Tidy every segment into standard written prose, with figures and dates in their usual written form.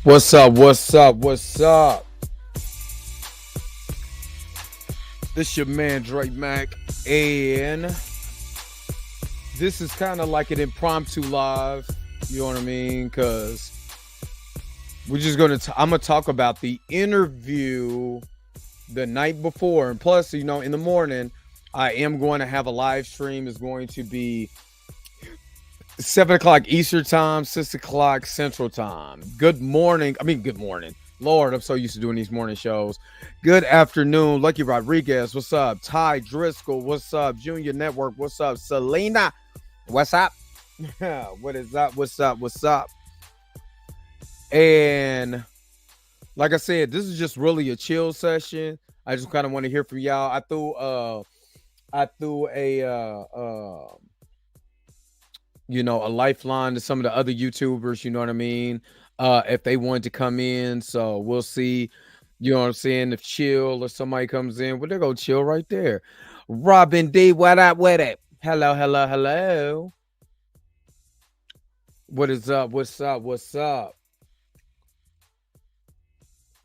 What's up? What's up? What's up? This your man Drake Mac, and this is kind of like an impromptu live. You know what I mean? Because we're just I'm gonna talk about the interview the night before, and plus, you know, in the morning, I am going to have a live stream. It's going to be 7 o'clock Eastern time, 6 o'clock Central time. Good morning. Good morning. Lord, I'm so used to doing these morning shows. Good afternoon, Lucky Rodriguez. What's up? Ty Driscoll. What's up? Junior Network. What's up? Selena. What's up? What is up? What's up? What's up? And like I said, this is just really a chill session. I just kind of want to hear from y'all. I threw a you know, a lifeline to some of the other YouTubers, you know what I mean? If they wanted to come in. So we'll see, you know what I'm saying? If Chill or somebody comes in, well, they're going to Chill right there. Robin D, what up with it? Hello, hello, hello. What is up? What's up? What's up?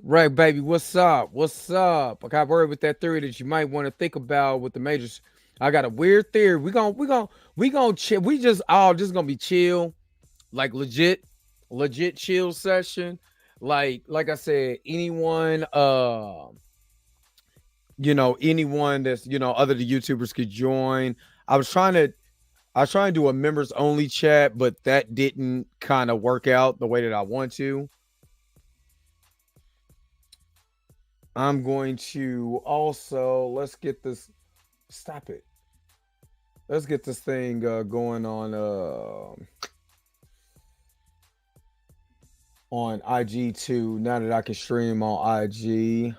Right, baby, what's up? What's up? I got worried with that theory that you might want to think about with the majors. I got a weird theory. We gonna chill. We just all just gonna be chill, like legit chill session. Like I said, anyone you know, anyone that's, you know, other the YouTubers could join. I was trying to do a members only chat, but that didn't kind of work out the way that I want to. I'm going to also let's get this. Stop it. Let's get this thing going on IG too. Now that I can stream on IG.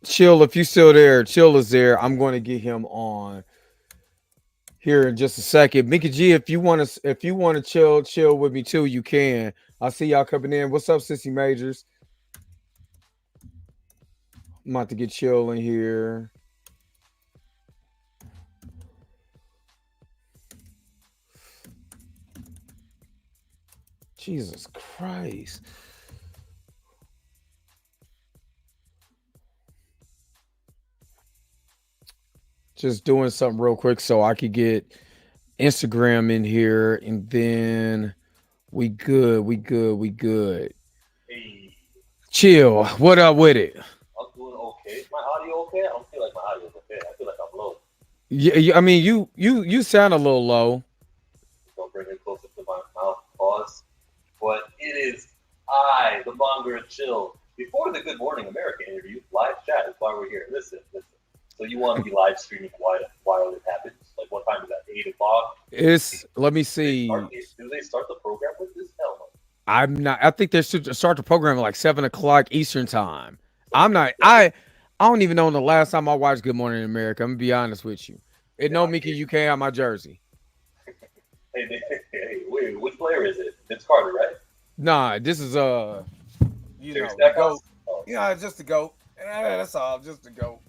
Chill, if you still there, Chill is there. I'm going to get him on here in just a second. Mickey G, if you want to chill with me too, you can. I see y'all coming in. What's up, Sissy Majors? I'm about to get Chill in here. Jesus Christ. Just doing something real quick so I could get Instagram in here, and then we good. Hey. Chill. What up with it? I'm doing okay. Is my audio okay? I don't feel like my audio is okay. I feel like I'm low. Yeah, I mean, you sound a little low. Don't bring it closer to my mouth. Pause. But it is I, the monger of Chill. Before the Good Morning America interview, live chat is why we're here. Listen. So you want to be live streaming while it happens? Like what time is that? 8 o'clock? Let me see. Do they start the program with this? Hell no. I'm not. I think they should start the program at like 7 o'clock Eastern time. I'm not. I don't even know the last time I watched Good Morning America. I'm gonna be honest with you. It no Mickey UK on my jersey. Hey, wait, which player is it? Vince Carter, right? Nah, this is you know, goat. Yeah, just the goat. That's all. Just the goat.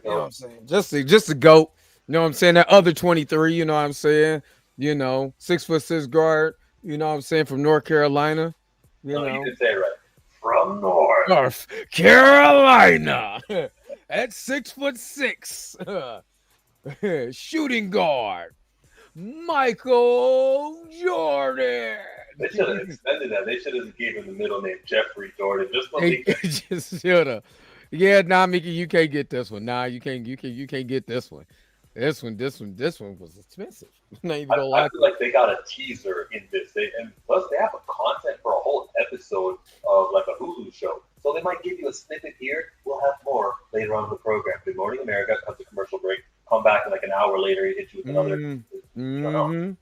You know what I'm saying? Just a goat. You know what I'm saying? That other 23, you know what I'm saying? You know, 6'6" guard, you know what I'm saying, from North Carolina. You know. You did say it right. From North Carolina. At 6'6". Shooting guard. Michael Jordan. They should have extended that. They should have given him the middle name Jeffrey Jordan. Just should have. Yeah, nah, Mickey, you can't get this one. Nah, you can't get this one. This one was expensive. Not even gonna lie. I feel like they got a teaser in this. And plus they have a content for a whole episode of like a Hulu show. So they might give you a snippet here. We'll have more later on in the program. Good Morning America comes to commercial break. Come back in like an hour later, hit you with another.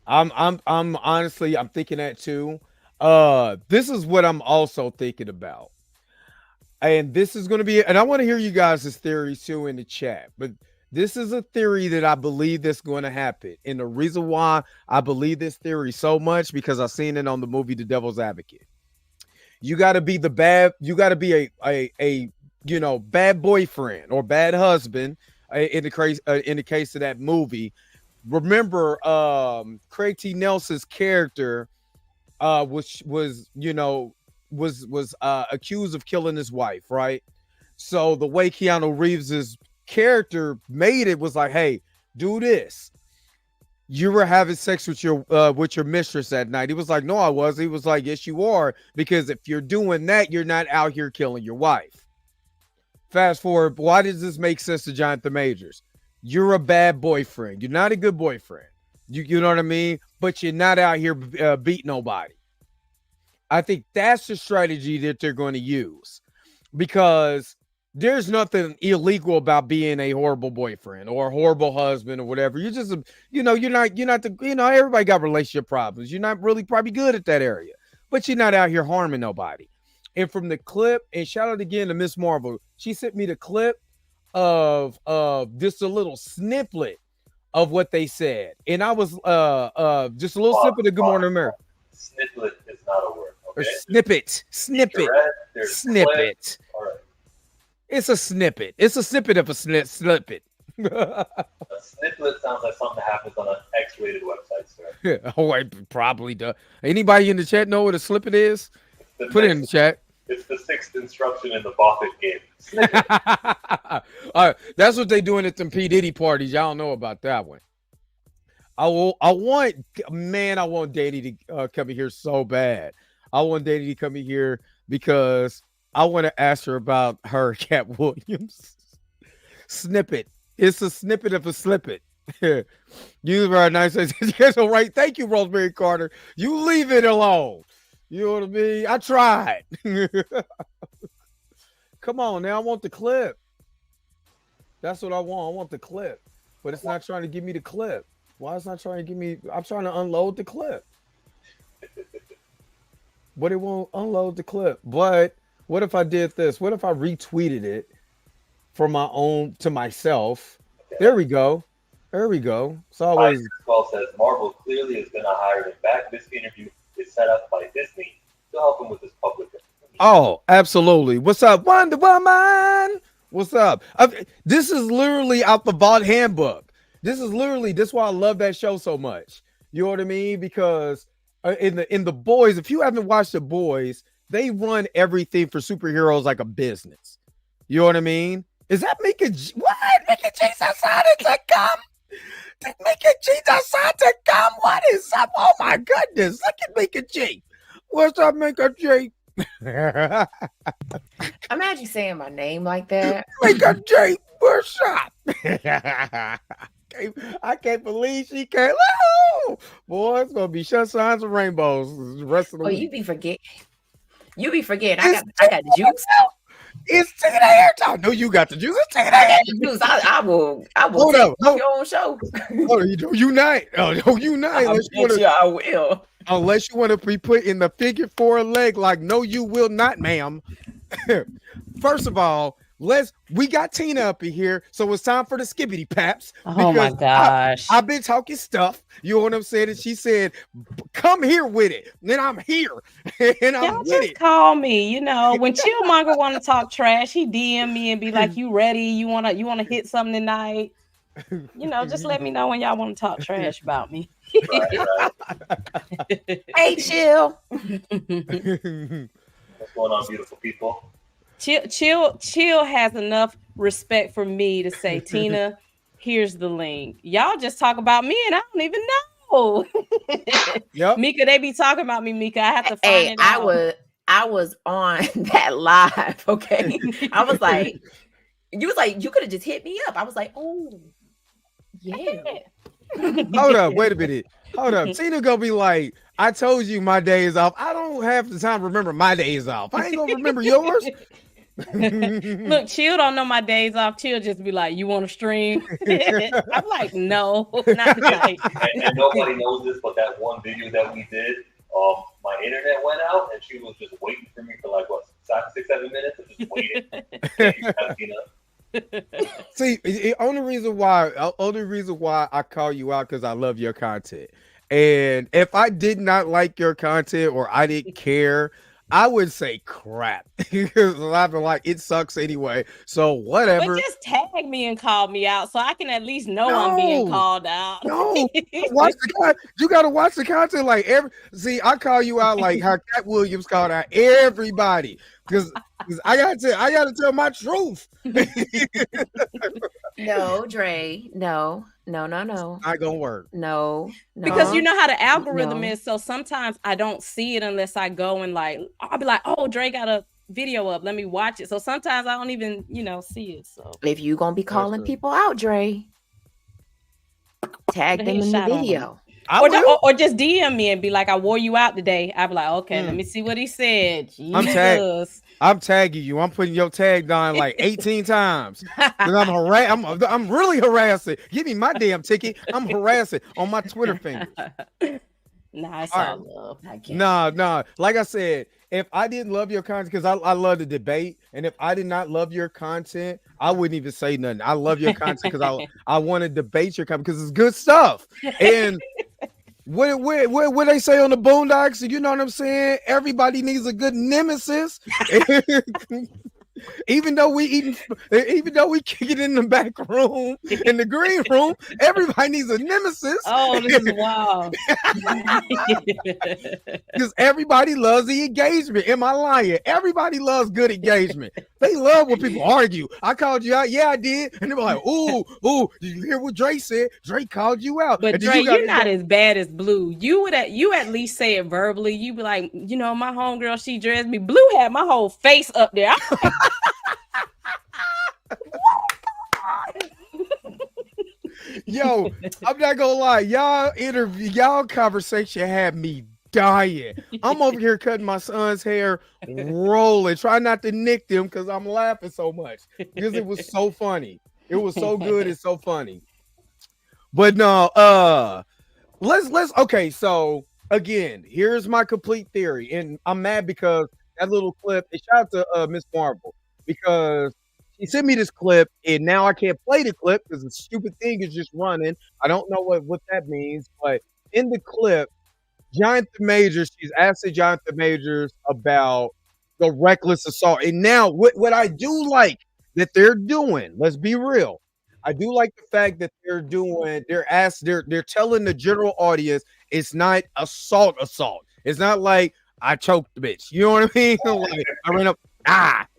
I'm honestly, I'm thinking that too. This is what I'm also thinking about. And this is going to be, and I want to hear you guys' theories too in the chat. But this is a theory that I believe that's going to happen. And the reason why I believe this theory so much because I've seen it on the movie The Devil's Advocate. You got to be the bad, you got to be a bad boyfriend or bad husband in the case of that movie. Remember, Craig T. Nelson's character was accused of killing his wife, right? So the way Keanu Reeves's character made it was like, hey, do this. You were having sex with your mistress that night. He was like, no, I was. He was like, yes, you are, because if you're doing that, you're not out here killing your wife. Fast forward, why does this make sense to Jonathan Majors? You're a bad boyfriend. You're not a good boyfriend. You know what I mean? But you're not out here beating nobody. I think that's the strategy that they're going to use, because there's nothing illegal about being a horrible boyfriend or a horrible husband or whatever. You're just, you're not everybody got relationship problems. You're not really probably good at that area, but you're not out here harming nobody. And from the clip, and shout out again to Miss Marvel, she sent me the clip of just a little snippet of what they said. And I was just a little snippet of Good Morning America. Snippet is not a word. Okay? Snippet. Snippet. All right. It's a snippet. It's a snippet of a snippet. A snippet sounds like something that happens on an X-rated website, sir. Yeah, oh, I probably does. Anybody in the chat know what a snippet is? Put it in the chat. It's the sixth instruction in the Buffett game. That's what they doing at them P. Diddy parties. Y'all don't know about that one. I want Diddy to come in here so bad. I want Diddy to come in here because I want to ask her about her Cat Williams snippet. It's a snippet of a snippet. You very nice. All right. Thank you, Rosemary Carter. You leave it alone. You know what I mean? I tried. Come on now. I want the clip. That's what I want. I want the clip. But it's not trying to give me the clip. Why is it not trying to give me? I'm trying to unload the clip. But it won't unload the clip. But what if I did this? What if I retweeted it for my own to myself? Okay. There we go. There we go. It's always. Well says Marvel clearly is going to hire him back. This interview is set up by Disney to help him with his public. Oh, absolutely. What's up, Wonder Woman? What's up? This is literally out the Vault Handbook. This is why I love that show so much. You know what I mean? Because in the Boys, if you haven't watched the Boys, they run everything for superheroes like a business. You know what I mean? Is that Mika G? What? Mika G decided to come? Did Mika G decide to come? What is up? Oh my goodness. Look at Mika G. What's up, Mika G? Imagine saying my name like that. Mika G, what's up? I can't believe she can't. Woo! Boy, it's gonna be sunshines and rainbows the rest of the week. You be forgetting. I got the juice. It's Tina Airtime. No, you got the juice. It's Tina Airtime. Juice. I will hold take your own show. Oh, you unite. Oh, unite. I will. Unless you want to be put in the figure 4 leg, like, no, you will not, ma'am. First of all, we got Tina up in here, so it's time for the skibbity paps. Oh my gosh. I've been talking stuff. You know what I'm saying? And she said, come here with it. Then I'm here. And I'm with it. Call me. You know, when Chillmonger want to talk trash, he DM me and be like, you ready? You wanna hit something tonight? You know, just let me know when y'all want to talk trash about me. Right. Hey, Chill. What's going on, beautiful people? Chill has enough respect for me to say, Tina, here's the link. Y'all just talk about me and I don't even know. Yep. Mika, they be talking about me, Mika. I have to find it out. I was on that live, okay? I was like, you could have just hit me up. I was like, oh, yeah. Hold up, wait a minute. Hold up. Tina gonna be like, I told you my days off. I don't have the time to remember my days off. I ain't gonna remember yours. Look, Chill don't know my days off. Chill just be like, you want to stream? I'm like, no, not tonight. And nobody knows this, but that one video that we did, my internet went out, and she was just waiting for me for like what 6-7 minutes, and just waiting. See, the only reason why I call you out because I love your content. And if I did not like your content or I didn't care, I would say crap because I've been like, it sucks anyway. So whatever. But just tag me and call me out so I can at least know I'm being called out. No, you gotta watch the content. Like I call you out like how Cat Williams called out everybody because I gotta tell my truth. No, Dre. No. Not gonna work. No. Because you know how the algorithm is. So sometimes I don't see it unless I go and like, I'll be like, oh, Dre got a video up. Let me watch it. So sometimes I don't even, see it. So if you gonna be calling people out, Dre, tag them in the video. Or just DM me and be like, I wore you out today. I'll be like, okay, let me see what he said. Jesus. I'm tagging you. I'm putting your tag down like 18 times. I'm really harassing. Give me my damn ticket. I'm harassing on my Twitter fingers. Nah, it's all love. Nah. Like I said, if I didn't love your content, because I love the debate, and if I did not love your content, I wouldn't even say nothing. I love your content because I want to debate your content because it's good stuff. And what they say on the Boondocks, you know what I'm saying? Everybody needs a good nemesis. Even though we kick it in the back room, in the green room, everybody needs a nemesis. Oh, this is wild. Because everybody loves the engagement. Am I lying? Everybody loves good engagement. They love when people argue. I called you out. Yeah, I did. And they were like, ooh, did you hear what Dre said? Dre called you out. But Dre, you're not as bad as Blue. You at least say it verbally. You be like, my homegirl, she dressed me. Blue had my whole face up there. Yo, I'm not gonna lie, y'all conversation had me dying. I'm over here cutting my son's hair, rolling, trying not to nick them because I'm laughing so much because it was so funny. It was so good and so funny. But no, let's okay. So again, here's my complete theory, and I'm mad because that little clip. And shout out to Miss Marvel because she sent me this clip, and now I can't play the clip because the stupid thing is just running. I don't know what that means, but in the clip, Jonathan Majors, she's asking Jonathan Majors about the reckless assault. And now what I do like that they're doing, let's be real. I do like the fact that they're telling the general audience it's not assault. It's not like I choked the bitch. You know what I mean? Like I ran up,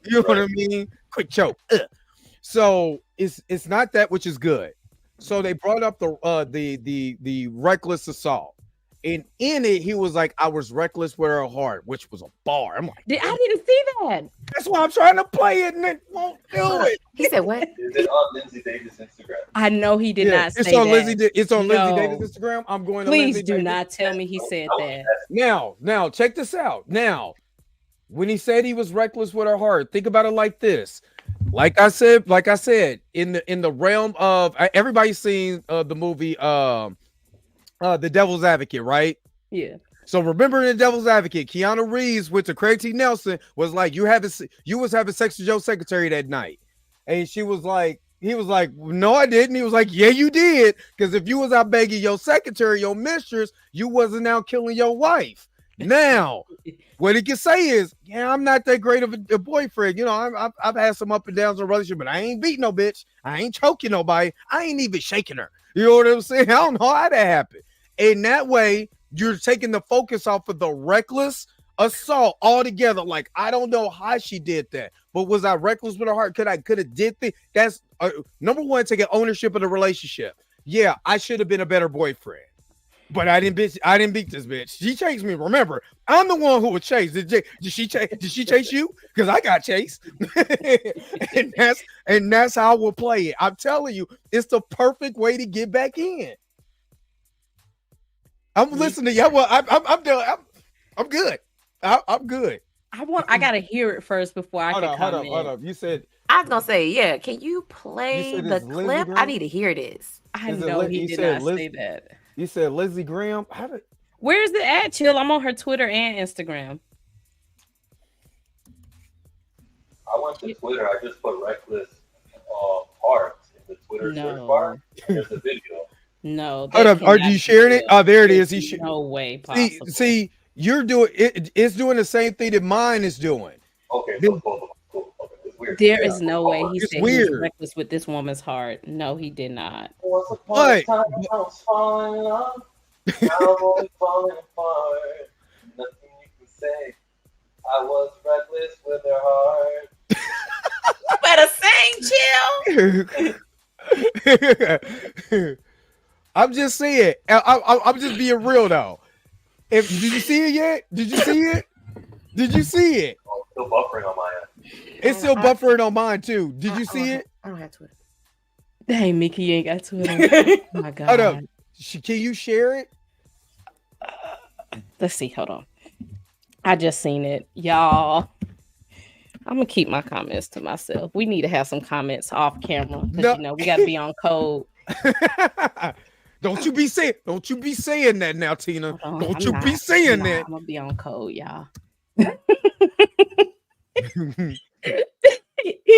you know what I mean? Quick choke. So it's not that, which is good. So they brought up the reckless assault. And in it, he was like, I was reckless with her heart, which was a bar. I'm like, I didn't see that. That's why I'm trying to play it and it won't do it. He said what? Is it on Lindsay Davis' Instagram? I know he did not say that. It's on Lindsay Davis' Instagram. I'm going to Please Lindsay do Davis. not tell me he said that. Now, check this out. Now, when he said he was reckless with her heart, think about it like this. Like I said, in the realm of everybody's seen the movie The Devil's Advocate, right? Yeah. So remember in The Devil's Advocate, Keanu Reeves went to Craig T. Nelson, was like, you was having sex with your secretary that night. And he was like, no, I didn't. He was like, yeah, you did. Because if you was out begging your secretary, your mistress, you wasn't out killing your wife. Now, what he can say is, yeah, I'm not that great of a boyfriend. You know, I've had some up and downs in a relationship, but I ain't beating no bitch. I ain't choking nobody. I ain't even shaking her. You know what I'm saying? I don't know how that happened. And that way, you're taking the focus off of the reckless assault altogether. Like, I don't know how she did that, but was I reckless with her heart? Could have did things? That's number one, taking ownership of the relationship. Yeah, I should have been a better boyfriend. But I didn't beat this bitch. She chased me. Remember, I'm the one who was chased. Did she chase you? Because I got chased. and that's how we'll play it. I'm telling you, it's the perfect way to get back in. I'm listening. Yeah, well, I'm done. I'm good. I'm good. I gotta hear it first before I can comment. Hold up. You said I was gonna say, yeah. Can you play the clip? I need to hear this. I know he did not say that. You said Lindsey Graham. Where's it at, Chill? I'm on her Twitter and Instagram. I went to Twitter. I just put reckless hearts in the Twitter search bar. There's a video. No. Hold up. Are you sharing it? Oh, there it is. No way possible. See, you're doing it. It's doing the same thing that mine is doing. Okay, so cool. Okay, it's weird. There is no way he It's said he weird. was reckless with this woman's heart. No, he did not. Once upon a time, I was falling in love. Now I'm only falling apart. Nothing you can say. I was reckless with her heart. You better sing, Chill. I'm just saying. I'm just being real though. Did you see it yet? Did you see it? Did you see it? Oh, it's still buffering on my end. It's still buffering on mine too. Did you see it? I don't have Twitter. Dang, Mickey, you ain't got Twitter. Oh my God. Hold up. Can you share it? Let's see. Hold on. I just seen it. Y'all. I'm gonna keep my comments to myself. We need to have some comments off camera. No. You know, we gotta be on code. Don't you be saying that now, Tina. Hold on. Don't I'm you not. be saying Nah, that. I'm gonna be on code, y'all. He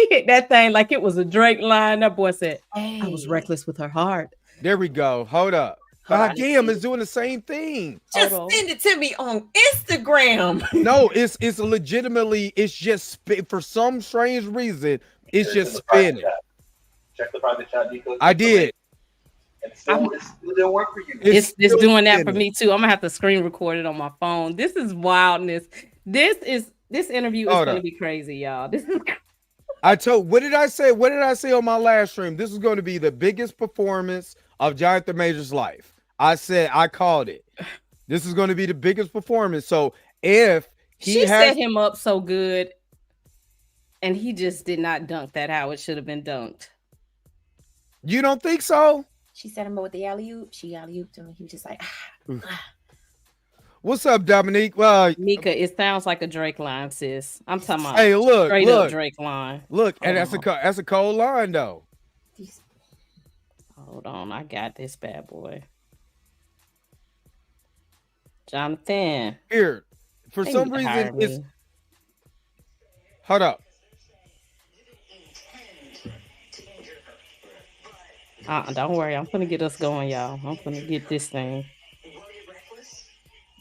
hit that thing like it was a Drake line. That boy said, I was reckless with her heart. There we go. Hold up. God damn, it's doing the same thing. Just send it to me on Instagram. No, it's legitimately, it's just for some strange reason, it's just spinning. Check the private chat, Nico. I did. And still, it didn't work for you. It's still doing that for spinning. me too. I'm gonna have to screen record it on my phone. This is wildness. This interview is gonna be crazy, y'all. This is what did I say? What did I say on my last stream? This is going to be the biggest performance of Jonathan Major's life. I called it. This is going to be the biggest performance. So if she set him up so good, and he just did not dunk that how it should have been dunked. You don't think so? She set him up with the alley-oop. She alley-ooped him, and he was just like, What's up, Dominique? Mika, it sounds like a Drake line, sis. I'm talking about straight up Drake line. Look, and that's a cold line though. Hold on, I got this bad boy. Jonathan. Here, for some reason, it's. Hold up. Don't worry, I'm gonna get us going, y'all. I'm gonna get this thing.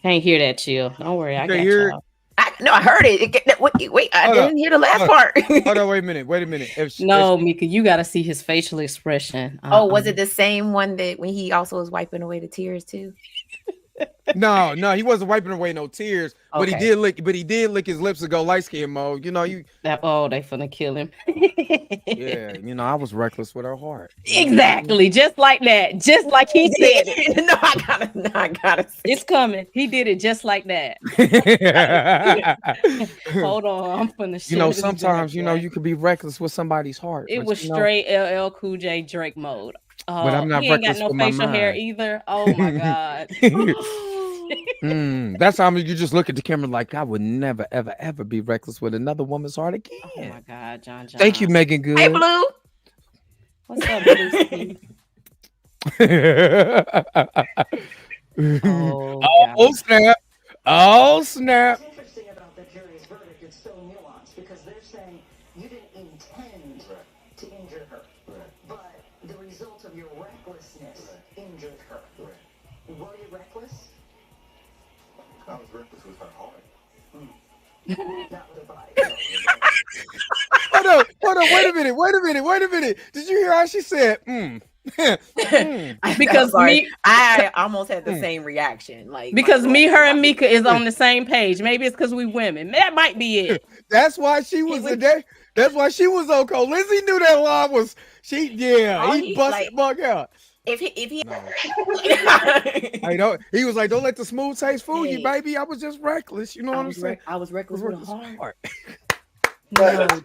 Can't hear that, Chill. Don't worry, I got y'all. I heard it. Wait, I didn't hear the last part. Hold on, wait a minute. Mika, you gotta see his facial expression. Oh, was it the same one that when he also was wiping away the tears too? No, he wasn't wiping away no tears, but he did lick his lips to go light skin mode. You know, they finna kill him. Yeah, I was reckless with her heart. Exactly, just like that, just like he said it. No, I gotta. It's coming. He did it just like that. Hold on, I'm finna. Sometimes you could be reckless with somebody's heart. It was straight LL Cool J Drake mode. But I'm not he ain't got reckless no with my facial hair mind. either. Oh my God. That's how you just look at the camera like I would never, ever, ever be reckless with another woman's heart again. Oh my God, John. Thank you, Megan Good. Hey, Blue. What's up, Blue? Oh snap! Oh snap! What's interesting about the jury's verdict, it's so nuanced because they're saying you didn't intend to injure her, but the result of your recklessness injured her. Were you reckless? I was reckless with her heart. Not with her body. Hold on, wait a minute. Did you hear how she said, Because I almost had the same reaction. Because her and Mika is on the same page. Maybe it's because we women. That might be it. That's why she was today. That's why she was on call. Lizzie knew that line was he busted Buck out. If he I know he was like, don't let the smooth taste fool you, baby. I was just reckless. You know what I'm saying? I was reckless with a heart. No, That's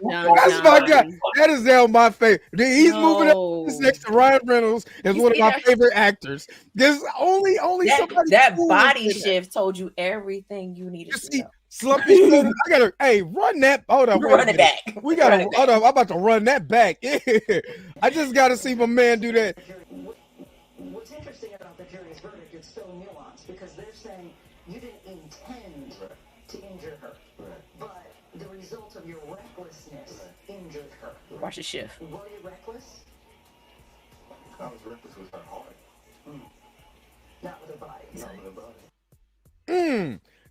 my guy. That is down my favorite. He's moving up next to Ryan Reynolds as one of my favorite actors. There's only somebody that body shift told you everything you needed to know. Slumpy shoulder. I gotta run that. Hold on, run it back. We gotta hold on. I'm about to run that back. I just gotta see my man do that. Was what's interesting about the jury's verdict, it's so nuanced because they're saying you didn't intend to injure her, but the result of your recklessness injured her. Watch the shift. Were you reckless? I was reckless with her heart, Not with her body. not with her body.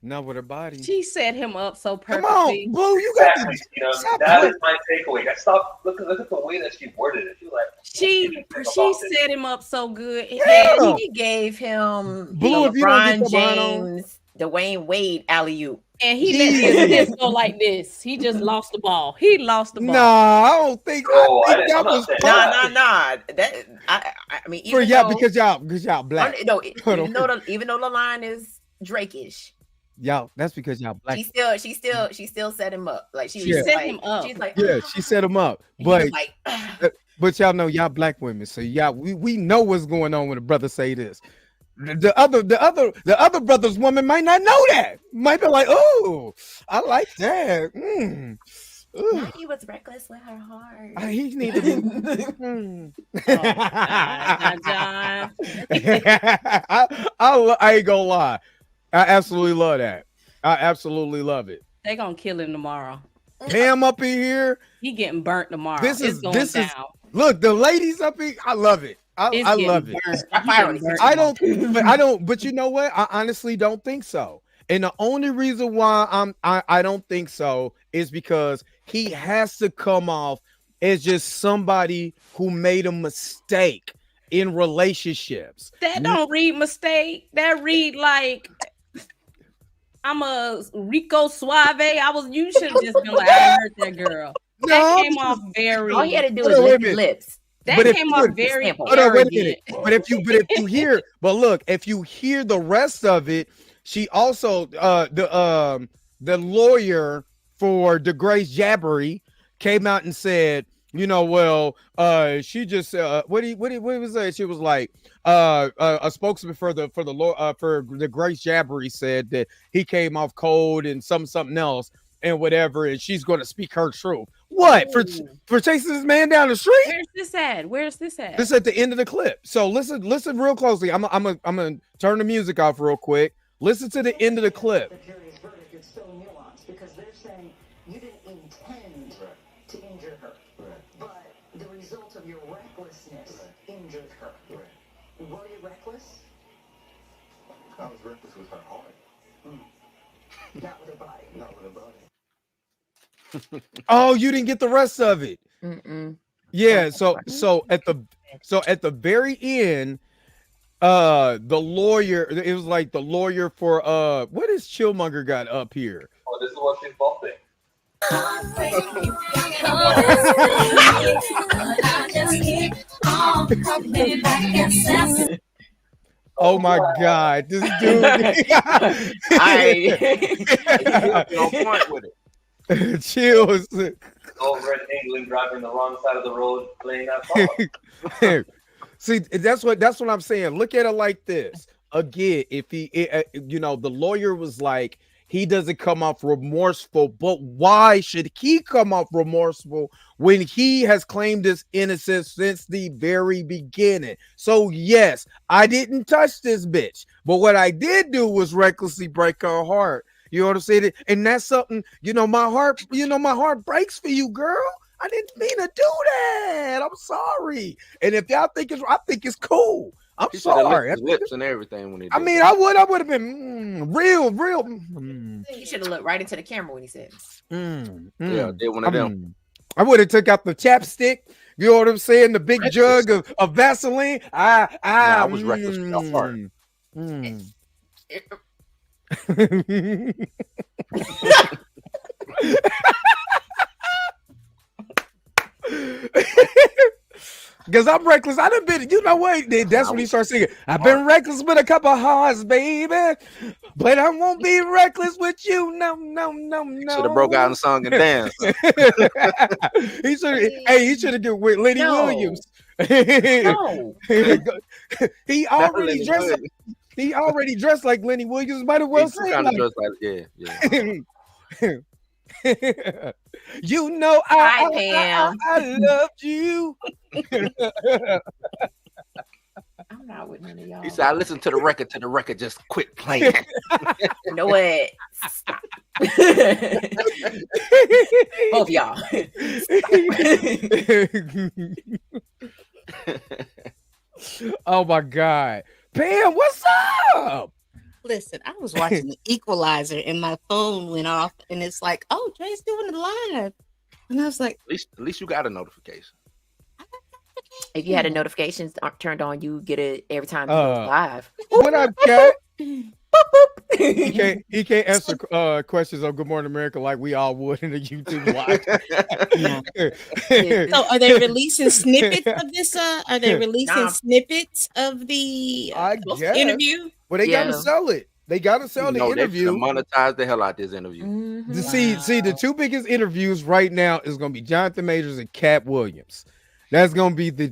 Not with her body. She set him up so Come perfectly. on, Blue, you got Exactly. to You know, stop that playing. is my takeaway. I stopped. Look at the way that she worded it. She like She set him up so good. Yeah. And he gave him Blue, the if you don't get LeBron your behind on- James, Dwayne Wade alley-oop. And he let his fist go like this. He just lost the ball. He lost the ball. Nah, I don't think. Oh, I think I'm that not was saying fun. Nah. That I mean, For even y'all though, because y'all black. no, Hold even though the line is Drake-ish, Y'all, that's because y'all black. she still set him up. Like she Yeah. was Set like, him up. she's like, Yeah, she set him up, and he was but like, but y'all know y'all black women, so y'all we know what's going on when a brother say this. The other brother's woman might not know that. Might be like, oh, I like that. Ooh. he was reckless with her heart. He need to be. John. I ain't gonna lie. I absolutely love that. I absolutely love it. They gonna kill him tomorrow. Cam up in here. He getting burnt tomorrow. This It's is- going this is- down. Look, the ladies up here. I love it. It's I getting love it. burnt. I He getting finally- burnt I don't, but you know what? I honestly don't think so. And the only reason why I don't think so is because he has to come off as just somebody who made a mistake in relationships. That don't read mistake. That read like I'm a Rico Suave. You should have just been like, I hurt that girl. That No, came off very. All he had to do Hold was on, wait a lick his minute. lips. That but if came you off would- very Hold Hold on, wait a arrogant. minute. But if you hear, but look, if you hear the rest of it, she also the lawyer for DeGrace Jabbari came out and said, you know, well, she just what was that? She was like, a spokesman for the law for DeGrace Jabbari said that he came off cold and something else and whatever, and she's going to speak her truth. What for chasing this man down the street? Where's this at? Where's this at? This is at the end of the clip. So listen real closely. I'm gonna turn the music off real quick. Listen to the end of the clip. The jury's verdict is so nuanced because they're saying you didn't intend to injure her, but the result of your recklessness injured her. Were you reckless? I was reckless with her heart, Not with her body. not with her body. Oh, you didn't get the rest of it. Mm-mm. Yeah. So at the very end, the lawyer. It was like the lawyer for what is Chillmonger got up here? Oh, this is what she's bumping. Oh my God, this dude. On point with it. Chills. Over in England, driving the wrong side of the road, playing that song. See, that's what I'm saying. Look at it like this. Again, if the lawyer was like, he doesn't come off remorseful, but why should he come off remorseful when he has claimed his innocence since the very beginning? So yes, I didn't touch this bitch, but what I did do was recklessly break her heart. You know what I'm saying? And that's something, my heart breaks for you, girl. I didn't mean to do that. I'm sorry. And if y'all think I think it's cool. I'm He should have sorry. licked his lips and everything when he did. I mean, I would have been real. He should have looked right into the camera when he said, Yeah, did one of them. I would have took out the chapstick. You know what I'm saying? The big jug of Vaseline. I was reckless with my heart. Because I'm reckless. I done been, that's when he starts singing. I've been reckless with a couple of hearts, baby. But I won't be reckless with you. No. Should have broke out and sung and danced. He should have get with Lenny No. Williams. "No, He already dressed like Lenny Williams. Might as well sing Kind of like dressed like, yeah. Hi, Pam. I loved you. I'm I'm not with none of y'all. He said, I listened to the record just quit playing. You know what? Stop. Both y'all. Oh my God. Pam, what's up? Listen, I was watching The Equalizer and my phone went off, and it's like, oh, Dre's doing it live. And I was like, At least you got a notification. If you had a notifications turned on, you get it every time you go live. What up, Cat? He can't answer questions on Good Morning America like we all would in a YouTube live. So are they releasing snippets of this? Are they releasing snippets of the interview? Well, they gotta sell it. They gotta sell the interview. They monetize the hell out this interview. Mm-hmm. See, the two biggest interviews right now is gonna be Jonathan Majors and Cat Williams. That's gonna be the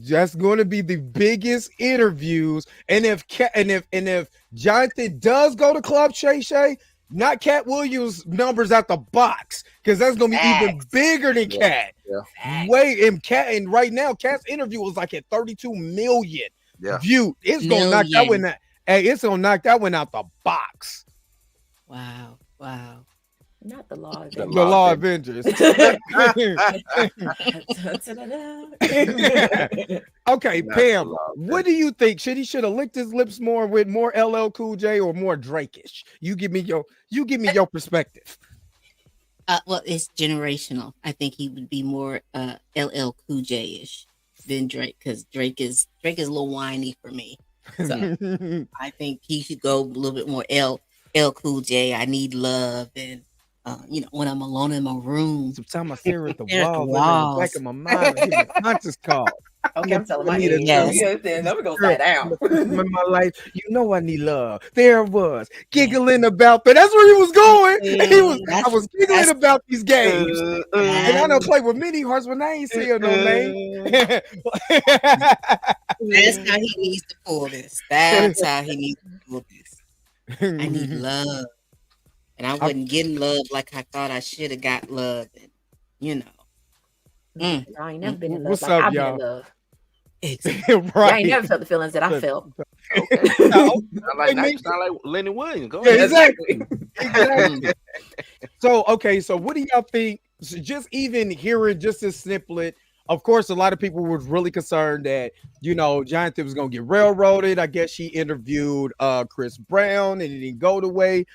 biggest interviews. And if Jonathan does go to Club Shay Shay, not Cat Williams numbers out the box, because that's gonna be even bigger than Cat. And right now, Cat's interview was like at 32 million views. It's gonna knock that one out. Hey, it's gonna knock that one out the box. Wow. Not the law. The Law Avengers. Okay, Pam, what do you think? Should he have licked his lips more with more LL Cool J or more Drake-ish? You give me your perspective. Well, it's generational. I think he would be more LL Cool J-ish than Drake, because Drake is a little whiny for me. So I think he should go a little bit more LL Cool J. I need love, and when I'm alone in my room, sometimes I stare at the walls. In the back of my mind, I get my conscious call. Okay, I'm telling my then I'm gonna sit down. In my life, I need love. There it was, giggling about that. That's where he was going. I was giggling about these games, and I don't play with many hearts when I ain't seeing no name. That's how he needs to pull this. That's how he needs to pull this. I need love. And I wasn't getting love like I thought I should have got love. And, I ain't never been in love. What's like up, I've y'all? been in love. Right. I ain't never felt the feelings that I felt. Okay. Sound like Lenny Williams. Go ahead. Exactly. So what do y'all think? So just even hearing just this snippet, of course, a lot of people were really concerned that, Jonathan was going to get railroaded. I guess she interviewed Chris Brown, and it didn't go the way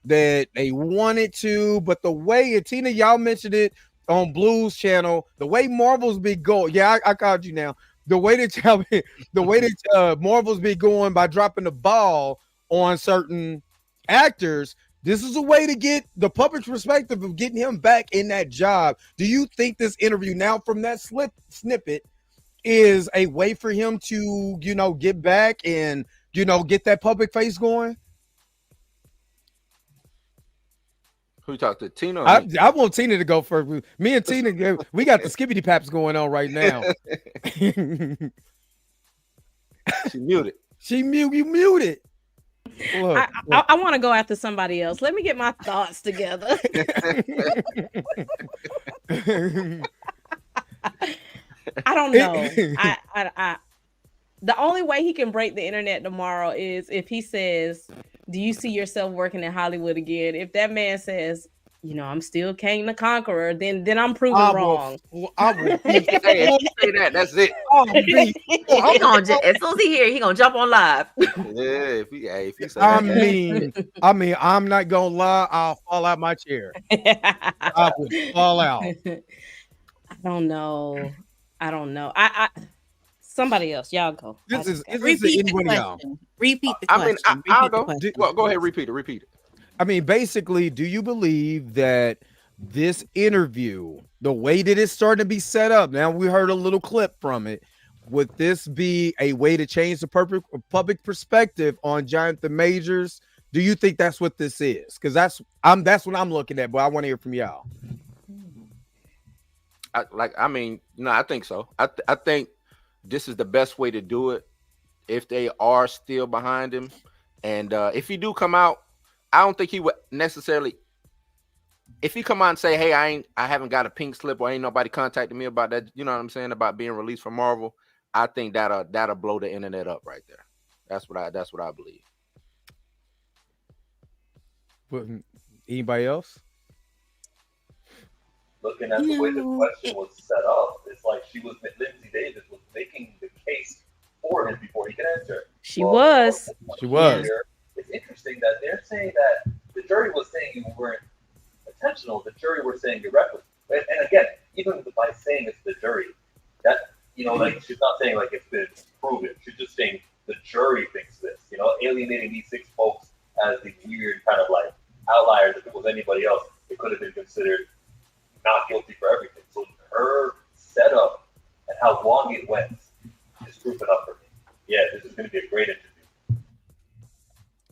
that they wanted to. But the way, and Tina, y'all mentioned it on Blues Channel, the way Marvel's be going. Yeah, I called you now. The way that Marvel's be going by dropping the ball on certain actors. This is a way to get the public's perspective of getting him back in that job. Do you think this interview now from that snippet is a way for him to, get back and, get that public face going? Who you talk to, Tina? I want Tina to go first. Me and Tina, we got the skibbity paps going on right now. She muted. You muted. Look. I want to go after somebody else. Let me get my thoughts together. I don't know. I the only way he can break the internet tomorrow is if he says, do you see yourself working in Hollywood again? If that man says, I'm still King the Conqueror, then I'm proven wrong. I will say that. That's it. As soon as he hear, he gonna jump on live. Yeah, if he say that. I mean, I'm not gonna lie. I'll fall out my chair. I will fall out. I don't know. I somebody else, y'all go. Repeat the question. I'll go. Go ahead. Repeat it. I mean, basically, do you believe that this interview, the way that it's starting to be set up, now we heard a little clip from it, would this be a way to change the public perspective on Jonathan Majors? Do you think that's what this is? Because that's what I'm looking at, but I want to hear from y'all. I think so. I think this is the best way to do it if they are still behind him. And if he do come out, I don't think he would necessarily, if he come out and say, hey, I haven't got a pink slip or ain't nobody contacted me about that, you know what I'm saying, about being released from Marvel, I think that'll blow the internet up right there. That's what I believe. But anybody else? Looking at the way the No, question was set up, it's like Lindsay Davis was making the case for him before he could answer. She was. She was. It's interesting that they're saying that the jury was saying you weren't intentional. The jury were saying you're reckless. And again, even by saying it's the jury, that, like she's not saying like it's been proven. She's just saying the jury thinks this. Alienating these 6 folks as the weird kind of like outliers. If it was anybody else, it could have been considered not guilty for everything. So her setup and how long it went is proof enough for me. Yeah, this is going to be a great interview.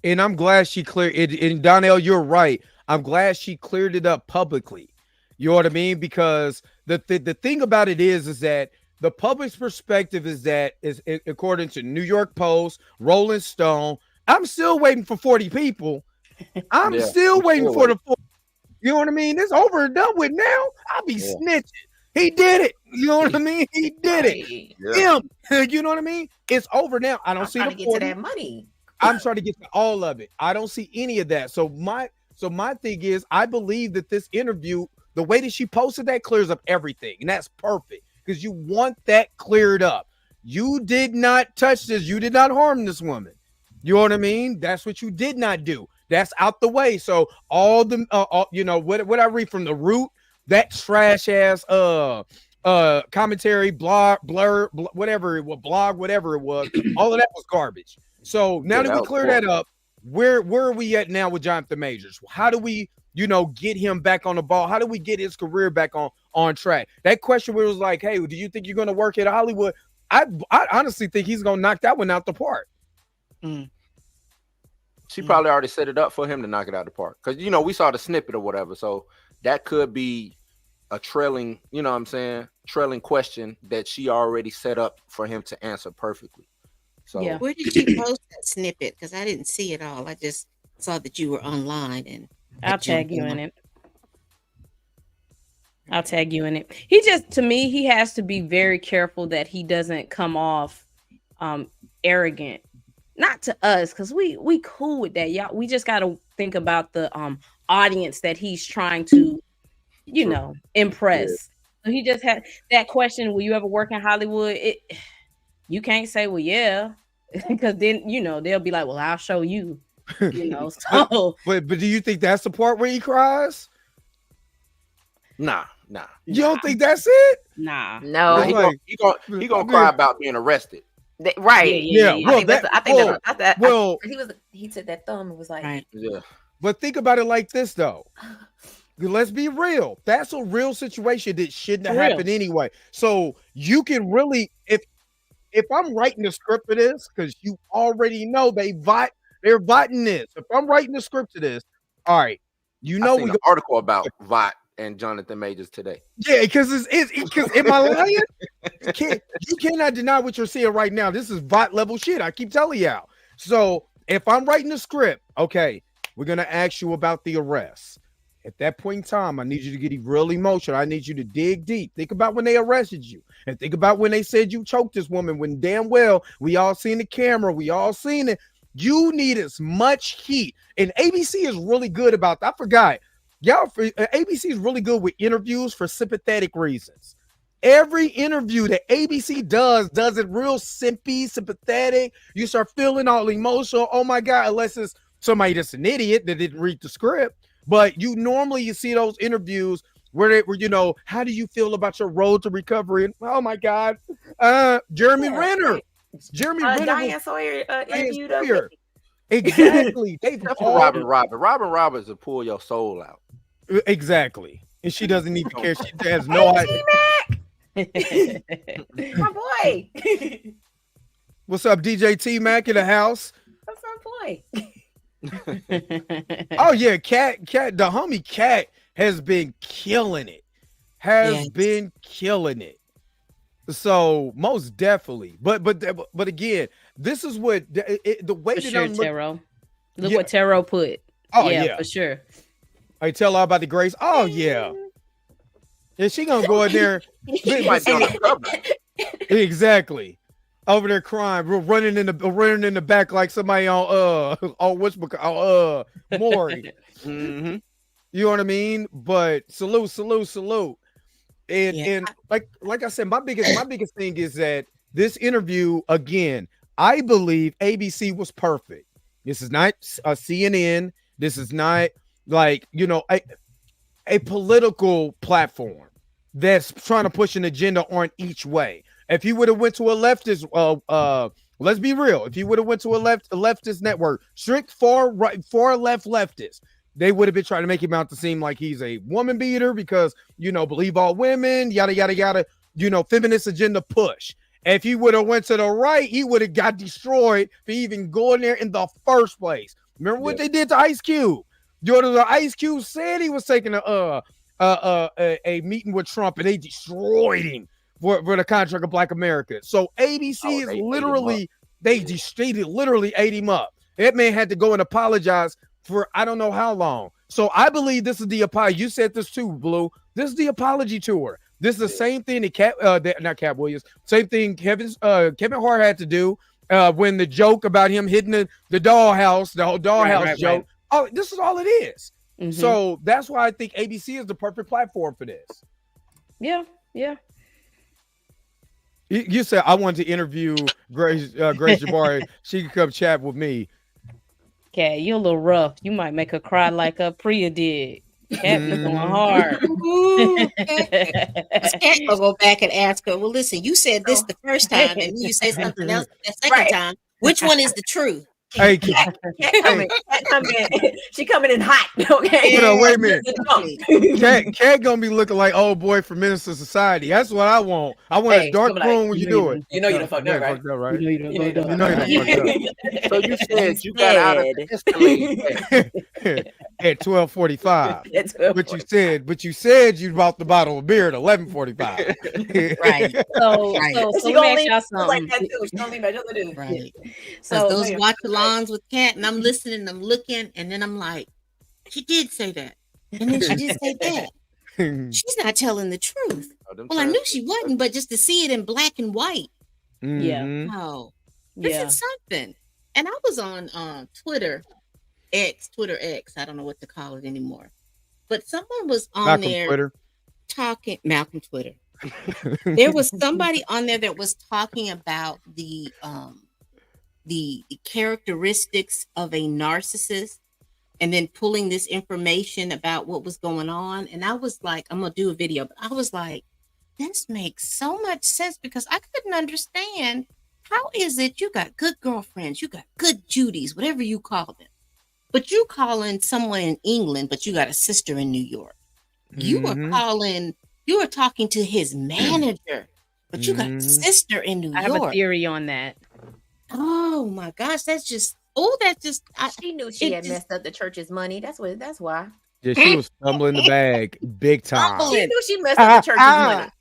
And I'm glad she cleared it. And Donnell, you're right. I'm glad she cleared it up publicly. You know what I mean? Because the thing about it is that the public's perspective is that is according to New York Post, Rolling Stone. I'm still waiting for 40 people. I'm still waiting for the 40. You know what I mean? It's over and done with now. I'll be snitching. He did it. You know what I mean? He did it. Yeah. Him. You know what I mean? It's over now. I don't see trying the to 40. get to that money. I'm trying to get to all of it. I don't see any of that. So my thing is, I believe that this interview, the way that she posted that, clears up everything, and that's perfect because you want that cleared up. You did not touch this. You did not harm this woman. You know what I mean? That's what you did not do. That's out the way. So all the what I read from The Root, that trash ass commentary, blog, whatever it was, all of that was garbage. So now that we clear that up, where are we at now with Jonathan Majors? How do we, get him back on the ball? How do we get his career back on track? That question was like, hey, do you think you're going to work at Hollywood? I honestly think he's going to knock that one out the park. She probably already set it up for him to knock it out of the park. Because, we saw the snippet or whatever. So that could be a trailing question that she already set up for him to answer perfectly. So where did you post that snippet? Because I didn't see it all. I just saw that you were online, and I'll tag you in it. To me, he has to be very careful that he doesn't come off arrogant. Not to us, because we cool with that. Yeah, we just got to think about the audience that he's trying to, impress. Yeah. So he just had that question: will you ever work in Hollywood? You can't say, well, yeah, because then they'll be like, well, I'll show you. So but do you think that's the part where he cries? Nah. You don't think that's it? Nah. No. He gonna cry about being arrested. Right. Yeah. He took that thumb and was like, right. Yeah. But think about it like this, though. Let's be real. That's a real situation that shouldn't have happened anyway. So you can really, if I'm writing the script for this, because you already know they're voting this. If I'm writing the script to this, all right, we got an article about Vought and Jonathan Majors today. Yeah, because am I lying? You cannot deny what you're seeing right now. This is Vought level shit. I keep telling y'all. So if I'm writing the script, okay, we're gonna ask you about the arrest. At that point in time, I need you to get real emotional. I need you to dig deep. Think about when they arrested you, and think about when they said you choked this woman. When damn well we all seen the camera, we all seen it. You need as much heat, and ABC is really good about that. I forgot. ABC is really good with interviews for sympathetic reasons. Every interview that ABC does it real sympathetic. You start feeling all emotional. Oh my God, unless it's somebody that's an idiot that didn't read the script. But you see those interviews where how do you feel about your road to recovery? And oh my God, Jeremy Renner. Jeremy Renner. Diane Sawyer interviewed her. Exactly. Robin Roberts will pull your soul out. Exactly. And she doesn't even care. She has no idea. My boy. What's up, DJ T-Mac in the house? That's my boy. Oh yeah, Cat, the homie Cat has been killing it. So most definitely, but again, this is what the way for that sure, I'm Taro. Look what Taro put. Oh yeah, for sure. I tell her about the grace. Oh yeah, she gonna go in there. She might be on the cover. Exactly. over there crying, running in the back like somebody on Maury. Mhm. You know what I mean? But salute. And like I said, my biggest thing is that this interview, again, I believe ABC was perfect. This is not a CNN. This is not like, a political platform that's trying to push an agenda on each way. If you would have went to a leftist, let's be real. If you would have went to a leftist network, strict far left leftist, they would have been trying to make him out to seem like he's a woman beater because, believe all women, yada, yada, yada, feminist agenda push. If he would have went to the right, he would have got destroyed for even going there in the first place. Remember what they did to Ice Cube? The Ice Cube said he was taking a meeting with Trump, and they destroyed him for the contract of Black America. So ABC is literally they literally ate him up. That man had to go and apologize for I don't know how long. So I believe this is the apology. You said this too, Blue. This is the apology tour. This is the same thing that not Cat Williams. Same thing Kevin Hart had to do when the joke about him hitting the dollhouse, the whole dollhouse joke. Right. Oh, this is all it is. Mm-hmm. So that's why I think ABC is the perfect platform for this. Yeah. You said I wanted to interview Grace Jabbari. She could come chat with me. Cat, you're a little rough. You might make her cry like Priya did. Cat be going hard. Cat will go back and ask her, well, listen, you said this the first time, and you said something else the second time. Which one is the truth? Hey, Cat coming in. She coming in hot. Okay. Wait a minute. Cat gonna be looking like old boy from Minister Society. That's what I want. I want a dark room when you do it. You know you done fucked up, right? You know you done fucked up. So you said you got out of the escalator at 12:45. But you said you bought the bottle of beer at 11:45. Right. So she gonna leave like that too. She gonna leave that other dude. Right. So those watch-alongs with Cat, and I'm listening, I'm looking, and then I'm like, she did say that, and then she did say that. She's not telling the truth. Well, I knew she wasn't, but just to see it in black and white. Mm-hmm. Oh, this is something. And I was on Twitter X. I don't know what to call it anymore. But someone was on there talking. Malcolm Twitter. There was somebody on there that was talking about the characteristics of a narcissist, and then pulling this information about what was going on. And I was like, I'm gonna do a video, but I was like, this makes so much sense, because I couldn't understand, how is it you got good girlfriends, you got good Judys, whatever you call them, but you calling someone in England, but you got a sister in New York. You are talking to his manager, but you got a sister in New York. I have a theory on that. Oh my gosh, She knew she had messed up the church's money. That's why. Yeah, she was stumbling the bag big time. She knew she messed up the church's money.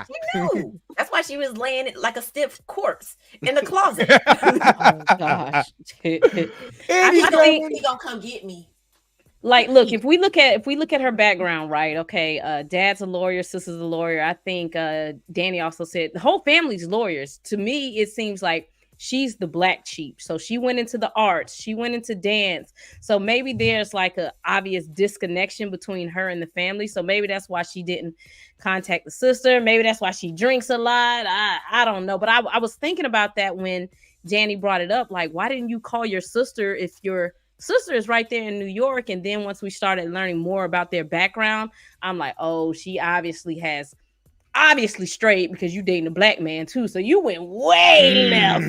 She knew. That's why she was laying it like a stiff corpse in the closet. Oh gosh. I think he's gonna come get me. Like, look, if we look at her background, right? Okay, dad's a lawyer, sister's a lawyer. I think Danny also said the whole family's lawyers. To me, it seems like she's the black sheep. So she went into the arts, she went into dance. So maybe there's like a obvious disconnection between her and the family. So maybe that's why she didn't contact the sister. Maybe that's why she drinks a lot. I don't know. But I was thinking about that when Danny brought it up. Like, why didn't you call your sister if your sister is right there in New York? And then once we started learning more about their background, I'm like, oh, she obviously straight, because you dating a black man too. So you went way left.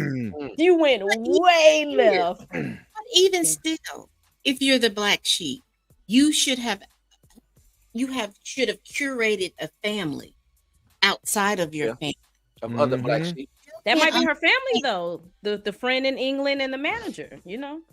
You went way left. But even still, if you're the black sheep, you should have curated a family outside of your family. Of other black sheep. That might be her family, though. The friend in England and the manager,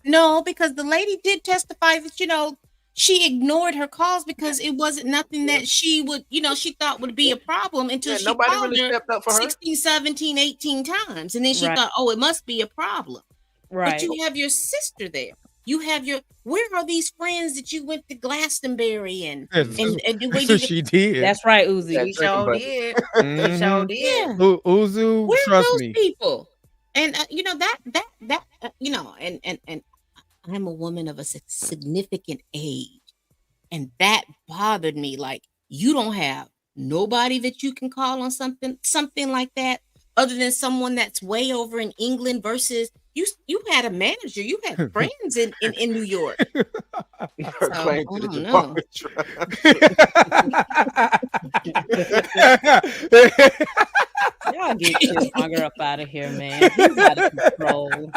No, because the lady did testify that, she ignored her calls because it wasn't nothing that she would, she thought would be a problem until she called really her stepped up for her. 16, 17, 18 times. And then she thought, oh, it must be a problem. Right. But you have your sister there. You have your. Where are these friends that you went to Glastonbury and where That's you? what she did. That's right, Uzi. That He drinking sure budget. did. He sure Mhm. did. Yeah. Uzu, Where are trust those me. people? And you know that you know, and I'm a woman of a significant age, and that bothered me. Like, you don't have nobody that you can call on something like that, other than someone that's way over in England versus you had a manager, you had friends in New York. Her So, claim I to the don't know. Jabbari trial. Y'all get Killmonger up out of here, man. He's out of control.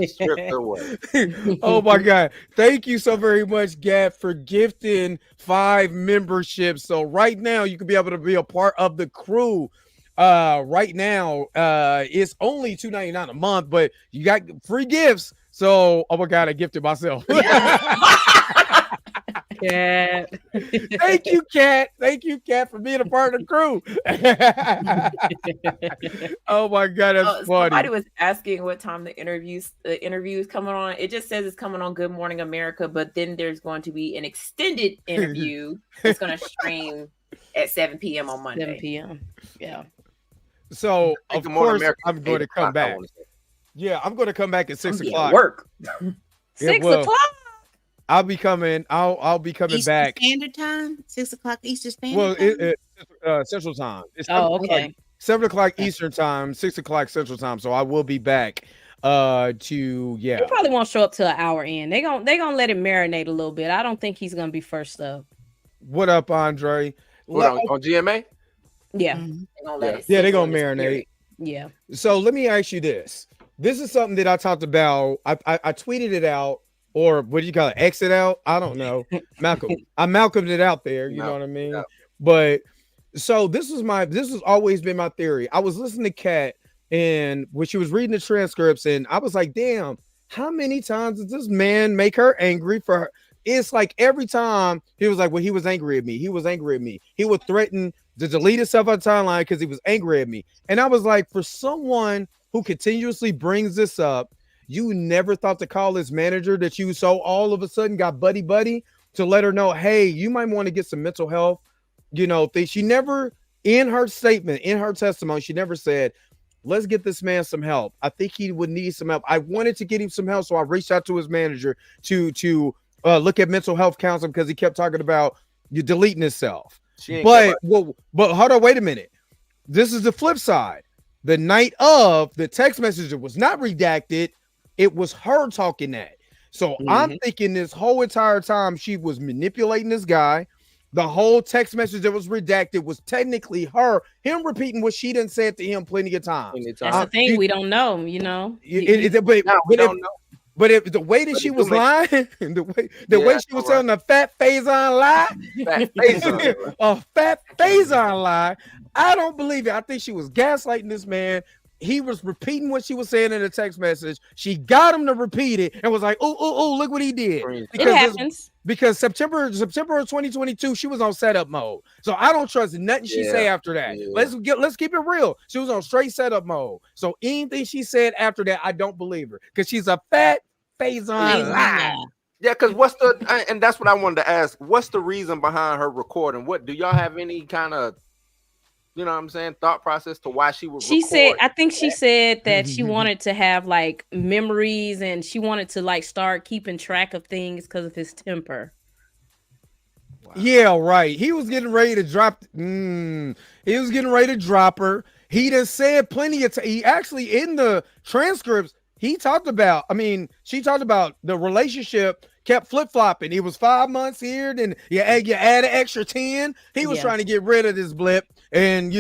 Stripped away. Oh my God. Thank you so very much, Gab, for gifting 5 memberships. So right now you can be able to be a part of the crew. Right now, it's only $2.99 a month, but you got free gifts. So, oh my God, I gifted myself. Cat. Thank you, Kat. Thank you, Kat, for being a part of the crew. Oh my God, that's funny. Somebody was asking what time the interview is coming on. It just says it's coming on Good Morning America, but then there's going to be an extended interview that's going to stream at 7 p.m. on Monday. 7 p.m. Yeah. So, I of think Good Morning course, America I'm is going to 8 come o'clock, I back. wanna say. Yeah, I'm going to come back at 6 I'm o'clock. at work. 6 well, o'clock. I'll be coming. I'll be coming Eastern back. Standard Time, 6 o'clock Eastern Standard Well, Time. Central Time. It's Oh, 7 o'clock- okay. 7 o'clock Eastern Time, 6 o'clock Central Time. So I will be back. To He probably won't show up till an hour in. They gonna let him marinate a little bit. I don't think he's gonna be first up. What up, Andre? What, on GMA? Yeah. Mhm. They're gonna let it Yeah, sit they gonna on the marinate. spirit. Yeah. So let me ask you this. This is something that I talked about. I tweeted it out, or what do you call it? Exit out? I don't know. I Malcolmed it out there. You know what I mean? Yeah. But so this has always been my theory. I was listening to Kat, and when she was reading the transcripts, and I was like, damn, how many times does this man make her angry for her? It's like every time he was like, well, he was angry at me. He was angry at me. He would threaten to delete himself on the timeline because he was angry at me. And I was like, for someone who continuously brings this up, you never thought to call his manager that you so all of a sudden got buddy to let her know, hey, you might want to get some mental health, things. She never, in her statement, in her testimony, she never said, let's get this man some help. I think he would need some help. I wanted to get him some help, so I reached out to his manager to look at mental health counseling because he kept talking about you deleting himself. But hold on, wait a minute. This is the flip side. The night of, the text message was not redacted. It was her talking that. So I'm thinking this whole entire time she was manipulating this guy. The whole text message that was redacted was technically him repeating what she done said to him plenty of times. That's the thing. We don't know, we don't know. But if the way that she was lying, the way she was telling a fat Faison lie, a fat Faison lie, I don't believe it. I think she was gaslighting this man. He was repeating what she was saying in the text message. She got him to repeat it and was like, oh, look what he did. It happens. Because September of 2022, she was on setup mode. So I don't trust nothing she say after that. Yeah. Let's keep it real. She was on straight setup mode. So anything she said after that, I don't believe her. Because she's a fat Faison lie. Yeah, because and that's what I wanted to ask. What's the reason behind her recording? What do y'all have any kind of, you know what I'm saying, thought process to why she would record? I think she said that she wanted to have like memories and she wanted to like start keeping track of things because of his temper. Wow. Yeah, right. He was getting ready to drop. He was getting ready to drop her. He done said plenty of he actually in the transcripts, she talked about the relationship kept flip-flopping. It was 5 months here, then you add an extra 10. He was trying to get rid of this blip, and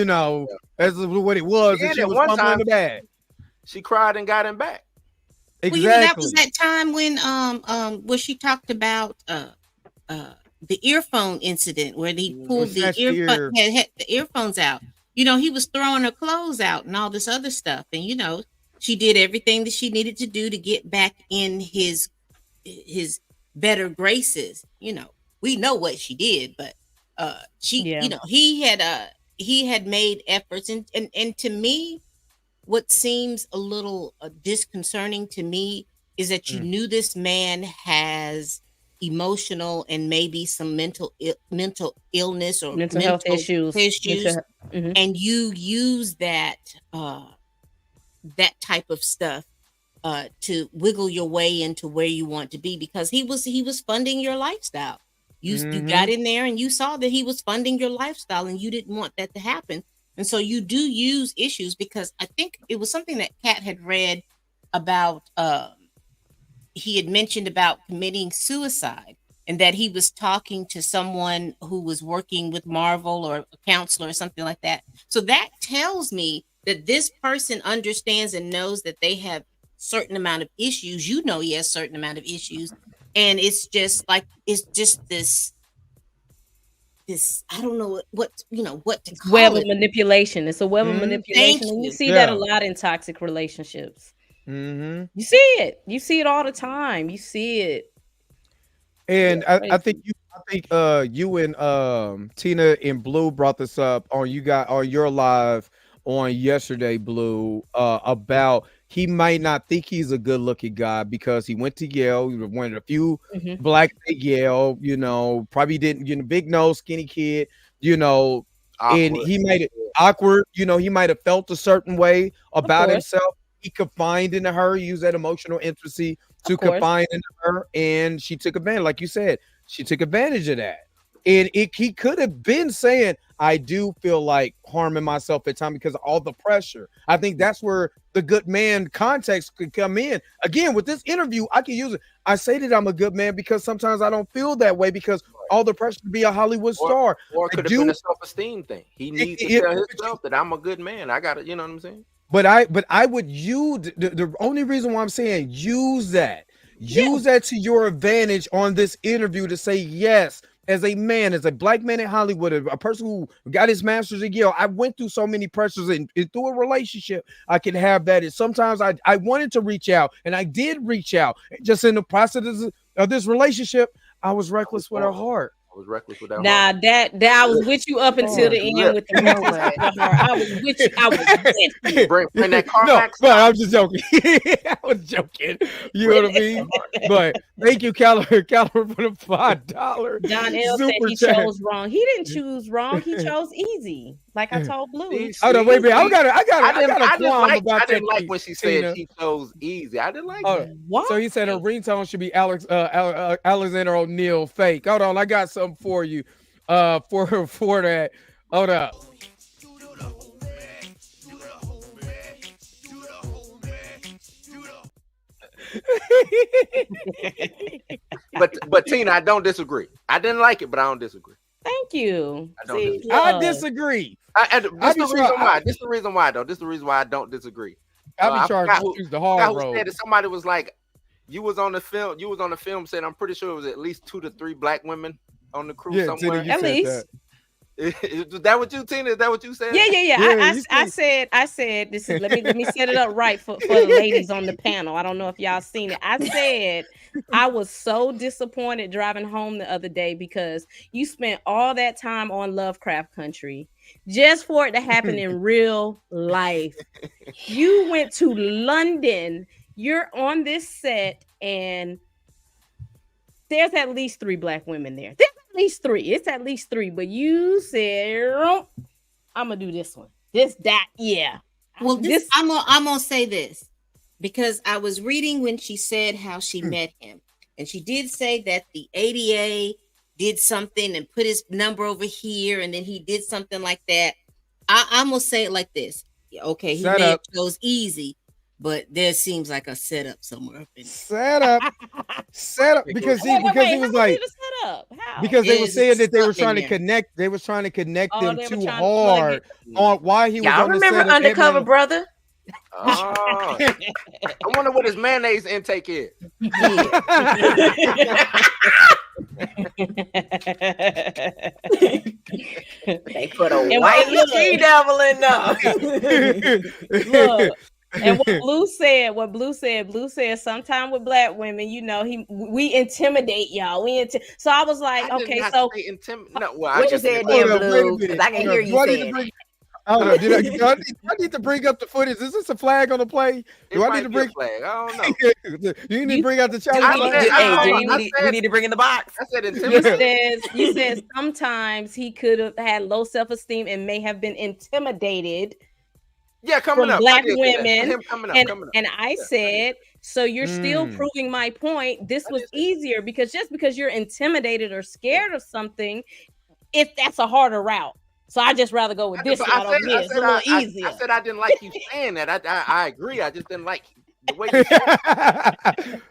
as what it was, and she was fumbling the bag. She cried and got him back. Exactly. Well, that was that time when she talked about the earphone incident where he pulled the had the earphones out. He was throwing her clothes out and all this other stuff, and she did everything that she needed to do to get back in his better graces. We know what she did, but he had made efforts, and to me, what seems a little disconcerting to me is that you knew this man has emotional and maybe some mental illness or mental health issues. And you use that that type of stuff to wiggle your way into where you want to be, because he was funding your lifestyle. You got in there and you saw that he was funding your lifestyle, and you didn't want that to happen. And so you do use issues, because I think it was something that Kat had read about. He had mentioned about committing suicide, and that he was talking to someone who was working with Marvel or a counselor or something like that. So that tells me that this person understands and knows that they have certain amount of issues. You know, he has certain amount of issues, and it's just this I don't know what to call web it. of manipulation. It's a web of manipulation, and you see that a lot in toxic relationships. You see it all the time. You see it. And I think you and Tina and Blue brought this up on your live on yesterday, Blue, about he might not think he's a good looking guy because he went to Yale. He went a few blacks at Yale, probably didn't, big nose, skinny kid, awkward. And he made it awkward. He might have felt a certain way about himself. He confined into her, used that emotional intimacy to confine into her, and she took advantage. Like you said, she took advantage of that. And he could have been saying, I do feel like harming myself at times because of all the pressure. I think that's where the good man context could come in. Again, with this interview, I can use it. I say that I'm a good man because sometimes I don't feel that way because all the pressure to be a Hollywood star. Or it could have been a self-esteem thing. He needs to tell himself that I'm a good man. I got it. You know what I'm saying? But I would use the only reason why I'm saying use that to your advantage on this interview to say, yes, as a man, as a black man in Hollywood, a person who got his master's at Yale, I went through so many pressures and through a relationship, I can have that. And sometimes I wanted to reach out, and I did reach out. Just in the process of this relationship, I was reckless with her heart. I was reckless with that. Nah, that I was with you up until the end with the moment. I was with you. I was with you. Bring that car back. But I'm just joking. I was joking. You know what I mean? But thank you, Caliber, for the $5. John L said he chose wrong. He didn't choose wrong. He chose easy. Like I told Blue. Hold on, wait a minute. I didn't like when she said she chose easy. I didn't like it. What? So he said her ringtone should be Alexander O'Neal fake. Hold on, I got something for you. For that. Hold up. but Tina, I don't disagree. I didn't like it, but I don't disagree. Thank you. I disagree. This is the reason why, though. This is the reason why I don't disagree. I'll be trying to choose the hard road. Said that somebody was like, you was on the film said, I'm pretty sure it was at least 2 to 3 black women on the crew somewhere. At least. Is that what you, Tina? Is that what you said? Yeah. I said this is let me set it up right for the ladies on the panel. I don't know if y'all seen it. I said I was so disappointed driving home the other day because you spent all that time on Lovecraft Country just for it to happen in real life. You went to London, you're on this set, and there's at least 3 black women there. At least 3. It's at least 3. But you said, I'm gonna do this one. Yeah. Well, I'm gonna say this because I was reading when she said how she met him, and she did say that the ADA did something and put his number over here, and then he did something like that. I'm gonna say it like this. Okay, he may have chose easy, but there seems like a setup somewhere up in there. Setup because he was like because they were saying that they were trying to connect. They was trying to connect them too hard on why he was. Y'all on the remember set Undercover Brother? Oh. I wonder what his mayonnaise intake is. They put a white she devil in there. Look, and what Blue said, sometime with black women, we intimidate y'all. So I was like, okay, so no, well, what you said there, Blue? Because I can hear you saying. I don't know. I need to bring up the footage? Is this a flag on the play? Do I need to bring flag? I don't know. Do you need to bring out the challenge I flag? said- I- Hey, I we said- need to bring in the box. I said You intimidate. said sometimes he could have had low self-esteem and may have been intimidated Yeah, coming from up. black I did say that. women, Him coming up. and coming up. and I said, so you're still Mm. proving my point. This I was did say easier because just because you're intimidated or scared of something, if that's a harder route. So I just rather go with this But route over here. It's a little easier. I said I didn't like you saying that. I agree. I just didn't like the way you said it.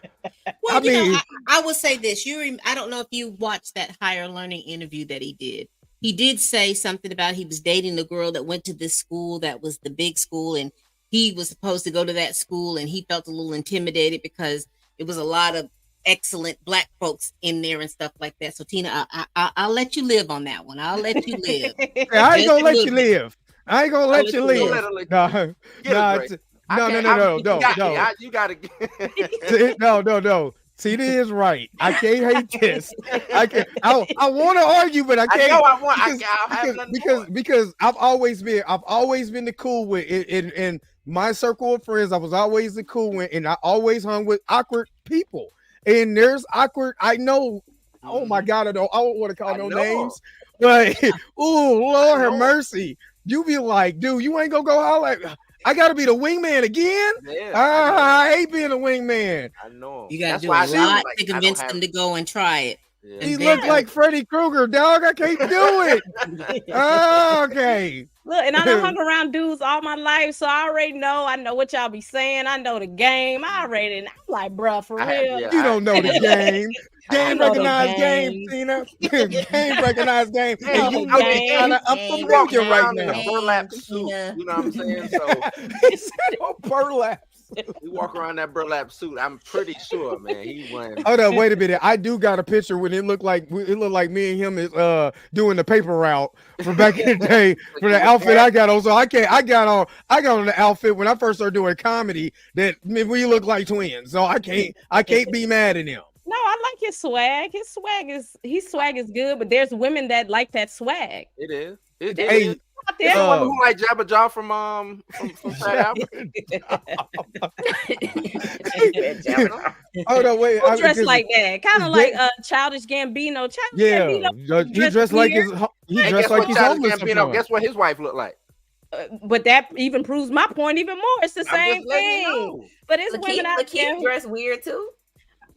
Well, I mean- I will say this. I don't know if you watched that higher learning interview that he did. He did say something about he was dating a girl that went to this school that was the big school, and he was supposed to go to that school, and he felt a little intimidated because it was a lot of excellent black folks in there and stuff like that. So Tina, I'll let you live on that one. I'll let you live. I ain't Just gonna a let little you bit. live. I ain't gonna let you let you live. live. No, Get no, a break. no, You gotta get. no. See, this is right. I can't hate this. I want to argue, but I I can't. know I want. because, I have nothing for it. because I've always been the cool with in my circle of friends. I was always the cool one, and I always hung with awkward people. And there's awkward. I know. Oh my God, I don't want to call I no know. names, but oh Lord I have know. mercy. You be like, dude, you ain't gonna go holler. I gotta be the wingman again. Yeah, I hate being a wingman. I know. You gotta That's do why a I didn't lot like- to I don't convince have- them to go and try it. Yeah. He And looked then- like Freddy Krueger, dog. I can't do it. Okay. Look, and I done hung around dudes all my life, so I already know. I know what y'all be saying. I know the game. I already. I'm like, bruh, for I have- real. yeah. You don't know the game. Game know the recognized game, game. Tina. Game recognized game. Hey, And you the look game. kind of He walking unfamiliar right around in now. a burlap suit. Tina. You know what I'm saying? So He said, "Oh, burlap." we walk around that burlap suit. I'm pretty sure, man. He won. Hold on, wait a minute. I do got a picture when it looked like me and him is doing the paper route from back in the day for the outfit I got on. So I got on the outfit when I first started doing comedy that we look like twins. So I can't be mad at him. No, I like his swag. His swag is good, but there's women that like that swag. It is. It Hey, is. Out There's there. a woman who like Jabba Jaw from Fat Albert. Oh no, wait. Who dressed like that? Kind of like Childish Gambino. Yeah, Gambino he dressed like his Hey, dressed guess like what, he's Childish homeless. Gambino, guess what his wife looked like? but that even proves my point even more. It's the I'm same just letting you thing. know. But it's women out there. Lakeith dressed weird too.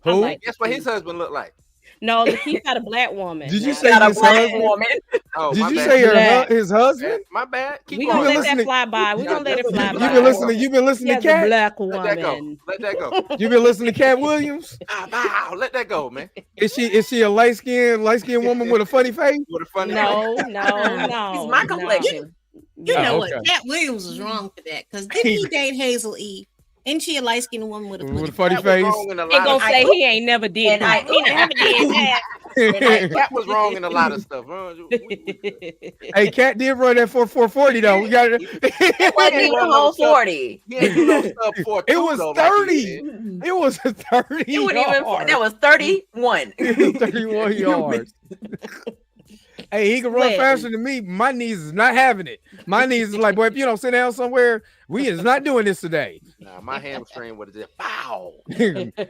I Who? like Guess what his husband looked like? No, Lakeith got a black woman. Did you Now, say Got a his black husband? woman. Oh, Did my you bad. say Black. his husband? My bad. Keep we going. gonna let listening- that fly by. We Yeah, gonna let it fly you by. You've been listening She to has a Cat. black Let that go. woman. Let that go. You've been listening to Cat Williams. Wow, let that go, man. Is she a light skinned woman with a funny face? What a funny. No. He's my no. complexion. You Oh, know okay. what? Cat Williams was wrong for that because didn't he date Hazel Eve? Isn't she a light skinned woman with a With a funny funny Cat was face. wrong in a They lot gonna of say he ain't never did And that. I- He never did that. Cat was wrong in a lot of stuff. Hey, Cat did run that for 440 though. We got It it. wasn't even a whole 40. He ain't do no stuff for It was 30. It was a 30. It wasn't even. That was 31. 31 yards. Hey, he can run Sweating. faster than me. My knees is not having it. My knees is like, boy, if you don't sit down somewhere, we is not doing this today. Nah, my hamstring would have just pow.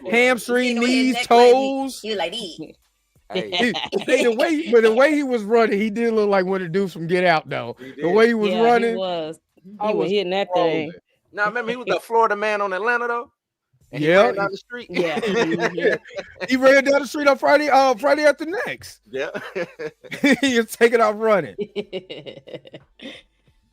Hamstring, You know, his knees, neck like toes. He was like, "Ee." Hey, Hey, the way he was running, he did look like one of the dudes from Get Out, though. he The did. way he was Yeah, running, he was. I He was was hitting that thing. now remember he was the Florida man on Atlanta though. And he Yeah. ran down the street. Yeah. he ran down the street on Friday after next. Yeah. He was taking off running.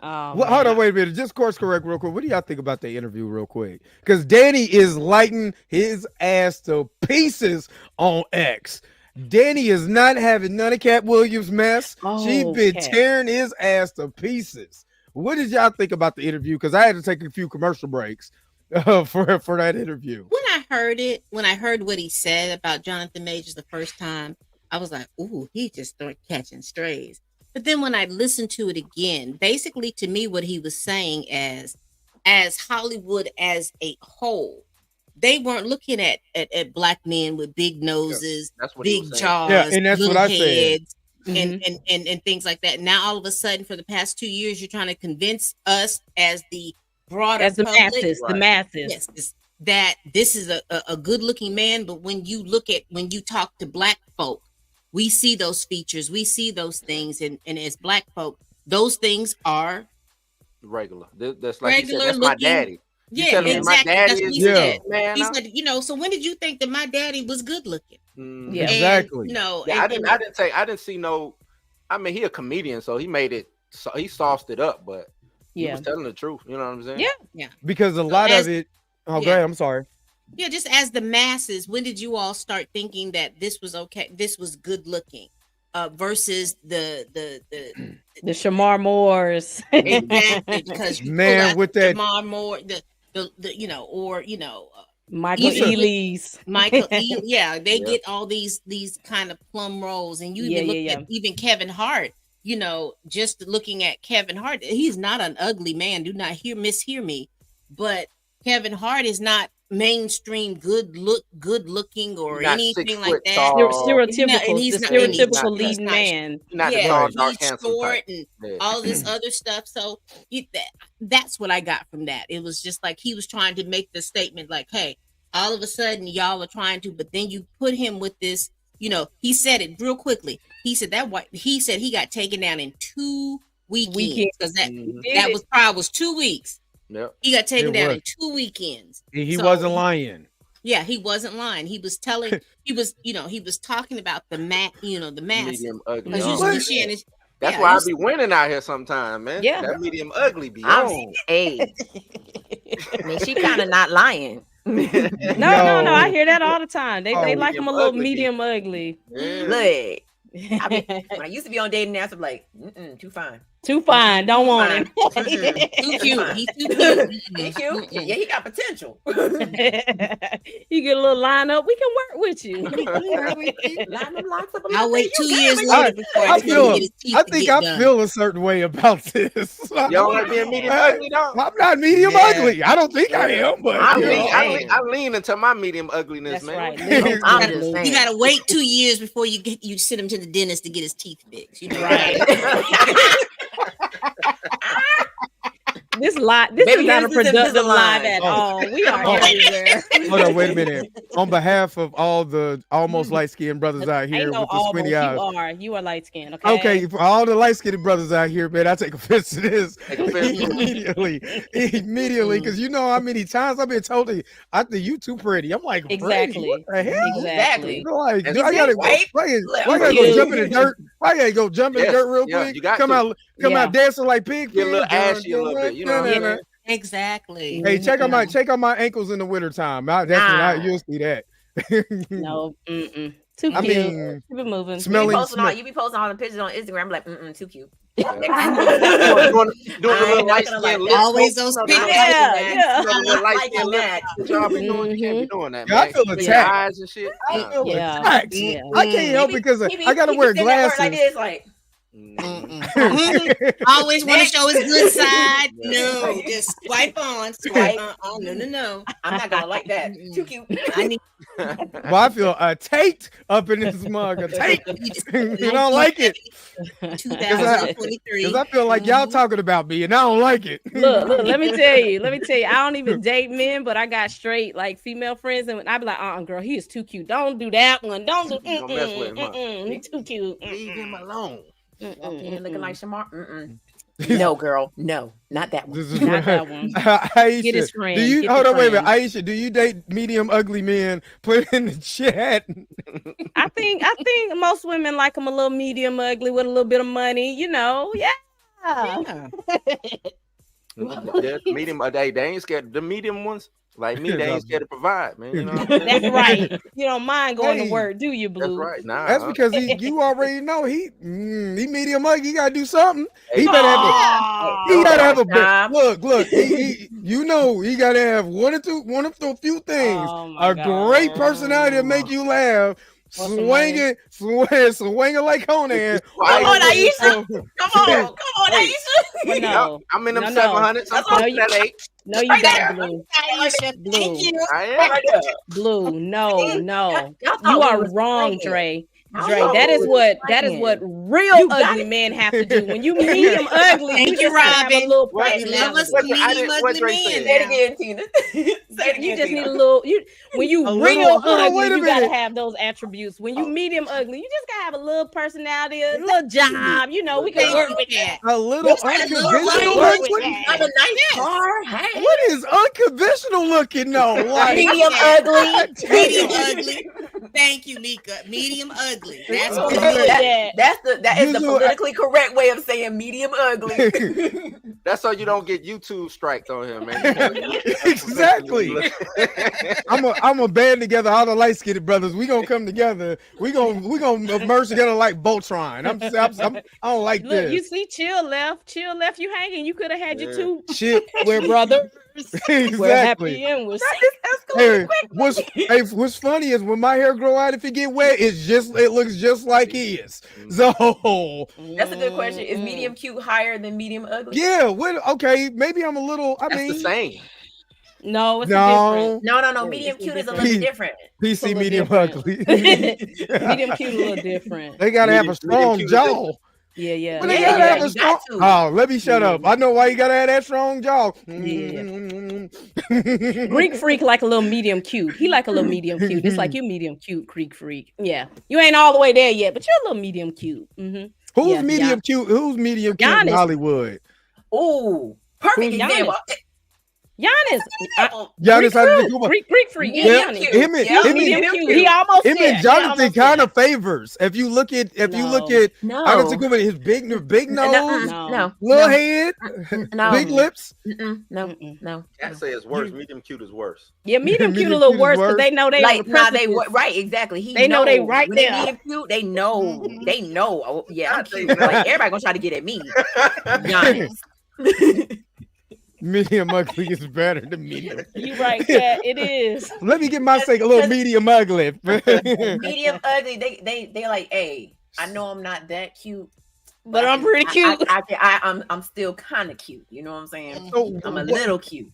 Oh, Well, hold man. on, wait a minute. Just course correct real quick. What do y'all think about the interview real quick? Because Danny is lighting his ass to pieces on X. Danny is not having none of Cat Williams' mess. She Oh, been Cat. tearing his ass to pieces. What did y'all think about the interview? Because I had to take a few commercial breaks for that interview. When I heard what he said about Jonathan Majors the first time, I was like, ooh, he just started catching strays. But then when I listened to it again, basically to me, what he was saying as Hollywood as a whole, they weren't looking at black men with big noses, That's what he big was saying. jaws, Yeah, and that's little what I said. heads. and things like that. Now all of a sudden, for the past 2 years, you're trying to convince us as the broader As the public, masses, the masses. yes, that this is a good looking man. But when you talk to black folk, we see those features, we see those things, and as black folk, those things are regular. That's like regular you said, that's my looking. daddy. You Yeah, telling me my exactly. daddy That's what is he Yeah. said. man? He said, so when did you think that my daddy was good looking? Yeah. Exactly. And, Yeah, I didn't see no. I mean, he a comedian, so he made it. So he sauced it up, but he Yeah. was telling the truth. You know what I'm saying? Yeah. Because a lot as- of it. Oh, go yeah. ahead. I'm sorry. Yeah, just as the masses, when did you all start thinking that this was okay? This was good looking, versus the Shamar Moores. exactly, because you Man, pull out with that- Shamar Moore, Michael Even with- Ealy's. Michael E. Yeah, they Yeah. get all these kind of plum roles, and you Yeah, even look yeah, at even Kevin Hart. Just looking at Kevin Hart, he's not an ugly man. Do not mishear me, but Kevin Hart is not mainstream good looking or Not anything 6 like foot that. tall. Stereotypical, he's the not- stereotypical he's leading not- man. Not the Yeah, tall, dark, he's handsome short type. and Yeah. all this other stuff. So that's what I got from that. It was just like he was trying to make the statement like, hey, all of a sudden y'all are trying to, but then you put him with this, he said it real quickly. He said he got taken down in 2 weekends because that was 2 weeks. Yep. He got taken It down was. in 2 weekends. He So wasn't lying. Yeah, he wasn't lying. He was telling, he was talking about the masses. Medium ugly. Because on. usually Shannon, That's yeah, why I you- be winning out here sometime, man. Yeah. That medium ugly be I'm on. hey. I mean, she kind of not lying. No, Yo. I hear that all the time. They Oh, like him medium a little ugly. medium ugly. Yeah. Look, I mean, when I used to be on dating apps, I'm like, too fine. Too fine. Don't want him. too cute. He's too cute. He cute. Yeah, he got potential. You get a little line up. We can work with you. Line them locks up a I'll little wait bit, you 2 good, years but later I- before I I tell him feel- to get his teeth I to think get I done. feel a certain way about this. You don't like being medium Hey, ugly, dog? I'm not medium Yeah. ugly. I don't think I am, but I you lean, know. I lean into my medium ugliness, That's man. right. I'm just saying. You gotta wait 2 years before you send him to the dentist to get his teeth fixed. Right. This is Maybe not a yours is productive live Invisalign. at Oh. all. We are Oh. everywhere. Hold on, wait a minute. On behalf of all the almost light-skinned brothers out here Ain't no with the almost. squinty eyes. You are light skinned. Okay. Okay, for all the light-skinned brothers out here, man, I take offense to this Take offense to it. immediately, because you know how many times I've been told that I think you too pretty. I'm like, Exactly. pretty? What the hell? Exactly. You know, like, And do I you gotta, think, right? why Look, I gotta you- go jump in the dirt? Why I gotta go jump in the Yes, dirt real yeah, quick? you got Come to. out Yeah. dancing like pig. Get a little pig, ashy a little bit, you know what I'm saying? Exactly. Hey, check out my ankles in the wintertime. That's when you'll see that. No. Too cute. I mean, Keep it moving. smelling. You be posting all the pictures on Instagram. I'm like, too cute. Doing the little light skin lip. Always those smoke, pictures. Yeah. you know, the little light skin lip. that. What y'all be doing? You can't be doing that, Yeah, I man. feel Keep your attacked. eyes and shit. I Nah. feel Yeah. attacked. Mm. I can't help it because I gotta wear glasses. Like this, like Always want to show his good side. Yeah. No, just swipe on. Swipe. No. I'm not gonna like that. Too cute. I need Well, I feel taped up in this mug. Taped. You don't like it 2023. because I feel like y'all talking about me and I don't like it. Look, let me tell you. I don't even date men, but I got straight like female friends, and I be like, girl, he is too cute. Don't do that one. Don't do. Don't mess with him, huh? He's too cute. Leave him alone. Looking like Shamar. No, girl. No, not that one. This is Not that one. Aisha, Get his friend. do you Get hold the on? Wait a minute, friend. Aisha. Do you date medium ugly men? Put it in the chat. I think most women like them a little medium ugly with a little bit of money. Yeah. Yeah. The medium, they ain't scared. The medium ones, like me, they ain't scared to provide, man. You know what I'm saying? That's right. You don't mind going Hey, to work, do you, That's Blue? right. Nah, That's because you already know he medium ugly. He gotta do something. He better have Aw. He gotta have a Time. look. He gotta have one of the few things. Oh my A God. great personality to make you laugh. What's the Swinging like Conan. Come on, Aisha. Oh, Come on, Aisha. Well, no, I'm in them No, no. 700. I'm No, pushing you- that 8. no, you Right got there. Blue. Aisha, Blue. thank you. I am. Blue. No. Y'all thought You we are was wrong, playing. Dre. Dre, that is what real You got ugly it. men have to do. When you medium ugly, Thank you you, just gotta have a Robin. little What? We love us What- personality. I medium didn't- what ugly Dre men. said? Say it now. again, Tina. Say it again. You just need Tina. a little. When you A real little- hold on, ugly, wait a you gotta minute. have those attributes. When you medium ugly, you just gotta have a little personality, a little job. You know, we can Thank work you with for that. A little That's right, a little unconventional. white What, with Have a nice Yes. car. Hey. what is unconventional looking though? Like, Medium Yeah. ugly. Medium ugly. Thank you, Nika. Medium ugly. That's Okay. what it is. That is the Usually- politically correct way of saying medium ugly. That's so you don't get YouTube striked on him, man. Exactly. I'm a band together, all the light skinned brothers. We gonna come together. We gonna merge together like Voltron. I don't like Look, this. you see, chill left you hanging. You could have had your Yeah. two. Shit. We're brothers. We're Exactly. happy and we're Hey, what's funny is when my hair grow out, if it get wet, it looks just like his. So That's a good question. Is Mm-mm. medium cute higher than medium ugly? yeah, okay, maybe I'm a little. I That's mean, the same. No, it's no, No. Yeah, Medium it's cute is a different. little different. PC little medium different. ugly. medium cute a little different. They gotta have a Medium strong cute is jaw. Yeah, yeah. Well, they Yeah, gotta have a you strong. got to. Oh, let me shut up. I know why you gotta have that strong jaw. Greek freak like a little medium cute. He like a little medium cute. It's like you medium cute Greek freak. Yeah, you ain't all the way there yet, but you're a little medium cute. Mm-hmm. Who's Yeah, medium cute? Who's medium cute in Giannis. Hollywood? Ooh, perfect Giannis. example. Giannis, Giannis Greek freak. Yeah, Yeah, cute. Giannis. him and- Yeah, him and- medium cute. He almost Him there. and He Jonathan almost kind there. of favors. If you look at No. No. Jonathan his big nose, No. little head, No. big lips. No. Can't say it's worse. Medium cute is worse. Yeah, medium cute a Medium little cute is worse because worse. they know they Like, on the nah, they precipice. right, exactly. They know they knows. right When they there. medium cute, they know. They know. Oh, yeah, I'm God, they cute. know. Like everybody gonna try to get at me. Giannis. Medium ugly is better than medium. You right, Kat. It is. Let me get my sake a little medium ugly. Medium ugly. They like, hey, I know I'm not that cute, But I'm pretty cute. I'm still kind of cute. You know what I'm saying? So, I'm a little cute.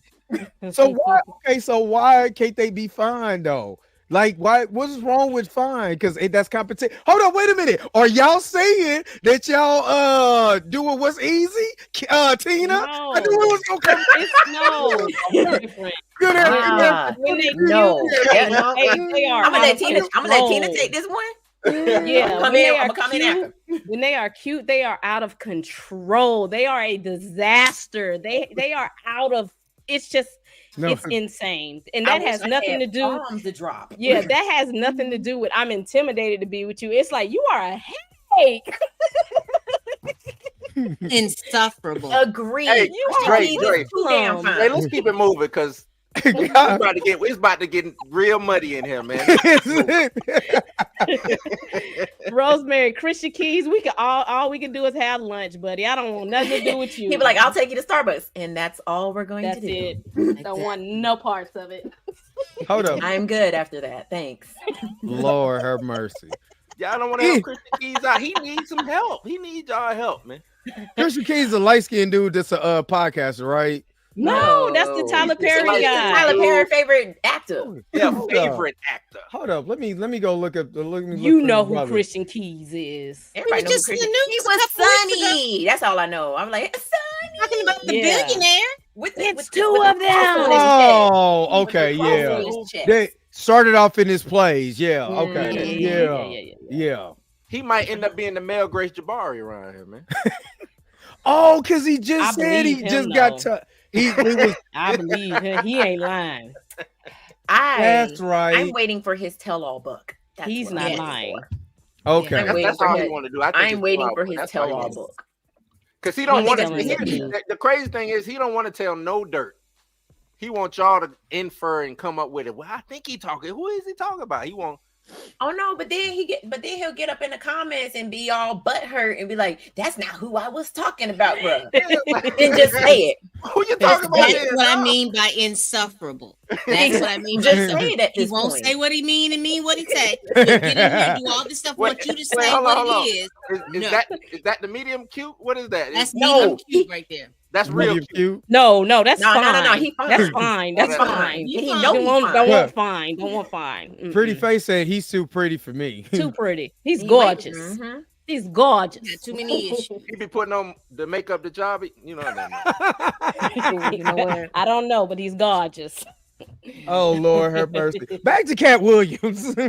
so why? Okay, so why can't they be fine though? Like, why? What's wrong with fine? Because that's competition. Hold on, wait a minute. Are y'all saying that y'all doing what's easy? Tina, No. I knew it was gonna come. It's different. Good Ah, When they no. cute, they are. I'm gonna let out Tina. of I'm gonna let Tina control. take this one. Yeah, I'm when they are gonna come in cute, after. when they are cute, they are out of control. They are a disaster. They are out of. It's just. No. It's insane, and that has nothing to do. Bombs to drop. Yeah, that has nothing to do with I'm intimidated to be with you. It's like you are a headache. Insufferable. Agree. Hey, You Dre, are Dre. too damn fine. Hey, let's keep it moving because it's about to get real muddy in here, man. Rosemary, Christian Keys, we can all we can do is have lunch, buddy. I don't want nothing to do with you. He be like, I'll take you to Starbucks, and that's all we're going That's to do. it. Don't want no parts of it. Hold up, I'm good after that. Thanks. Lord have mercy. Y'all don't want to help Christian Keys out. He needs some help. He needs y'all help, man. Christian Keys is a light skinned dude that's a podcaster, right? No, that's the Tyler Perry He's guy. Tyler Perry favorite actor. Yeah, Hold favorite actor. Hold up, let me go look up. You know who Christian Keys is. Everybody knows just who Christian. in the He news a was couple weeks Sunny. That's all I know. I'm like, Sunny. Talking about the Yeah. billionaire. With two with of the cross them. on his chest. Oh, With the okay, cross yeah. on his chest. They started off in his plays, yeah. Okay, yeah. He might end up being the male Grace Jabbari around here, man. Oh, because he just I said he believe him, just got though. he was. I believe him. He ain't lying. That's I'm right. waiting for his tell-all book. That's He's what not I'm waiting lying. for. Okay. I'm waiting That's for all his- he want to do. I'm waiting for his tell-all book. Because he don't One want thing to. that's telling The crazy thing is he don't want to tell no dirt. He wants y'all to infer and come up with it. Well, I think he talking. Who is he talking about? He want. Oh no, but then he'll get up in the comments and be all butthurt and be like, "That's not who I was talking about, bro." And just say it. Who you talking about? That's here, what I dog? mean by insufferable. That's what I mean by Just say insufferable. it at He this won't point. say what he mean and mean what he say. He'll get in here and do all this stuff. Want you to say hold on, what hold on. it is. Is No. that the medium cute? What is that? That's No, medium cute right there. That's real Medium cute. cute. No, that's No, fine. no, he fine. That's fine. That's That's fine. He fine. know Don't he want, fine. don't Yeah. want fine. Don't want fine. Mm-mm. Pretty Face said he's too pretty for me. Too pretty. He's He gorgeous. Mhm. He's gorgeous. Got too many issues. He be putting on the makeup, the job. You know what I mean? You know what? I don't know, but he's gorgeous. Oh Lord, have mercy. Back to Cat Williams. All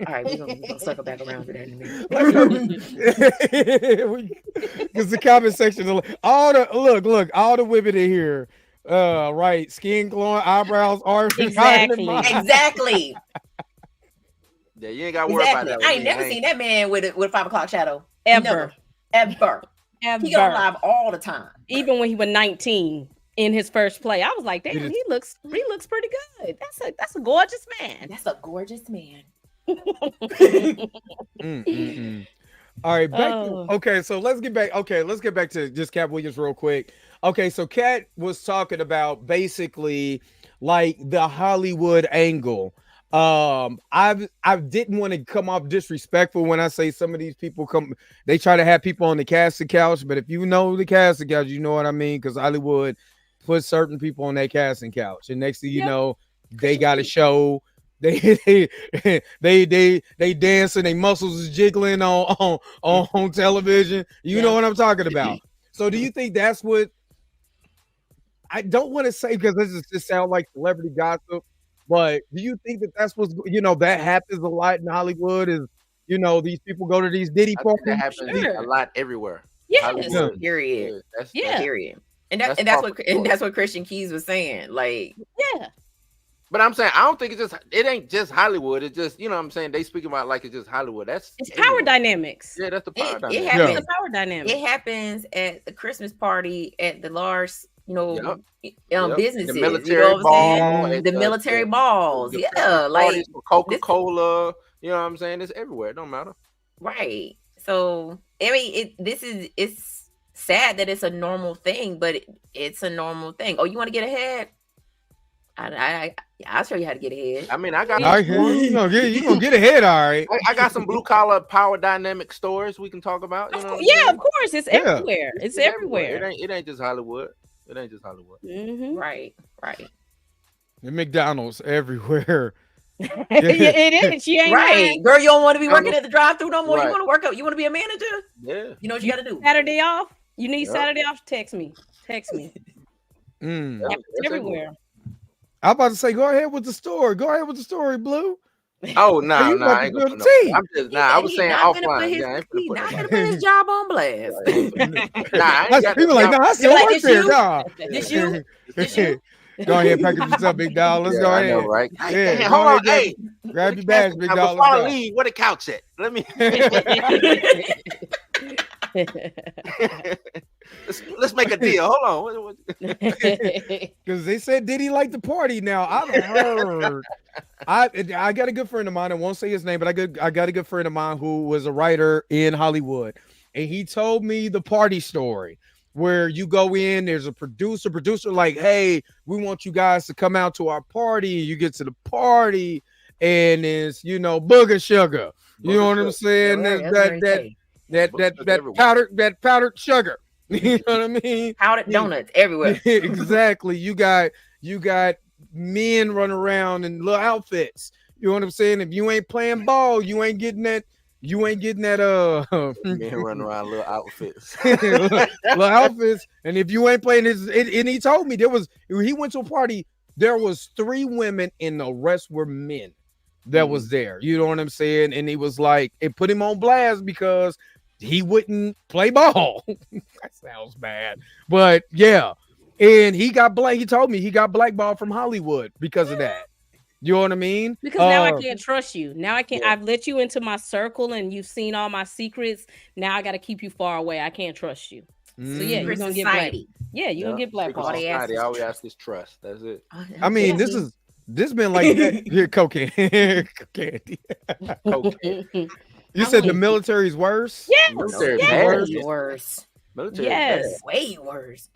right, we're gonna circle back around to that in a minute. Because the comment section, all the women in here, right? Skin glowing, eyebrows arched. Exactly. Yeah, you ain't got to worry about that. I ain't never seen that man with a 5 o'clock shadow. Ever. Ever. He go live all the time. Even when he was 19 in his first play, I was like, damn, he looks pretty good. That's a gorgeous man. That's a gorgeous man. All right, okay, so let's get back. Okay, let's get back to just Cat Williams real quick. Okay, so Cat was talking about basically like the Hollywood angle. I didn't want to come off disrespectful when I say some of these people they try to have people on the casting couch, but if you know the casting couch, you know what I mean, because Hollywood put certain people on that casting couch, and next thing you know, they got a show. They dancing, their muscles is jiggling on television. You know what I'm talking about. So do you think that's what, I don't want to say because this just sounds like celebrity gossip, but do you think that that's what's, that happens a lot in Hollywood? Is these people go to these Diddy parties? That happens a lot everywhere. Yes. Period. Yeah. Period. And that's what Christian Keys was saying. Like, yeah. But I'm saying I don't think it ain't just Hollywood. It's just, what I'm saying, they speak about like it's just Hollywood. It's power dynamics. Yeah, that's the power dynamics. It happens, the power dynamics. It happens at the Christmas party at the large, businesses. The military balls. The military balls. Yeah, like Coca-Cola. You know what I'm saying? It's everywhere. It don't matter. Right. So I mean, it's sad that it's a normal thing, but it's a normal thing. Oh, you want to get ahead? I'll show you how to get ahead. I mean, I got. You gonna get ahead, all right. I got some blue collar power dynamic stories we can talk about. Of course, it's everywhere. It's everywhere. It ain't just Hollywood. It ain't just Hollywood. Mm-hmm. Right. The McDonald's everywhere. It is. You ain't right, girl. You don't want to be working at the drive-thru no more. Right. You want to work up. You want to be a manager. Yeah. You know what you got to do. Saturday off. You need Saturday off. Text me. That's everywhere. I'm about to say, go ahead with the story. Blue. Oh, no, I ain't gonna tea. I'm just, I was saying offline. He's not gonna put his job on blast. I ain't got people like, I still work there. Nah. This you. Go ahead, package yourself, big dog. Let's go ahead. I know, right? Yeah, hey, hold on. Hey, grab your bags, big dog. Before I leave, where the couch at? Let me. let's make a deal. Hold on. Because they said Diddy liked the party. Now I've heard. I got a good friend of mine. I won't say his name, but I got a good friend of mine who was a writer in Hollywood, and he told me the party story where you go in. There's a producer like, hey, we want you guys to come out to our party. You get to the party, and it's booger sugar. You know what I'm saying? That powdered sugar. You know what I mean? Powdered donuts everywhere. Exactly. You got men running around in little outfits. You know what I'm saying? If you ain't playing ball, you ain't getting that. Men running around little outfits. little outfits. And if you ain't playing and he told me he went to a party, there was 3 women and the rest were men that was there. You know what I'm saying? And he was like, it put him on blast because he wouldn't play ball. That sounds bad. But yeah. And he told me he got blackballed from Hollywood because of that. You know what I mean? Because now I can't trust you. Now I can't. I've let you into my circle and you've seen all my secrets. Now I got to keep you far away. I can't trust you. So yeah, you're gonna get black. Yeah, you're gonna get blackballed. Society, all we ask is trust. That's it. I mean, this been like here, cocaine. Cocaine. You said the military's worse? Yes. Military worse. Military yes. Way worse.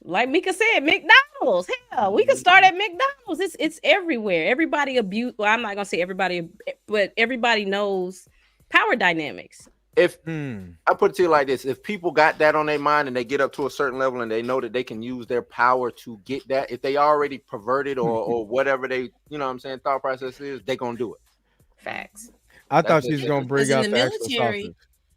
Like Mika said, McDonald's. Hell, we can start at McDonald's. It's everywhere. Everybody abuse. Well, I'm not gonna say everybody, but everybody knows power dynamics. if Hmm. I put it to you like this, if people got that on their mind and they get up to a certain level and they know that they can use their power to get that, if they already perverted or whatever they, you know what I'm saying, thought process is, they gonna do it. Facts. I That's thought just she was it. gonna Because bring in out the the actual military,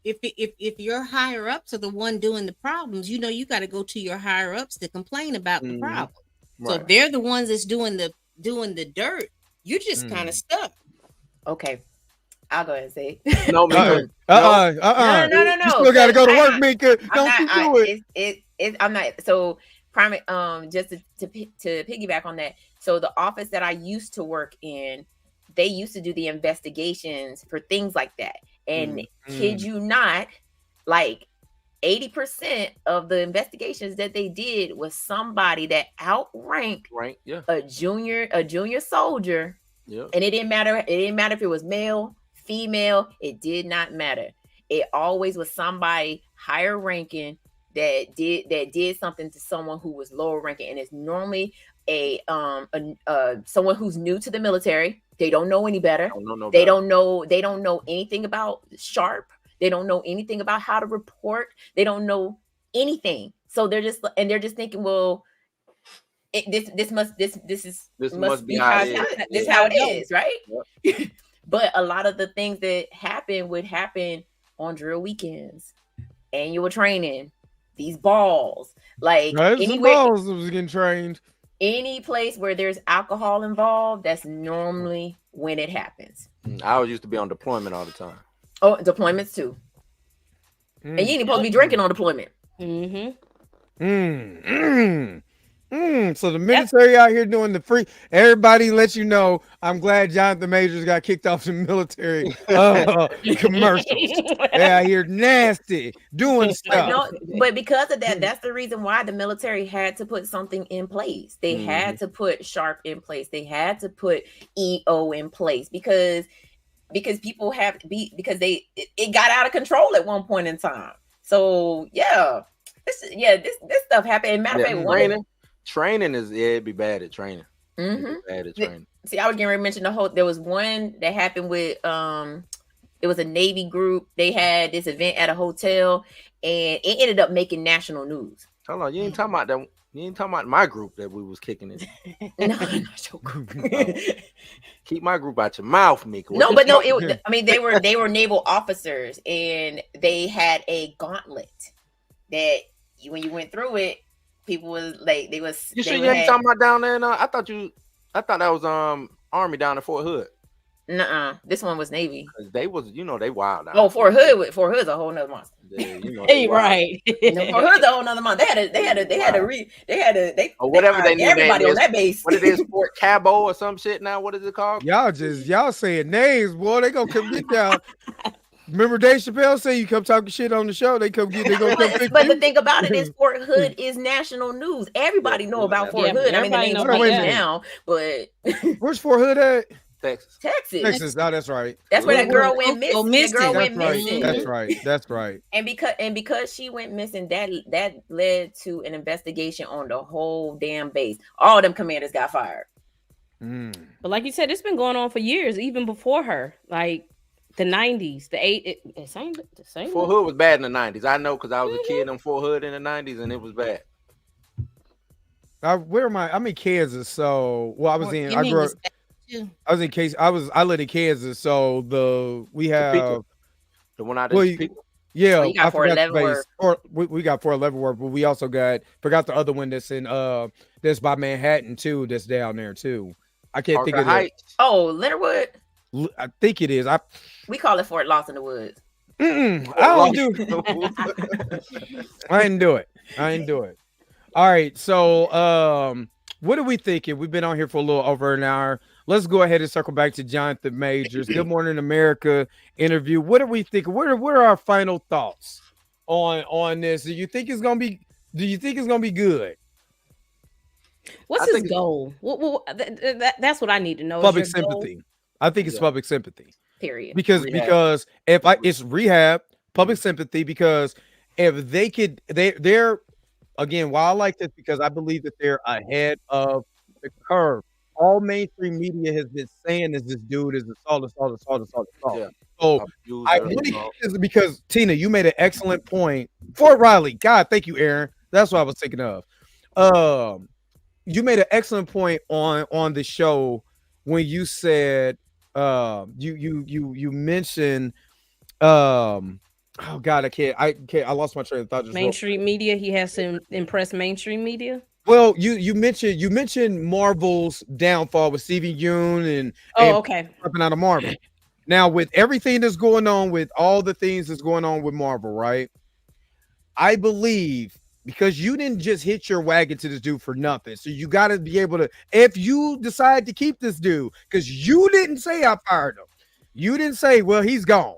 sausage. if your higher ups are the one doing the problems, you know you got to go to your higher ups to complain about the Mhm. problem. So Right. if they're the ones that's doing the dirt, you're just kind of stuck. Okay. I'll go ahead and say. No, Mika. No. You still got to go to work, Mika. Don't you do it. I'm not. So, prime. Just to piggyback on that. So, the office that I used to work in, they used to do the investigations for things like that. And kid you not, like 80% of the investigations that they did was somebody that outranked Right. Yeah. a junior soldier. Yeah. And it didn't matter. It didn't matter if it was male, female. It did not matter. It always was somebody higher ranking that did something to someone who was lower ranking, and it's normally a someone who's new to the military. They don't know any better. They don't know anything about sharp. They don't know anything about how to report. They don't know anything. So they're just thinking, well, this must be how it is, right? Yep. But a lot of the things that would happen on drill weekends, annual training, these balls, like anywhere balls that was getting trained. Any place where there's alcohol involved, that's normally when it happens. I always used to be on deployment all the time. Oh, deployments too. And you ain't supposed to be drinking on deployment. So the military out here doing the free. Everybody let you know. I'm glad Jonathan Majors got kicked off the military commercials. They out here nasty doing stuff. But because of that, that's the reason why the military had to put something in place. They had to put sharp in place. They had to put EO in place because people have to be, because it got out of control at one point in time. So this stuff happened. Matter of fact, training is it'd be bad at training. Bad at training. See, I was getting ready to mention there was one that happened with it was a Navy group. They had this event at a hotel and it ended up making national news. Hold on, you ain't talking about that. You ain't talking about my group that we was kicking it. No, not your group. Keep my group out your mouth, Mika. They were naval officers and they had a gauntlet that when you went through it, people was like You sure you ain't talking about down there? I thought that was Army down in Fort Hood. Nuh-uh. This one was Navy. They was, they wild out. Oh, Fort Hood's a whole nother monster. Hey, right. Fort Hood's a whole nother monster. They had to or whatever they everybody on that base. What it is, Fort Cabo or some shit now. What is it called? Y'all saying names, boy. They gonna come get down. Remember Dave Chappelle say you come talking shit on the show, they come get. But the thing about it is, Fort Hood is national news. Everybody know about Fort Hood. I mean, the name's changed now, but where's Fort Hood at? Texas. Oh, that's right. That's where that girl went missing. Missing. That's right. And because she went missing, that led to an investigation on the whole damn base. All them commanders got fired. But like you said, it's been going on for years, even before her. Like the 90s, the same. Fort Hood was bad in the 90s. I know because I was a kid in Fort Hood in the 90s, and it was bad. Where am I? I'm in Kansas, so I was in. I grew up. I was in Kansas. I lived in Kansas, so we have the one out there. Yeah, you got 411 we got 411 work, but we also forgot the other one that's in that's by Manhattan too. That's down there too. I can't think of it. Oh, Leonardwood. I think it is. We call it Fort Lost in the Woods. I don't do. I didn't do it. All right, so what are we thinking? We've been on here for a little over an hour. Let's go ahead and circle back to Jonathan Majors. Good Morning America interview. What are we thinking? What are our final thoughts on this? Do you think it's gonna be good? What's his goal? That's what I need to know. Public sympathy. Goal? I think it's public sympathy. Period. Because it's rehab, public sympathy. Because if they're again, why I like this, because I believe that they're ahead of the curve. All mainstream media has been saying is this dude is assault. Yeah. So abuser. I want to get this because Tina, you made an excellent point. Fort Riley, God, thank you, Aaron. That's what I was thinking of. You made an excellent point on the show when you said you mentioned oh God, I lost my train of thought. Mainstream media. He has to impress mainstream media. Well, you mentioned Marvel's downfall with Steven Yeun and okay, dropping out of Marvel. Now, with everything that's going on, with all the things that's going on with Marvel, right? I believe because you didn't just hit your wagon to this dude for nothing. So you got to be able to, if you decide to keep this dude, because you didn't say I fired him. You didn't say, well, he's gone.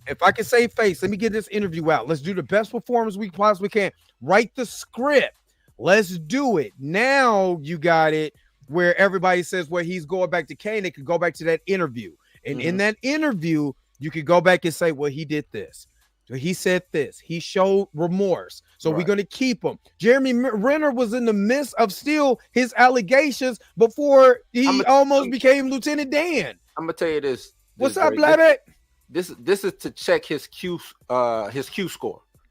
If I can save face, let me get this interview out. Let's do the best performance we possibly can. Write the script. Let's do it. Now you got it where everybody says, well, he's going back to Kane. They could go back to that interview. And in that interview, you could go back and say, well, he did this. So he said this. He showed remorse. So we're going to keep him. Jeremy Renner was in the midst of still his allegations before he almost became Lieutenant Dan. I'm gonna tell you this. What's up, Blabbit? This is to check his Q score.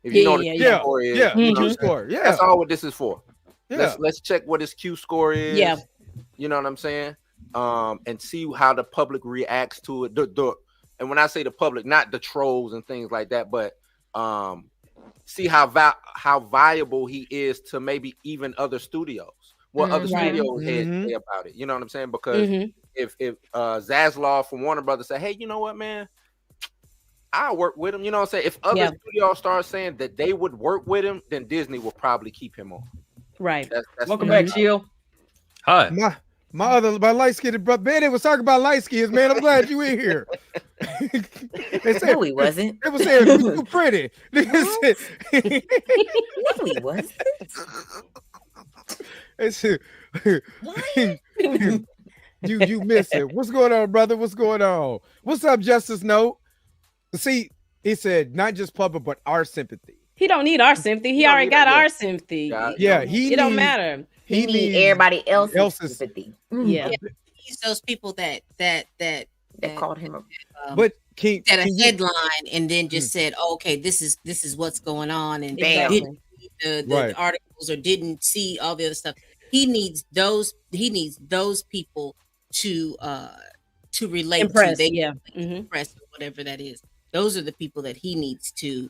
If you know what Q score is, Q score. Yeah, that's all what this is for. Yeah. Let's check what his Q score is. Yeah, you know what I'm saying. And see how the public reacts to it. And when I say the public, not the trolls and things like that, but see how viable he is to maybe even other studios. What other studios say about it? You know what I'm saying? Because if Zaslav from Warner Brothers say, hey, you know what, man, I'll work with him. You know what I'm saying? If other studios start saying that they would work with him, then Disney will probably keep him on. Right. That's Welcome back, Jill. Hi. My light-skinned brother, man, they was talking about light skins, man. I'm glad you in here. They said, no, he wasn't. They were saying you too pretty. No, he wasn't. They said, you miss it. What's going on, brother? What's going on? What's up, Justice Note? See, he said not just public, but our sympathy. He don't need our sympathy. He already got our sympathy. It don't matter. He needs everybody else's sympathy. Yeah. He's those people that called him but that a headline and then just said, oh, okay, this is what's going on, and didn't read the articles or didn't see all the other stuff. He needs those people to relate impress, to. Impress, whatever that is. Those are the people that he needs to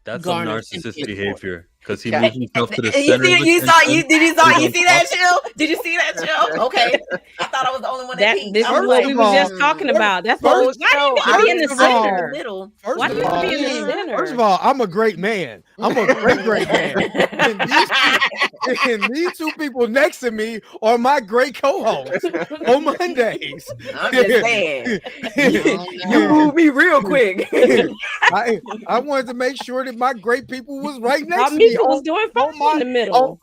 that's some narcissist behavior because he moved himself to the center. Did you see that, Jill? Did you see that, Jill? Okay, I thought I was the only one that this is what we were just talking about. That's why you be in the center. Why do you be in the center? First of all, I'm a great man. I'm a great man. And these two people next to me are my great co-hosts on Mondays. I'm just saying. You moved me real quick. I wanted to make sure that my great people was right next to me. Was doing fine in the middle.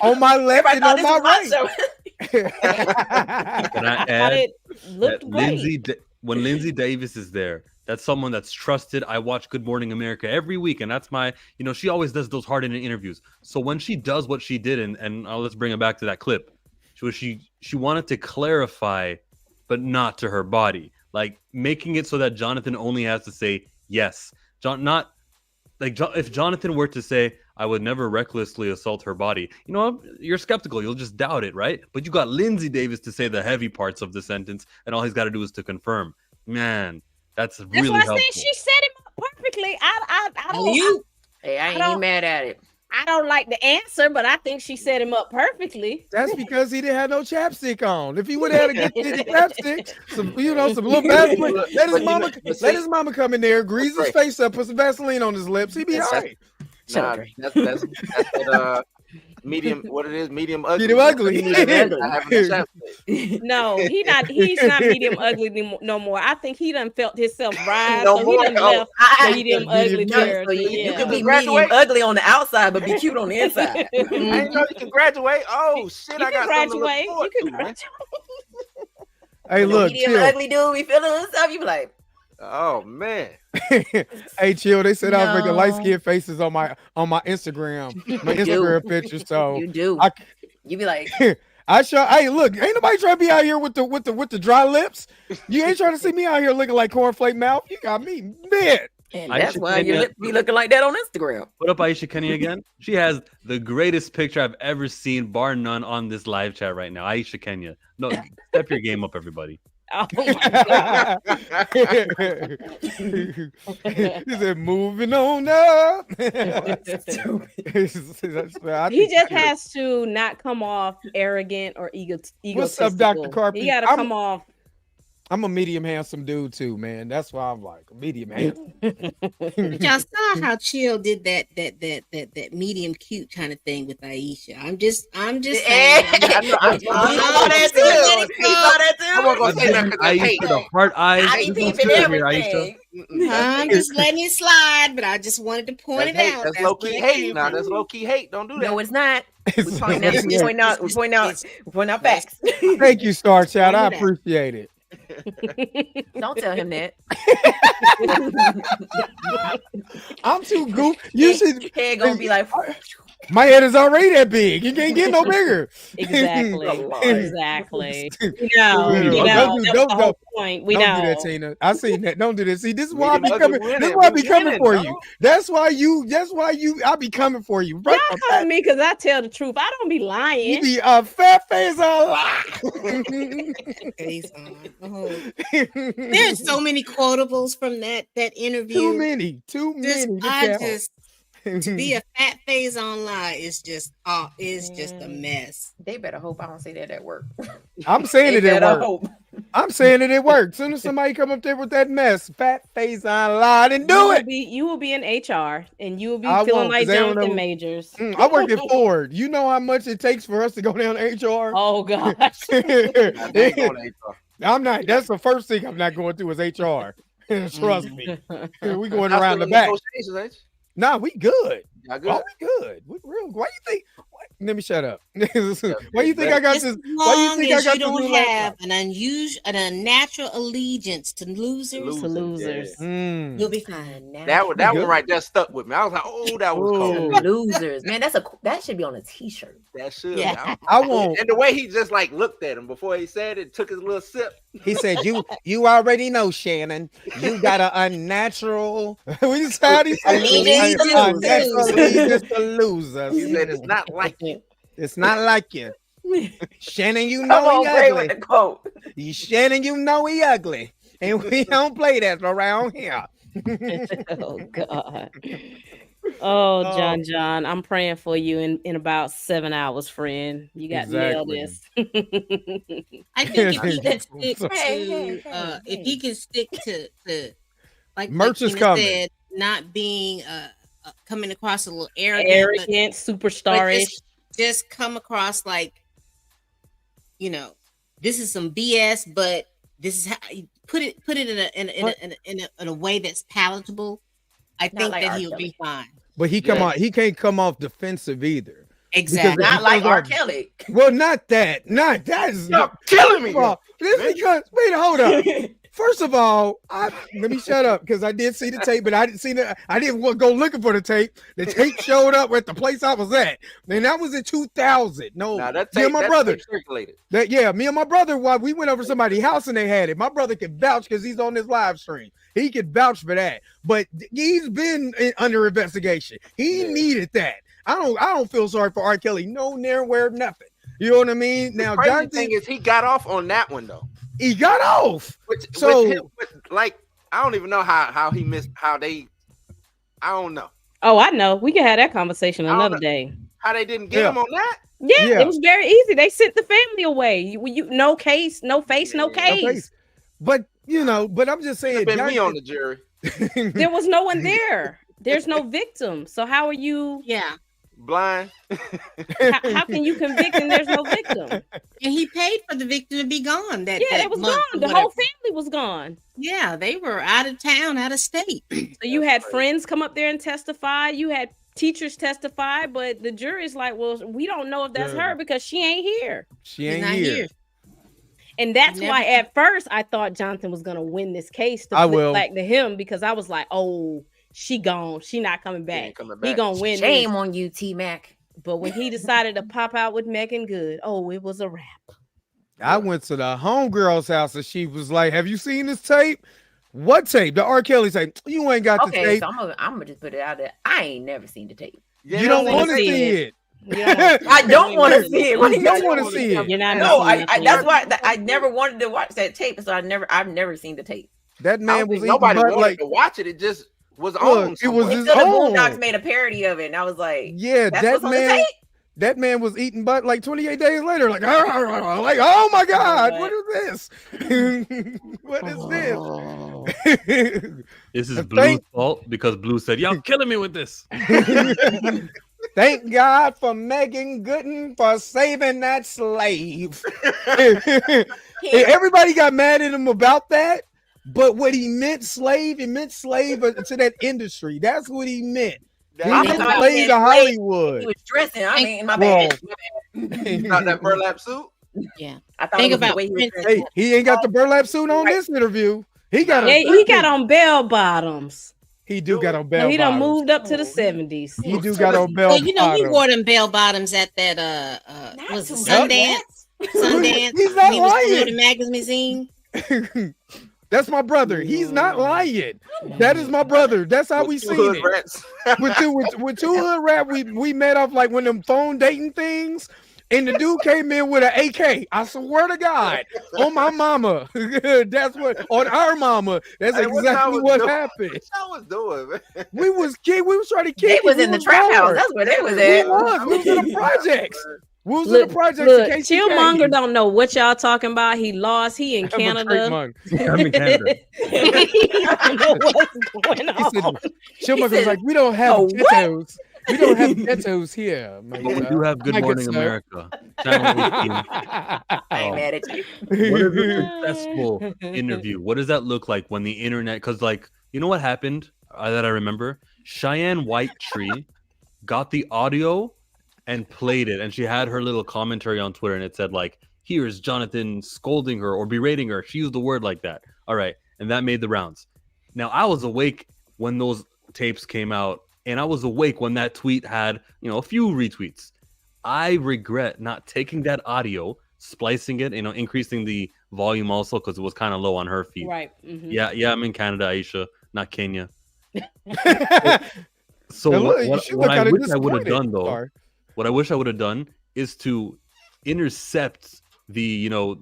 On my left and on my right. Can I add that when Lindsay Davis is there, that's someone that's trusted. I watch Good Morning America every week, and that's my, she always does those hard-hitting interviews. So when she does what she did, and let's bring it back to that clip, she wanted to clarify, but not to her body, like making it so that Jonathan only has to say yes. If Jonathan were to say, I would never recklessly assault her body, you're skeptical. You'll just doubt it, right? But you got Lindsay Davis to say the heavy parts of the sentence, and all he's got to do is to confirm. Man, that's really helpful. She set him up perfectly. I ain't even mad at it. I don't like the answer, but I think she set him up perfectly. That's because he didn't have no chapstick on. If he would have had a good chapstick, some little Vaseline, let his mama come in there, grease his face up, put some Vaseline on his lips. He'd be all right. That's medium. What it is? Medium ugly. Medium ugly. No, he's not medium ugly no more. I think he done felt himself rise. He done left medium ugly territory. You can be medium ugly on the outside, but be cute on the inside. I didn't know you can graduate. Oh shit! I got graduate. You can graduate. Hey, look, medium ugly dude, we feeling stuff. You be like, oh man. Hey, chill. They said I was making light skinned faces on my Instagram, my Instagram pictures. So you do. You be like, Hey, look, ain't nobody trying to be out here with the dry lips. You ain't trying to see me out here looking like cornflake mouth. You got me bit. And Aisha that's why Kenya- your lip be looking like that on Instagram. Put up Aisha Kenny again. She has the greatest picture I've ever seen, bar none, on this live chat right now. Aisha Kenya. No, step your game up, everybody. Oh my God. He said, moving on up. He just has to not come off arrogant or egotistical. What's up, Dr. Carpenter? He got to come off. I'm a medium handsome dude too, man. That's why I'm like medium handsome. Y'all saw how Chill did that medium cute kind of thing with Aisha. I'm just saying. I saw that too. He saw that too. I wasn't gonna say that because I hate Aisha, the heart eyes. I be Don't peeping sit here, everything. I'm just letting it slide, but I just wanted to point That's it hate. out. That's low key hate. Now that's low key hate. Don't do that. No, it's not. We point out facts. Thank you, Star Child. I appreciate it. Don't tell him that. I'm too goofy. You should. Head gonna be like. My head is already that big. You can't get no bigger. Exactly. We know. That's the whole point. We don't know. do that, Tina. I seen that. Don't do that. See, this is why I be coming. This is why I be coming for you. That's why I be coming for you. Y'all calling me because I tell the truth. I don't be lying. You be a fat face on lie. Face on. Oh. There's so many quotables from that interview. Too many. To be a fat face on lie is just a mess. They better hope I don't say that at work. I'm saying it at work. I'm saying it at work. Soon as somebody come up there with that mess, fat face on lie, then do it. You will be in HR and you will be feeling like Jonathan Majors. I work at Ford. You know how much it takes for us to go down HR? Oh gosh. I'm not. That's the first thing I'm not going through is HR. Trust me. We going around the back. Nah, we good. Good. Oh, we good. We real. Why you think? Let me shut up. Why you think I got this? Why you think I got this? Don't have an unnatural allegiance to losers. Yeah. You'll be fine. That one right there stuck with me. I was like, oh, that was cold. Losers, man. That should be on a T-shirt. That should. Yeah. I won't. And the way he just like looked at him before he said it, took his little sip. He said, "You already know, Shannon. You got an unnatural. We said allegiance to losers. He said it's not like you. It's not like you, Shannon. You know he ugly. Shannon, you know he ugly, and we don't play that around here." Oh God. Oh, John, I'm praying for you in about 7 hours, friend. You got to nail this. I think if he can stick to like merch is coming. Said, not being coming across a little arrogant, superstarish. Just come across like, this is some BS, but this is how you put it in a way that's palatable. I think that he'll be fine. But he can't come off defensive either. Exactly. Not like R. Kelly. Well, not that. Stop killing me. This because wait, hold up. First of all, let me shut up because I did see the tape, but I didn't see that. I didn't go looking for the tape. The tape showed up at the place I was at, and that was in 2000. No, that me and my brother circulated. Me and my brother, while we went over somebody's house and they had it. My brother could vouch because he's on this live stream. He could vouch for that. But he's been under investigation. He needed that. I don't feel sorry for R. Kelly. No, nowhere, nothing. You know what I mean? Now, the crazy thing is he got off on that one though. He got off. I don't even know how he missed how they. I don't know. Oh, I know. We can have that conversation another day. How they didn't get him on that? Yeah, it was very easy. They sent the family away. You no case, no face, no case. But I'm just saying. Been me on the jury. There was no one there. There's no victim. So how are you? Yeah. Blind. How can you convict and there's no victim? And he paid for the victim to be gone. That was gone. The whole family was gone. Yeah, they were out of town, out of state. So you had friends come up there and testify. You had teachers testify, but the jury's like, well, we don't know if that's her because she ain't here. She ain't here. And that's why at first I thought Jonathan was gonna win this case to flip back to him because I was like, oh, she gone. She not coming back. He gonna win. Shame on you, T-Mac. But when he decided to pop out with Megan Good, it was a wrap. I went to the homegirl's house and she was like, "Have you seen this tape?" What tape? The R. Kelly tape. You ain't got the tape. So I'm gonna just put it out there. I ain't never seen the tape. You don't want to see it. I don't want to see it. You don't want to see it. That's why I never wanted to watch that tape. So I've never seen the tape. That man was nobody wanted to watch it. It just was on. It was his the own. Boondocks made a parody of it, and I was like, yeah, that man was eating butt like 28 days later. Like, oh my God, what is this? What is this? This is Blue's fault because Blue said, "Y'all killing me with this." Thank God for Megan Gooden for saving that slave. Everybody got mad at him about that, but what he meant slave to that industry. That's what he meant. He meant slave to Hollywood. He was dressing. I mean, my bad. Not that burlap suit. Yeah, I thought it was the way he was dressed. He ain't got the burlap suit on this interview. He got on bell bottoms. He do got on bell bottoms. He done moved up to the 70s. He do got on bell bottoms. You know, he wore them bell bottoms at that was it Sundance? Sundance. He's not lying. The magazine. That's my brother. He's not lying. That is my brother. That's how we seen it. With two hood rap, we met off like when them phone dating things. And the dude came in with an AK. I swear to God, on my mama. That's what on our mama. That's exactly what happened. What y'all was doing, man? We was trying to kick. They was in the trap house. That's where they was at. We was in the projects. We was in the projects. Look, Chillmonger don't know what y'all talking about. He lost. He in Canada. I'm in Canada. He don't know what's going on. Chillmonger's like, we don't have ghettos. We don't have ghettos here. But we do have Good Morning America. I ain't mad at you. What is a successful interview? What does that look like when the internet? Because, like, you know what happened that I remember? Cheyenne Whitetree got the audio and played it, and she had her little commentary on Twitter, and it said, like, here's Jonathan scolding her or berating her. She used the word like that. All right, and that made the rounds. Now, I was awake when those tapes came out, and I was awake when that tweet had, a few retweets. I regret not taking that audio, splicing it, increasing the volume also because it was kind of low on her feed. Right. Mm-hmm. Yeah, I'm in Canada, Aisha, not Kenya. What I wish I would have done, though, what I wish I would have done is to intercept the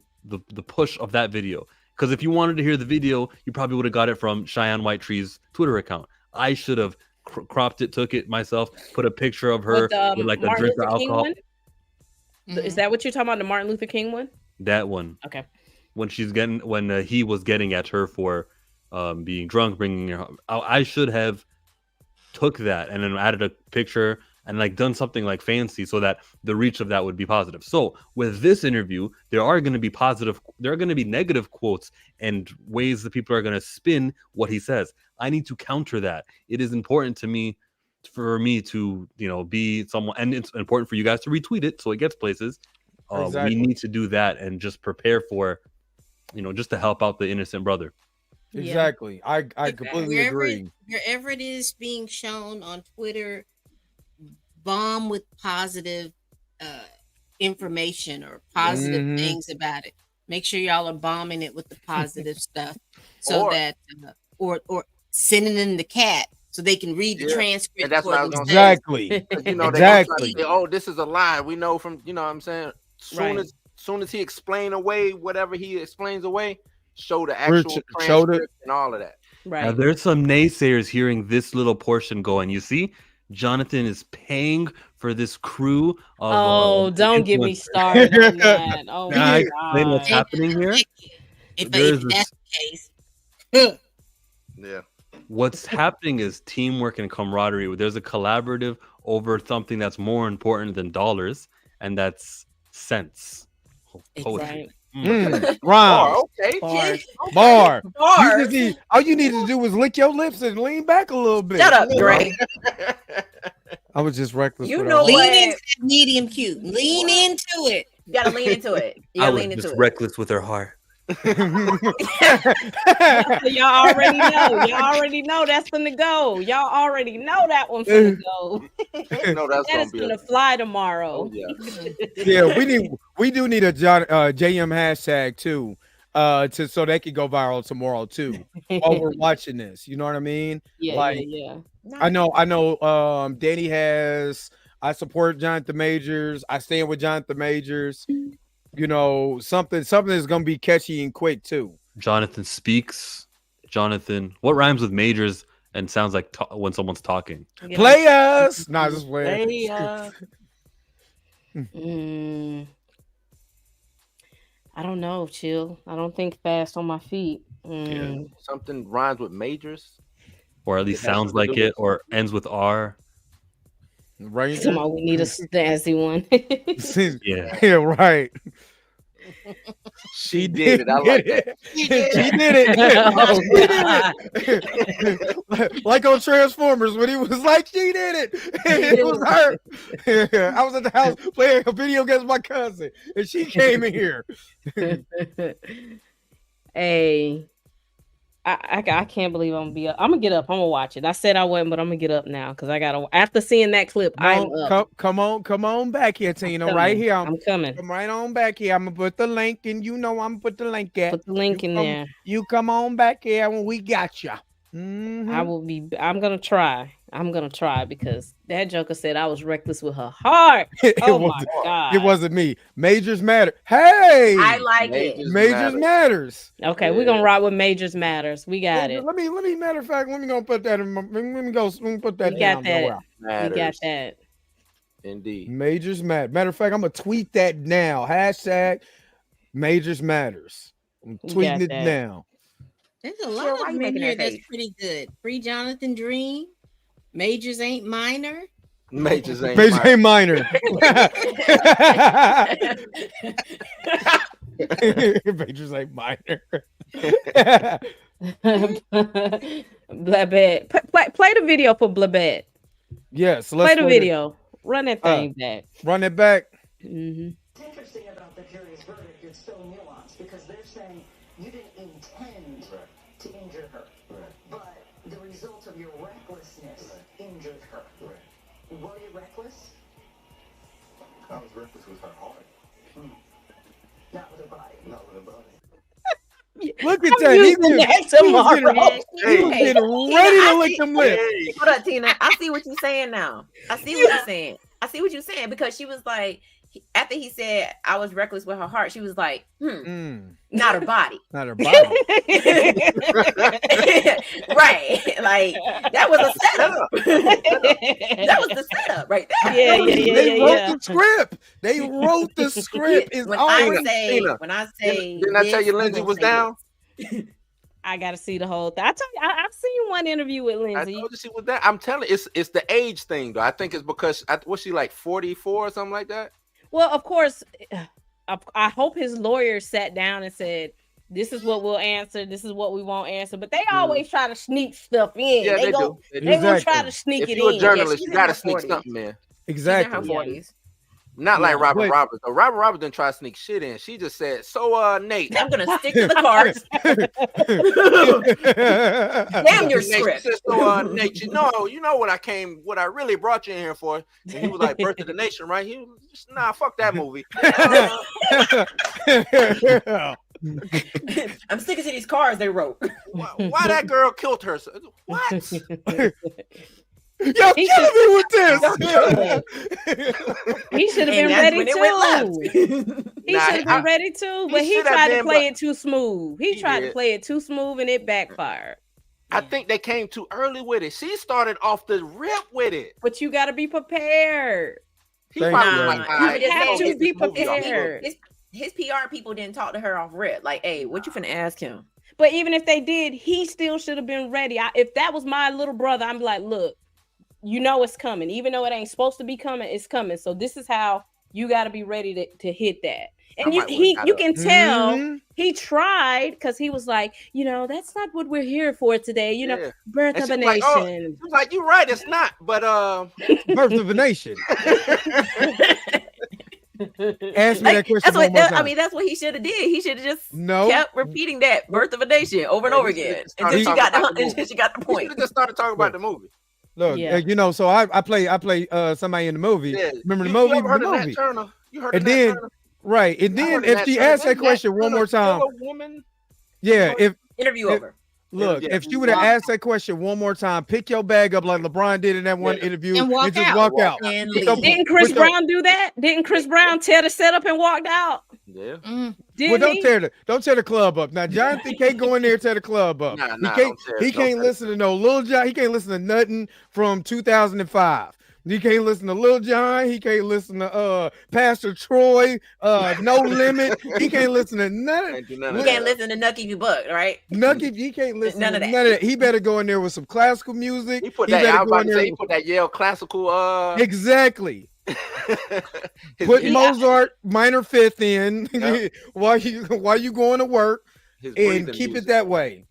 push of that video. Because if you wanted to hear the video, you probably would have got it from Cheyenne Whitetree's Twitter account. I should have cropped it, took it myself, put a picture of her with like a drink of alcohol. Mm-hmm. Is that what you're talking about? The Martin Luther King one? That one. Okay. When he was getting at her for being drunk, bringing her, I should have took that and then added a picture and like done something like fancy so that the reach of that would be positive. So with this interview, there are going to be negative quotes and ways that people are going to spin what he says. I need to counter that. It is important to me for me to, be someone, and it's important for you guys to retweet it so it gets places. Exactly. We need to do that and just prepare for, just to help out the innocent brother. Exactly. I completely agree. Wherever it is being shown on Twitter, bomb with positive information or positive things about it. Make sure y'all are bombing it with the positive stuff so or sending in the cat so they can read the transcript. And that's what I was gonna say. Exactly. Say, oh, this is a lie. We know from, what I'm saying? Soon as he explain away whatever he explains away, show the actual transcript and all of that. Right. Now, there's some naysayers hearing this little portion going. You see, Jonathan is paying for this crew of don't get me started on that. Oh my God. What's happening here? If that's the case. Yeah. What's happening is teamwork and camaraderie. There's a collaborative over something that's more important than dollars, and that's sense. Poetry. Right. Rhyme. Okay. Bar. All you needed to do was lick your lips and lean back a little bit. Shut up, Dre. I was just reckless. You know lean into medium cute. Lean into it. You gotta lean into it. I was just reckless with her heart. So y'all already know. Y'all already know that's gonna go. Y'all already know that one's gonna go. No, that's That is gonna fly tomorrow. Oh, yeah. Yeah, we do need a JM hashtag too, so they can go viral tomorrow too. While we're watching this, you know what I mean? Yeah, yeah. I know. Danny has. I support Jonathan Majors. I stand with Jonathan Majors. You know, something is gonna be catchy and quick too. Jonathan speaks. Jonathan, what rhymes with majors and sounds like when someone's talking? Play us. Nah, just play. I don't know, chill. I don't think fast on my feet. Yeah. Something rhymes with majors, or at least sounds like it, or ends with R. Right. Come on, we need a snazzy one. Yeah, right. She did it. I like that. She did it. Like on Transformers when he was like, she did it. And it was her. I was at the house playing a video against my cousin, and she came in here. Hey, I can't believe I'm gonna get up. I'm gonna watch it. I said I wasn't, but I'm gonna get up now because I gotta. After seeing that clip, I'm up. Come on back here, Tina. Right here. I'm coming. Come right on back here. I'm gonna put the link, and I'm gonna put the link at. Put the link in there. You come on back here when we got you. I'm gonna try. I'm gonna try because that joker said I was reckless with her heart. Oh my god! It wasn't me. Majors matter. Hey, I like it. Majors matters. Okay, we're gonna ride with Majors matters. We got it. Let me. Matter of fact, let me go put that in. Let me put that. We got that. We got that. Indeed. Majors matter. Matter of fact, I'm gonna tweet that now. Hashtag Majors matters. I'm tweeting it now. There's a lot of them in here that's pretty good. Free Jonathan Dream. Majors ain't minor. Majors ain't minor. Majors ain't minor. Blabette. Play the video for Blabette. Yes. Play the video. Run that thing back. Run it back. It's interesting about the jury's verdict. It's so nuanced because they're saying you didn't intend to injure her, but the result of your recklessness injured her. Were you reckless? I was reckless with her heart. Not with her body. Not with her body. Look at that. He was getting ready to lick them lips. Hold up, Tina. I see what you're saying now. I see what you're saying because she was like, after he said I was reckless with her heart, she was like, not her body. Not her body. Right. Like that was a setup. That was the setup right there. They wrote the script. They wrote the script. When I say didn't I tell you Lindsay was down? I gotta see the whole thing. I tell you, I've seen one interview with Lindsay. I told you she was down. I'm telling you, it's the age thing though. I think it's because was she like 44 or something like that? Well, of course, I hope his lawyer sat down and said, this is what we'll answer. This is what we won't answer. But they always try to sneak stuff in. Yeah, they do. They gonna try to sneak it in. If you're a journalist, you got to sneak something in. Exactly. Not like Robert Roberts. So Robert Roberts didn't try to sneak shit in. She just said, "So, Nate, I'm gonna stick to the cards." Damn your script. Said, so, Nate, you know what I really brought you in here for. And he was like, "Birth of the Nation," right? He was just, nah, fuck that movie. I'm sticking to these cards they wrote. Why that girl killed her? What? Y'all killing me with this. He should have been ready too. He should have been ready too, but he tried to play it too smooth. He tried to play it too smooth and it backfired. I think they came too early with it. She started off the rip with it. But you got to be prepared. You have to be prepared. His PR people didn't talk to her off rip. Like, hey, what you finna ask him? But even if they did, he still should have been ready. If that was my little brother, I'm like, look, you know it's coming. Even though it ain't supposed to be coming, it's coming. So this is how you got to be ready to hit that. And you can tell he tried because he was like, that's not what we're here for today. Birth of a Nation. He was like, you're right, it's not. But Birth of a Nation. Ask me that question That's one more what time. I mean. That's what he should have did. He should have just No. kept repeating that "Birth of a Nation" over and over again until she got the point. You should have just started talking about the movie. Look, Yeah. you know, so I play somebody in the movie. Yeah. Remember the You movie? ever heard The of Nat movie. Turner? You heard And of Nat then, Turner? right, and I then heard of if Nat she Turner. asked that Nat question one Turner more time, still a woman? yeah, if Interview over. look, Yeah. if she would have asked that question one more time, pick your bag up like LeBron did in that one interview And walk just out. walk out. And With leave. Didn't Chris with your- Brown do that? Didn't Chris Brown tear the setup and walked out? Yeah. Didn't Well, he? don't tear the club up. Now, Jonathan can't go in there and tear the club up. Nah, he don't can't. tear- He don't can't tear- listen to no Lil Jon. He can't listen to nothing from 2005. He can't listen to Lil Jon. He can't listen to Pastor Troy. No Limit. He can't listen to none. Can't do none You of can't that. listen to Nucky if you buck, right? Nucky, he can't listen None to of that. none of that. He better go in there with some classical music. He put He that. better I was go about in to there say he put that Yale classical. exactly. his Put his- Mozart minor fifth in Yeah. while you going to work his and breathing keep music. it that way.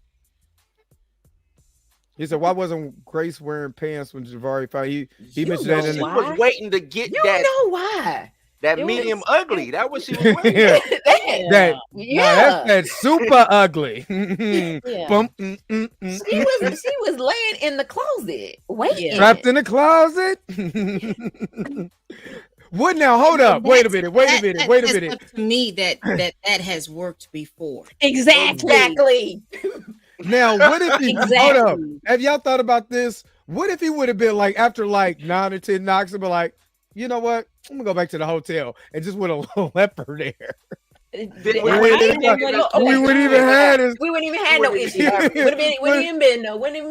He said, "Why wasn't Grace wearing pants when Jabbari found he You mentioned that know in She the why? was waiting to get You that know why? that It was- medium ugly. That was she was waiting. yeah, That- that yeah. that's super ugly." Yeah. Bump, She was laying in the closet waiting. trapped in the closet. What now? Hold up. Wait a minute. Wait a minute. Wait a That's minute. up to me that has worked before. Exactly. Now, what if he hold up? Exactly. Have y'all thought about this? What if he would have been like after like 9 or 10 knocks and be like, you know what? I'm gonna go back to the hotel and just with a leper there. We We wouldn't even had his. wouldn't even had no issue. Wouldn't even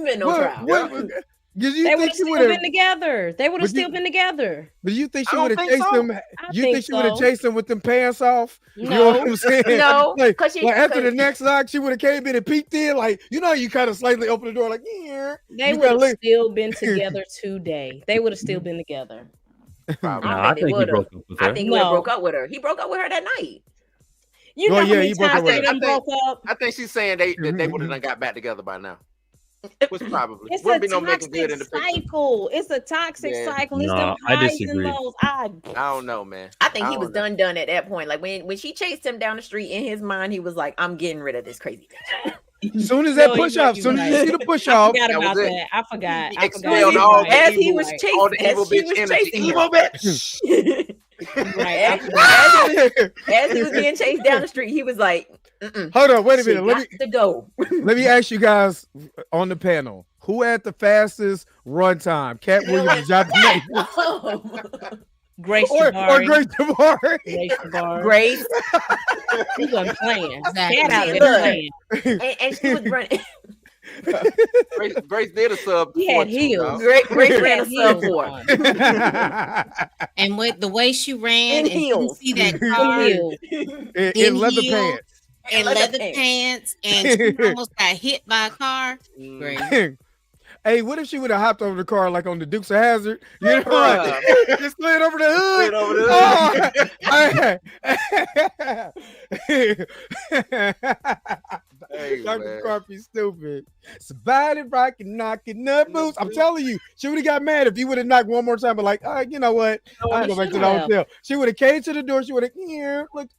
been no trial. Did you They would think have she still would have? been together. They would have But you- still been together. But you think she I would don't have think chased so. him? I You think think she would have so. chased him with them pants off? You know No. what I'm saying? No, like, 'cause she- like after the 'cause- next knock, she would have came in and peeked in, like you know, you kind of slightly open the door, like yeah. They You would gotta have look- still been together today. They would have still been together. Probably. Nah, I they think he would've. broke up with I her. think he would have No. broke up with her. He broke up with her that night. You Well, know how yeah, many he broke times up with they her. done I think- broke up? I think she's saying they would have done got back together by now. Which probably It's a wouldn't be no making good in the toxic picture. cycle. It's a toxic Yeah. cycle. It's No, them I highs and disagree. lows. I don't know, man. I think he don't was know. done at that point. Like when she chased him down the street, in his mind, he was like, "I'm getting rid of this crazy bitch." Soon as that No, push you're off, soon as you right. see the push I off, forgot That about was it. that. I forgot. He I expelled forgot. all as the he evil, was chasing, all the evil as she bitch was energy. chasing Evil him. bitch. Right. As he was being chased down the street, he was like, hold on, wait a "She minute. Let got me to go." let me ask you guys on the panel: who had the fastest run time? Cat Williams, Jabbari, Grace or Jabbari. Grace Jabbari? Grace Jabbari. Grace, He wasn't playing. Exactly. Cat out Look. there playing. and she was running. Grace did a sub. He had 4-2, heels. dog. Grace ran a He sub had 4. heels on. And with the way she ran In and you heels. see that He car heels. in leather heels. pants. and leather pants and she almost got hit by a car. Mm. Great. Hey, what if she would have hopped over the car like on the Dukes of Hazzard? You know, Bruh. just slid over the hood. Slid over the Hey, Dr. man. Carpy stupid. Somebody rocking, knocking up boots. I'm telling you, she would have got mad if he would have knocked one more time, but like, you know what? I'll go back to the should've. hotel. She would have came to the door. She would have, here, look,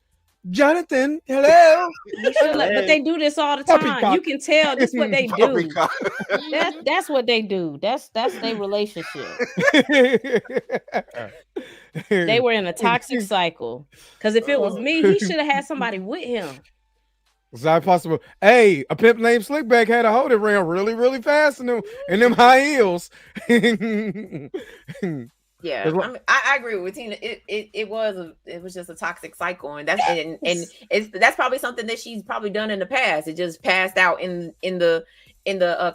Jonathan, hello. You should let- But they do this all the Puppy time. cock. You can tell this what they Puppy do. cock. That's what they do. That's their relationship. They were in a toxic cycle. Because if it was me, he should have had somebody with him. It's not possible. Hey, a pimp named Slickback had a hoe that ran really, really fast in them high heels. Yeah, I agree with Tina. It was just a toxic cycle, and that's probably something that she's probably done in the past. It just passed out in the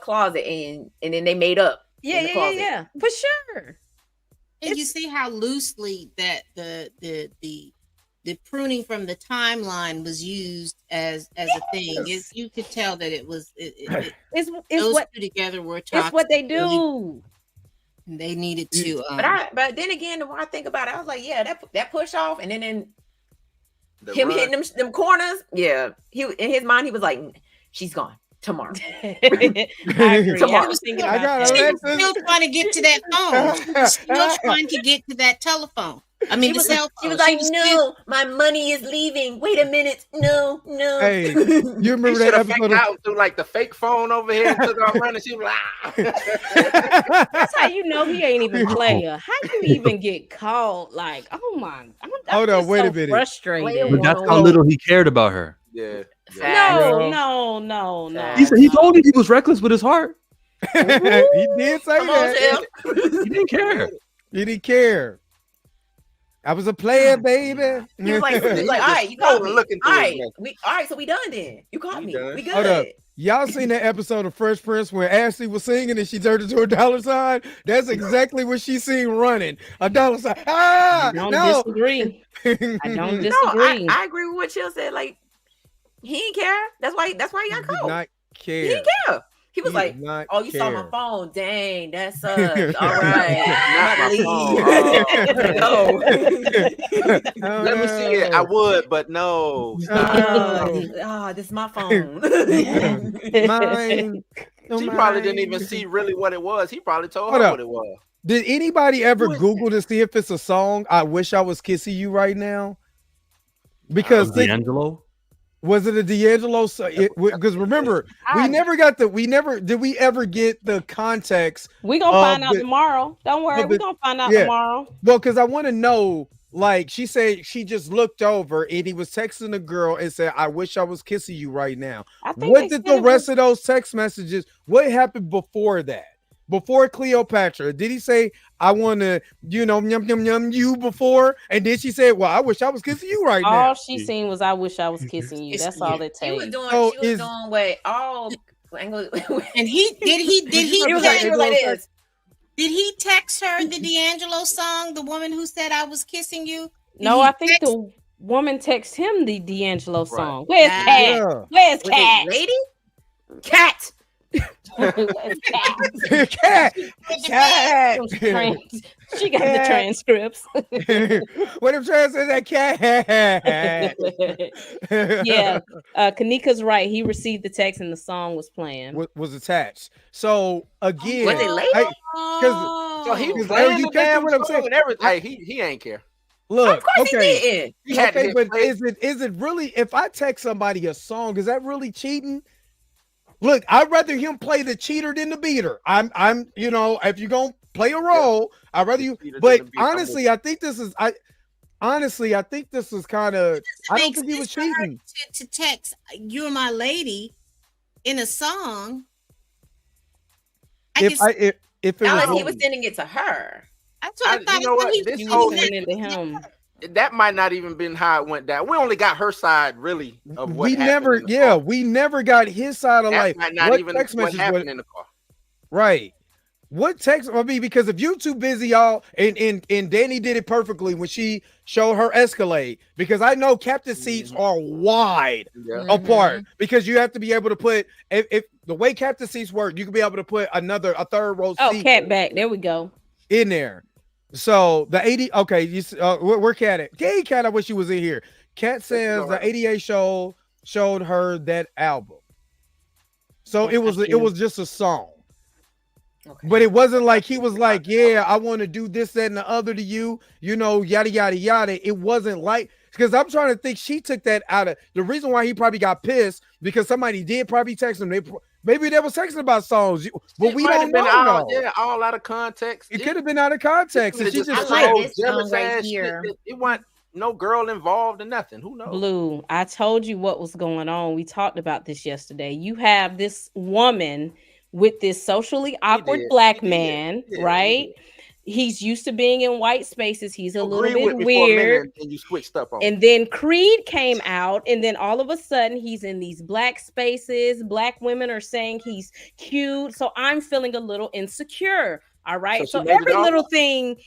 closet, and then they made up. Yeah, for sure. And you see how loosely that the pruning from the timeline was used as a thing. You could tell that it was It's those what two together were toxic. it's what they do. And they needed to. But then again, the more I think about it, I was like, yeah, that push off, and then The him run. hitting them corners. Yeah, he in his mind he was like, she's gone tomorrow. I agree. Tomorrow. I was thinking I about got that. She was still trying to get to that phone. She was still trying to get to that telephone. I mean, She the was, cell she phone. was like, no, my money is leaving. Wait a minute. No. Hey, you He remember should that have faked episode? out through like the fake phone over here and took off running. She was like, That's how you know he ain't even player. How you even get called? Like, oh my, I'm Hold on, just wait a so minute. frustrated. But that's how little he cared about her. yeah. No. He told you he was reckless with his heart. He did say Come on, that. Jeff. He didn't care. He didn't care. I was a player, baby. He was like, all right, you Scrolling, caught me. looking All through right, his so we done then. You caught We me. done. We good. Hold up. Y'all seen that episode of Fresh Prince where Ashley was singing and she turned into a dollar sign? That's exactly what she seen running. A dollar sign. I don't disagree. I don't No, disagree. I agree with what Chill said. Like, he didn't care. That's why he got He did caught. not care. He didn't care. He was like, did not "Oh, you saw my care. phone? Dang, that sucks. All right, Not my I'm Let me see it. I would, but no. this is my phone. Mine. She probably didn't even see really what it was. He probably told Hold her up. what it was. Did anybody ever Who is Google to see if it's a song? I wish I was kissing you right now. Because D'Angelo. was it a D'Angelo? Because remember, we never did we ever get the context? We gonna find out tomorrow. Don't worry, we gonna find out tomorrow. Well, because I want to know. Like she said, she just looked over and he was texting the girl and said, "I wish I was kissing you right now." What did the rest of those text messages? What happened before that? Before Cleopatra, did he say, "I want to, yum yum yum you" before? And then she said, "Well, I wish I was kissing you right now." All she seen was, "I wish I was kissing you." That's all it takes. She was doing what all And he was like this. Did he text her the D'Angelo song, the woman who said I was kissing you? No, I think the woman texted him the D'Angelo song. Where's Cat? Yeah. Where's Cat? Lady? Cat. Where's Cat? Cat. She got the transcripts. What if Trans says that cat? Yeah, Kanika's right. He received the text and the song was playing. Was attached. So again, Was it late? So he was you playing the catch damn what I'm song saying? and everything. He ain't care. Look, Of course he didn't. He had to Okay, hit but play. is it really? If I text somebody a song, is that really cheating? Look, I'd rather him play the cheater than the beater. I'm if you're gonna play a role, I'd rather you. But honestly, I think this is kind of. I don't think he was cheating. To text "You're my lady" in a song. If it Unless was, he was sending it to her. That's what I thought. You know what? This whole sending it to him. that might not even been how it went down. We only got her side really of what we never, happened in the car. we never got his side of That life. might not What even text what message happened was- in the car. Right. What text? I mean, because if you too busy, y'all, and Danny did it perfectly when she showed her Escalade. Because I know captain seats are wide apart because you have to be able to put if the way captain seats work, you can be able to put a third row seat. Cat back. There we go. In there. So the 80. Okay, where Cat at? Hey, Cat, I wish you was in here. Cat says the 88 show showed her that album. So it was just a song. Okay. But it wasn't like he was like, yeah, I want to do this, that, and the other to you, yada, yada, yada. It wasn't like, because I'm trying to think she took that out of the reason why he probably got pissed because somebody did probably text him. Maybe they were texting about songs, but we don't know. All out of context. It could have been out of context. And she just I like this song right here. It wasn't no girl involved or nothing. Who knows? Blue, I told you what was going on. We talked about this yesterday. You have this woman with this socially awkward black man, right? He's used to being in white spaces. He's a little bit weird. And you switched up on and then Creed came out, and then all of a sudden he's in these black spaces. Black women are saying he's cute. So I'm feeling a little insecure. All right. So every little thing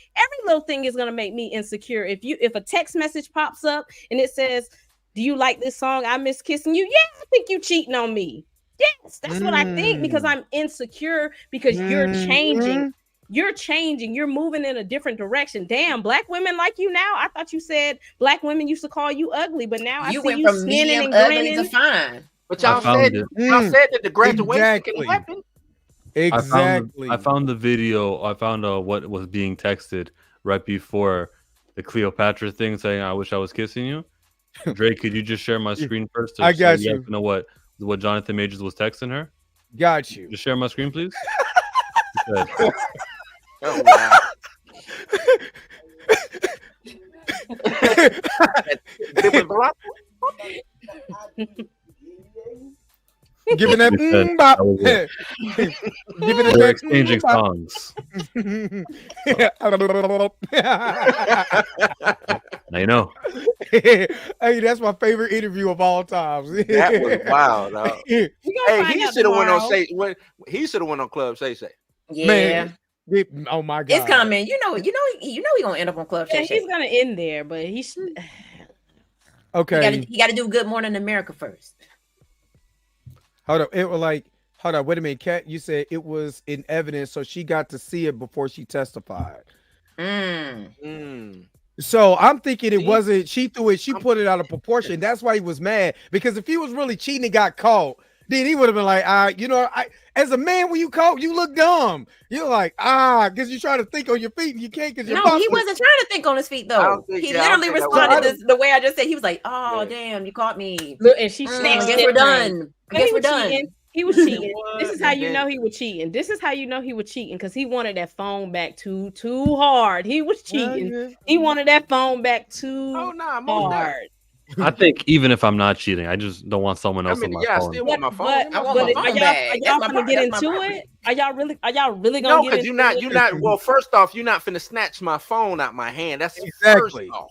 is gonna make me insecure. If a text message pops up and it says, "Do you like this song? I miss kissing you." Yeah, I think you cheating on me. Yes, that's what I think because I'm insecure because you're changing. You're changing. You're moving in a different direction. Damn, black women like you now. I thought you said black women used to call you ugly, but now you I see went you from skinning medium and ugly grinning. to fine. But y'all said that the graduation can happen. Exactly. I found the video. I found what was being texted right before the Cleopatra thing, saying "I wish I was kissing you." Drake, could you just share my screen first? I got so you. guys know what Jonathan Majors was texting her? Got you. Just share my screen, please. Oh, wow. Giving that He said, bop. that was it. Giving it We're that exchanging bop. songs. Now you know. Hey, that's my favorite interview of all times. That was wild, dog. We gonna Hey, find he out should have went on tomorrow. he should have went on Club Say Say. Yeah. Man, oh my god, It's coming. You know he gonna end up on Club Yeah, Shay Shay. he's gonna end there, but he should. Okay, He got to do Good Morning America first. hold up. It was like, hold up. Wait a minute, Kat. You said it was in evidence, so she got to see it before she testified. So I'm thinking it wasn't. She threw it. She put it out of proportion. That's why he was mad. Because if he was really cheating and got caught, then he would have been like, as a man, when you caught, you look dumb. You're like, because you're trying to think on your feet and you can't because you're No, he wasn't trying to think on his feet though. He literally responded the way I just said. He was like, "Oh damn, you caught me." Look, and she I snatched guess it. we're done. I guess we're done. Cheating. He was cheating. This is how you know he was cheating. This is how you know he was cheating because he wanted that phone back too hard. He was cheating. He wanted that phone back too hard. I think even if I'm not cheating, I just don't want someone else on my phone. I still want my phone. I want my phone are back. y'all That's gonna get into it? Are y'all really gonna No, get because into you're not. Well, first off, you're not finna snatch my phone out my hand. That's Exactly. first off.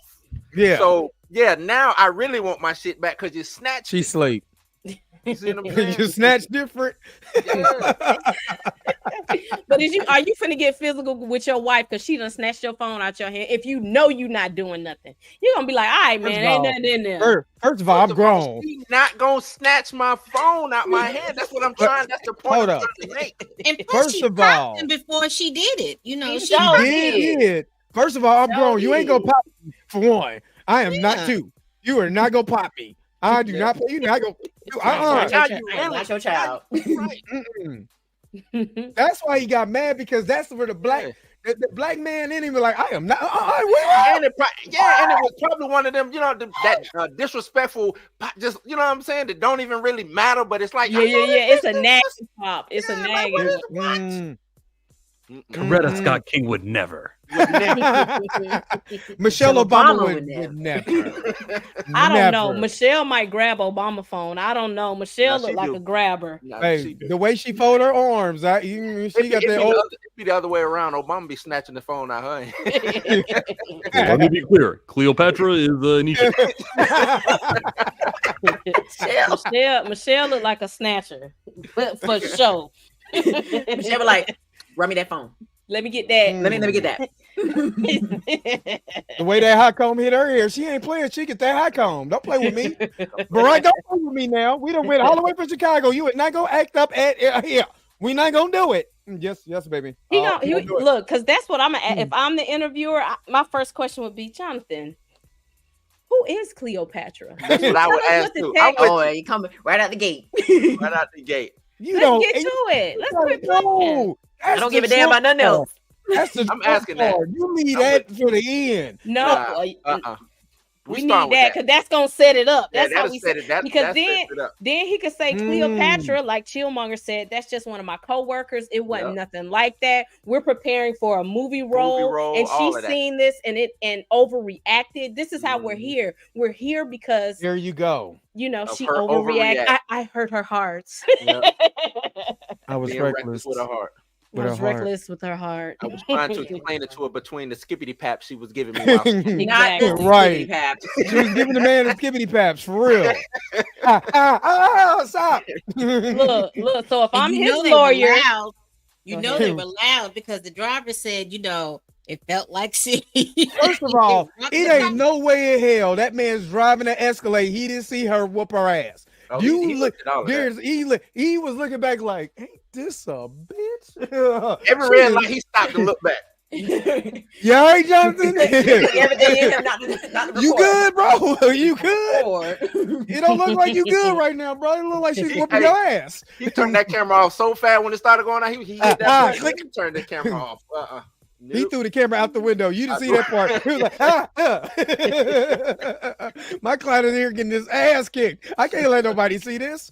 Yeah. So yeah, now I really want my shit back because you snatched. She sleep. You see what I'm saying? You snatch different. But are you finna get physical with your wife because she done snatched your phone out your hand? If you know you're not doing nothing, you're gonna be like, all right, man, ain't nothing in there. First of all, I'm grown. She's not gonna snatch my phone out my hand. That's what I'm trying. That's the point Hold I'm up. trying to make. And plus, First she of popped all, him before she did it. You know, she did. First of all, I'm grown. You ain't gonna pop me for one. I am not two. You are not gonna pop me. I do not. You not gonna. Not your child. That's why he got mad because that's where the black man in him was like, I am not. And it was probably one of them, that disrespectful, just what I'm saying, that don't even really matter, but it's like, It's a nagging pop. It's a nagging. Coretta Scott King would never. Michelle Obama would never. I don't know. Michelle might grab Obama phone. I don't know. Michelle look like a grabber. Hey, the way she fold her arms, she got that old. It'd be the other way around. Obama be snatching the phone out her hand. Let me be clear. Cleopatra is Nietzsche. Michelle look like a snatcher, but for sure. Michelle be like, run me that phone. Let me get that. Let me get that. The way that high comb hit her ear, she ain't playing. She get that high comb. Don't play with me. Barack, don't play with me now. We done went all the way from Chicago. You would not go act up at here. We not gonna do it. Yes, baby. He look, because that's what I'm gonna. If I'm the interviewer, my first question would be, Jonathan, who is Cleopatra? That's what I would ask too. You coming right out the gate. Right out the gate. Let's get to it. Let's quit playing. I don't give a damn about nothing else. I'm asking that. You need that for the end. No, we need that because that's gonna set it up. That's how we set it. Because then he could say Cleopatra, like Chillmonger said, that's just one of my coworkers. It wasn't nothing like that. We're preparing for a movie role and she's seen this and overreacted. This is how we're here. We're here because there you go. She overreacted. I hurt her heart. I was reckless with her heart. I was reckless with her heart. I was trying to explain it to her between the skippity paps she was giving me. Exactly. Right. She was giving the man the skippity paps for real. Stop. Look. So if I'm his lawyer, they were loud because the driver said, it felt like shit. First of all, it ain't no way in hell that man's driving an Escalade. He didn't see her whoop her ass. Oh, he was looking back like, ain't this a bitch? Every red light, he stopped to look back. Yeah, right, Jonathan. Everything in him, not you good, bro? You good? It don't look like you good right now, bro. It look like she's whooping your ass. He turned that camera off so fast when it started going on. He hit that click and turned the camera off. He threw the camera out the window. You didn't see that part. He was like, my client in here getting his ass kicked. I can't let nobody see this.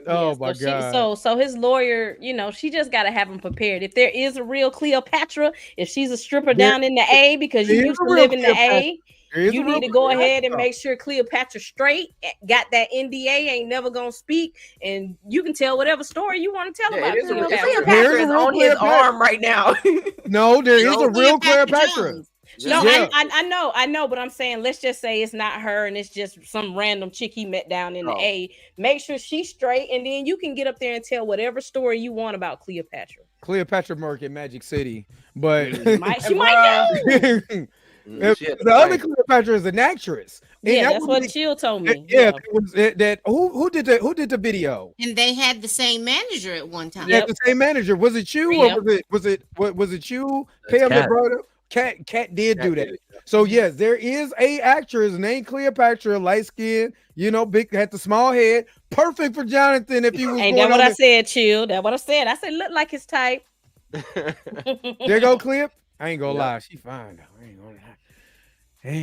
Oh my God. So his lawyer, she just got to have him prepared. If there is a real Cleopatra, if she's a stripper down in the A because you used to live in the A, you need to go ahead and make sure Cleopatra's straight, got that NDA, ain't never gonna speak, and you can tell whatever story you want to tell about Cleopatra. Cleopatra is on his arm right now. No, there is a real Cleopatra. No, I know, but I'm saying let's just say it's not her and it's just some random chick he met down in the A. Make sure she's straight, and then you can get up there and tell whatever story you want about Cleopatra. Cleopatra Merck in Magic City, but she might know. The other Cleopatra is an actress. Yeah, that's what Chill told me. Yeah, who did the video? And they had the same manager at one time. They had the same manager. Was it you or was it you? Pam that brought up. Cat did do that. So yes, there is a actress named Cleopatra, light skin, big, had the small head, perfect for Jonathan if he was. Ain't that what I said, Chill? That's what I said. I said look like his type. There go Clip. I ain't gonna lie, she fine though. I ain't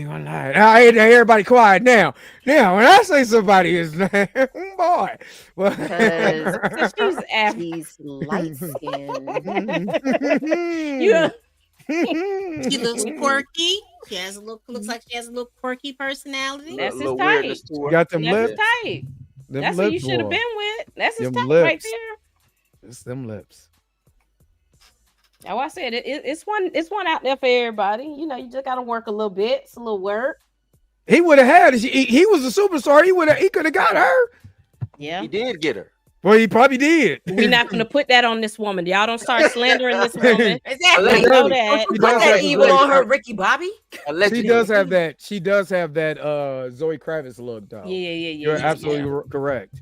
gonna lie. I ain't everybody quiet now. Now, when I say somebody is boy, well, she's light skinned. She looks quirky. She has looks like she has a little quirky personality. That's his type. Got them lips. His type. That's what you should have been with. That's his type right there. It's them lips. That's why I said it's one out there for everybody. You just gotta work a little bit. It's a little work. He would have had it. He was a superstar. He could have got her. Yeah, he did get her. Well, he probably did. We're not going to put that on this woman. Y'all don't start slandering this woman. Exactly. Know that. Put that evil on her, Ricky Bobby. She does have that. She does have that Zoe Kravitz look, though. Yeah. You're absolutely correct.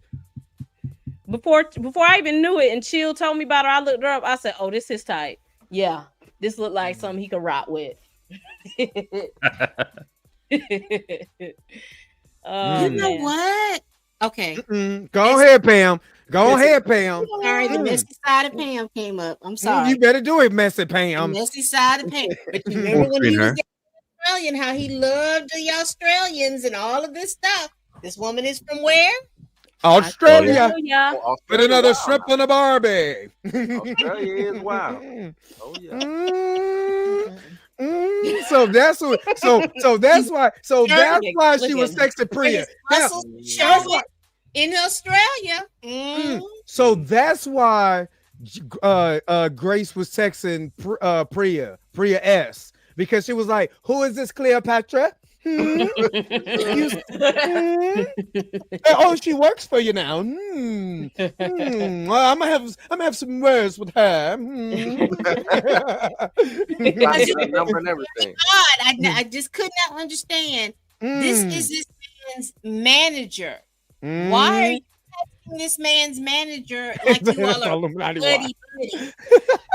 Before I even knew it, and Chill told me about her, I looked her up. I said, "Oh, this is type. Yeah, this looked like something he could rock with." You know what? Okay. Go ahead, Pam. Go ahead, Pam. Sorry, the messy side of Pam came up. I'm sorry. You better do it, messy Pam. The messy side of Pam. But you remember when he was Australian, how he loved the Australians and all of this stuff. This woman is from where? Australia. With another strip on a Barbie. Australia is wild. Oh yeah. So that's why she was texting Priya. In Australia. So that's why Grace was texting Priya S, because she was like, "Who is this Cleopatra?" Oh, she works for you now. Well, I'm gonna have some words with her. Number and everything. God, I just could not understand. This is this man's manager. Why are you texting this man's manager like you all are buddy?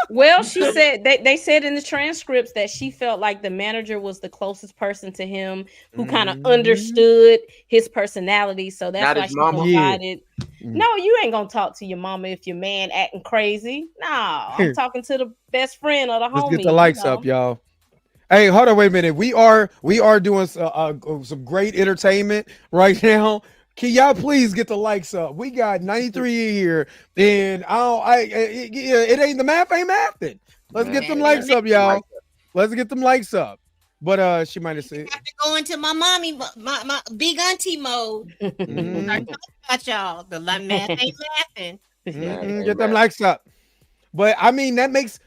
Well, she said they said in the transcripts that she felt like the manager was the closest person to him, who kind of understood his personality. So that's why she provided. No, you ain't gonna talk to your mama if your man acting crazy. No, I'm talking to the best friend or the homie. Let's get the likes up, y'all. Hey, hold on, wait a minute. We are doing some great entertainment right now. Can y'all please get the likes up? We got 93 here, and it ain't the math ain't mathing. Let's get them likes up, y'all. Let's get them likes up. But she might have said, I have to go into my mommy, my big auntie mode. Start talking about y'all. The math ain't mathing. Get them likes up. But I mean, that makes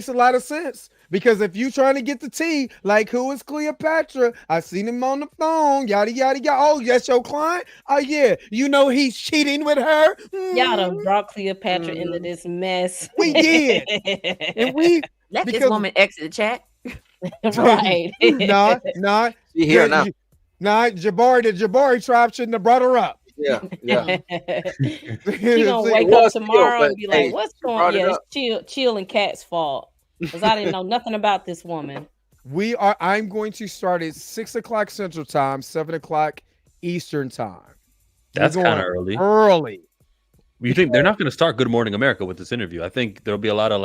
a lot of sense. Because if you trying to get the tea, like who is Cleopatra? I seen him on the phone, yada yada yada. Oh, that's your client? Oh yeah, he's cheating with her. Y'all done brought Cleopatra into this mess. We did, and we let this woman exit the chat. Right? Nah. She here now. Nah, the Jabbari tribe shouldn't have brought her up. Yeah. She gonna wake up tomorrow and be like, "What's going on?" Yeah, it's Chill and Cat's fault. Because I didn't know nothing about this woman. I'm going to start at 6:00 Central Time, 7:00 Eastern Time. That's kind of early. You think they're not going to start Good Morning America with this interview? I think there'll be a lot of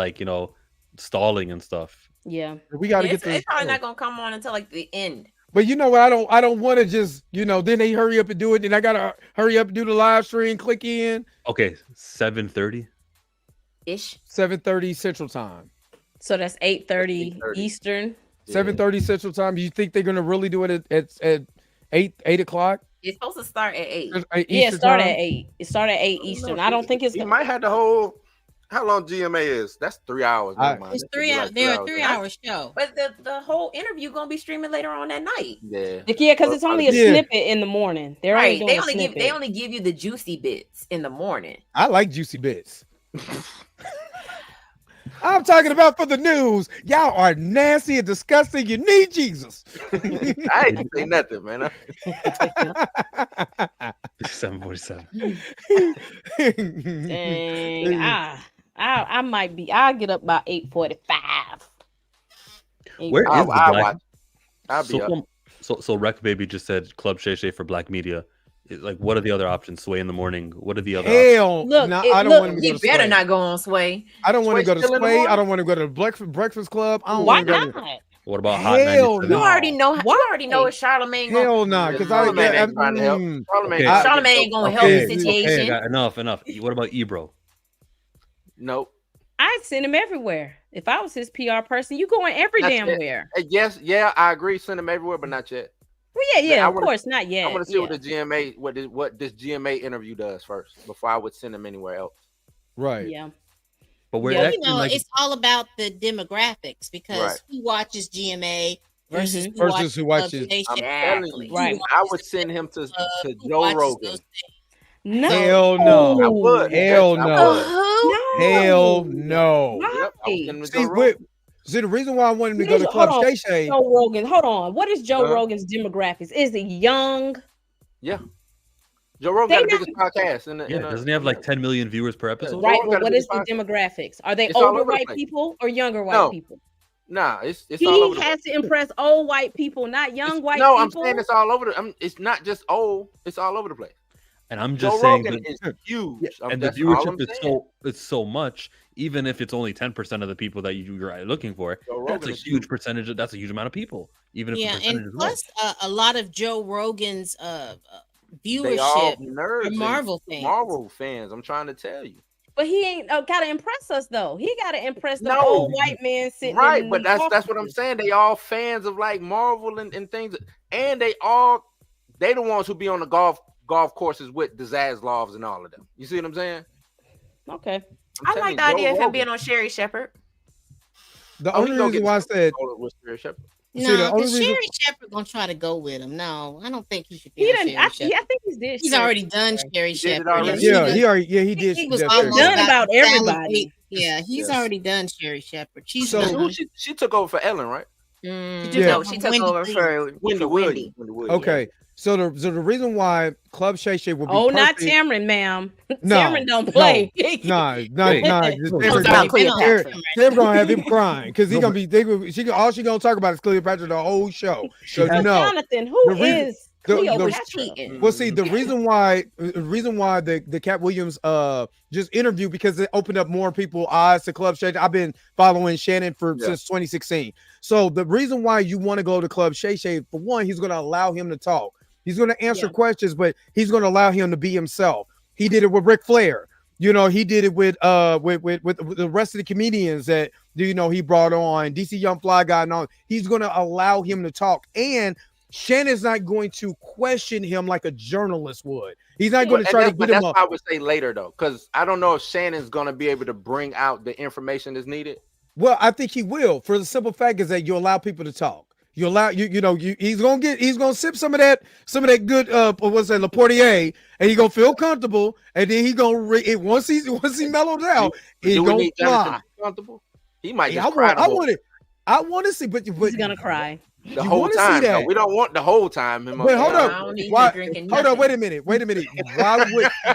stalling and stuff. Yeah. We got to get It's this. probably not gonna come on until like the end. But you know what? I don't want to just, then they hurry up and do it. Then I got to hurry up and do the live stream, click in. Okay, 7:30 ish. 7:30 Central Time. So that's 8:30 Eastern. 7:30 Central Time. You think they're gonna really do it at 8 o'clock? It's supposed to start at 8. Yeah, start at 8. It started at 8 Eastern. I don't think it's. He might have the whole. How long GMA is? That's 3 hours. It's 3 hours. They're a 3-hour show. But the whole interview gonna be streaming later on that night. Yeah. Yeah, because it's only a snippet in the morning. They're right. only They only give you the juicy bits in the morning. I like juicy bits. I'm talking about for the news. Y'all are nasty and disgusting. You need Jesus. I ain't say nothing, man. 7:47. Dang, I might be. I'll get up by 8:45. Where is the black? I'll be up. So Rec Baby just said Club Shay Shay for Black Media. Like, what are the other options? Sway in the morning. What are the other Hell, look, I don't want to You go to better Sway. not go on Sway. I don't want to go to Sway still in the Sway. morning? I don't want to go to the Breakfast Club. I don't Why want to go not? to. What about Hot Hell 97? no. You already know. You already know it's Charlamagne. Hell no, because Charlamagne ain't trying to help. Charlamagne ain't gonna help the situation. Okay, enough. What about Ebro? Nope. I'd send him everywhere. If I was his PR person, you going every That's damn it. where. Yes, yeah, I agree. Send them everywhere, but not yet. Well, yeah, I of wanna- course, not yet. I want to see what the GMA, what this GMA interview does first before I would send them anywhere else. Right. Yeah. But we're Well, acting like it's all about the demographics because Right. who watches GMA versus Versus who watches. I'm Exactly. telling you, Right. I would send him to who Joe watches Rogan. those things. No. Hell no. I would. Hell Yes, I no. would. Who? Hell no. Yep, I would send him to See, Joe Rogan. the reason why I want him to go to Hold Club on. Shay Shay. Joe Rogan. Hold on. What is Joe Huh? Rogan's demographics? Is it young? Yeah. Joe Rogan got They the biggest podcast in the. yeah, doesn't he have like 10 million viewers per episode? Right, Rogan but got what a is the big demographics? Are they It's all older over the white place. people or younger white No. people? Nah, it's all over He the has to impress old white people, not young white No, people. I'm saying it's all over the. it's not just old. It's all over the place. And I'm Joe just saying Rogan that, is huge. and the That's all I'm viewership is saying. it's so much, even if it's only 10% of the people that you're looking for, Joe that's Rogan a is huge percentage. That's a huge amount of people, even if Yeah, the percentage and is low. plus a lot of Joe Rogan's They all viewership nerds are and Marvel fans. Marvel fans. I'm trying to tell you. But he ain't gotta impress us though. He gotta impress the No. old white man sitting Right, in but the that's what I'm office. saying. They all fans of like Marvel and things, and they the ones who be on the golf courses with the Zaslavs and all of them. You see what I'm saying? Okay. I'm I telling like you, the idea Joe of him Rogan- being on Sherry Shepherd. The Oh, he only gonna reason get why I said with Sherry Shepherd. See, the No, only because reason- Sherry Shepherd gonna try to go with him. No, I don't think he should be. He on didn't. Sherry I Shepherd. think he's did. He's Sherry already done Shepherd. Sherry did it Shepherd. already? he did. He was Jeff almost Bezos. done about everybody. validate- Yeah, he's Yes. already done Sherry Shepherd. She's So- done. She took over for Ellen, right? Yeah. No, she took Wendy over for Wendy Wendy. Williams. Okay, so the reason why Club Shay Shay will be Oh, not perfect- Tamron, ma'am. No, Tamron don't play. Nah. Wait. Just Who's Tamron about gonna- Cleopatra? Tamron gonna have him crying because he gonna be. All she gonna talk about is Cleopatra the whole show. So So, no. Jonathan, who The reason- is the- Cleopatra? cheating. Well, see, the reason why the Cat Williams just interview, because it opened up more people eyes to Club Shay. I've been following Shannon since 2016. So the reason why you want to go to Club Shay Shay, for one, he's going to allow him to talk. He's going to answer questions, but he's going to allow him to be himself. He did it with Ric Flair. He did it with the rest of the comedians that he brought on, DC Young Fly Guy and all. He's going to allow him to talk, and Shannon's not going to question him like a journalist would. He's not going to try to But get him that's up. why I would say later though, because I don't know if Shannon's going to be able to bring out the information that's needed. Well, I think he will, for the simple fact is that you allow people to talk. You allow he's gonna sip some of that good Laportier, and he's gonna feel comfortable, and then he's gonna once he mellows out, he's Do we gonna need Jonathan fly. to be comfortable? He might Yeah, just cry the I whole- want to see, but He's gonna cry. the you whole wanna see time. that. though. We don't want the whole time. Him Wait, hold I up. don't need Why- you drinking Hold on, nothing. wait a minute.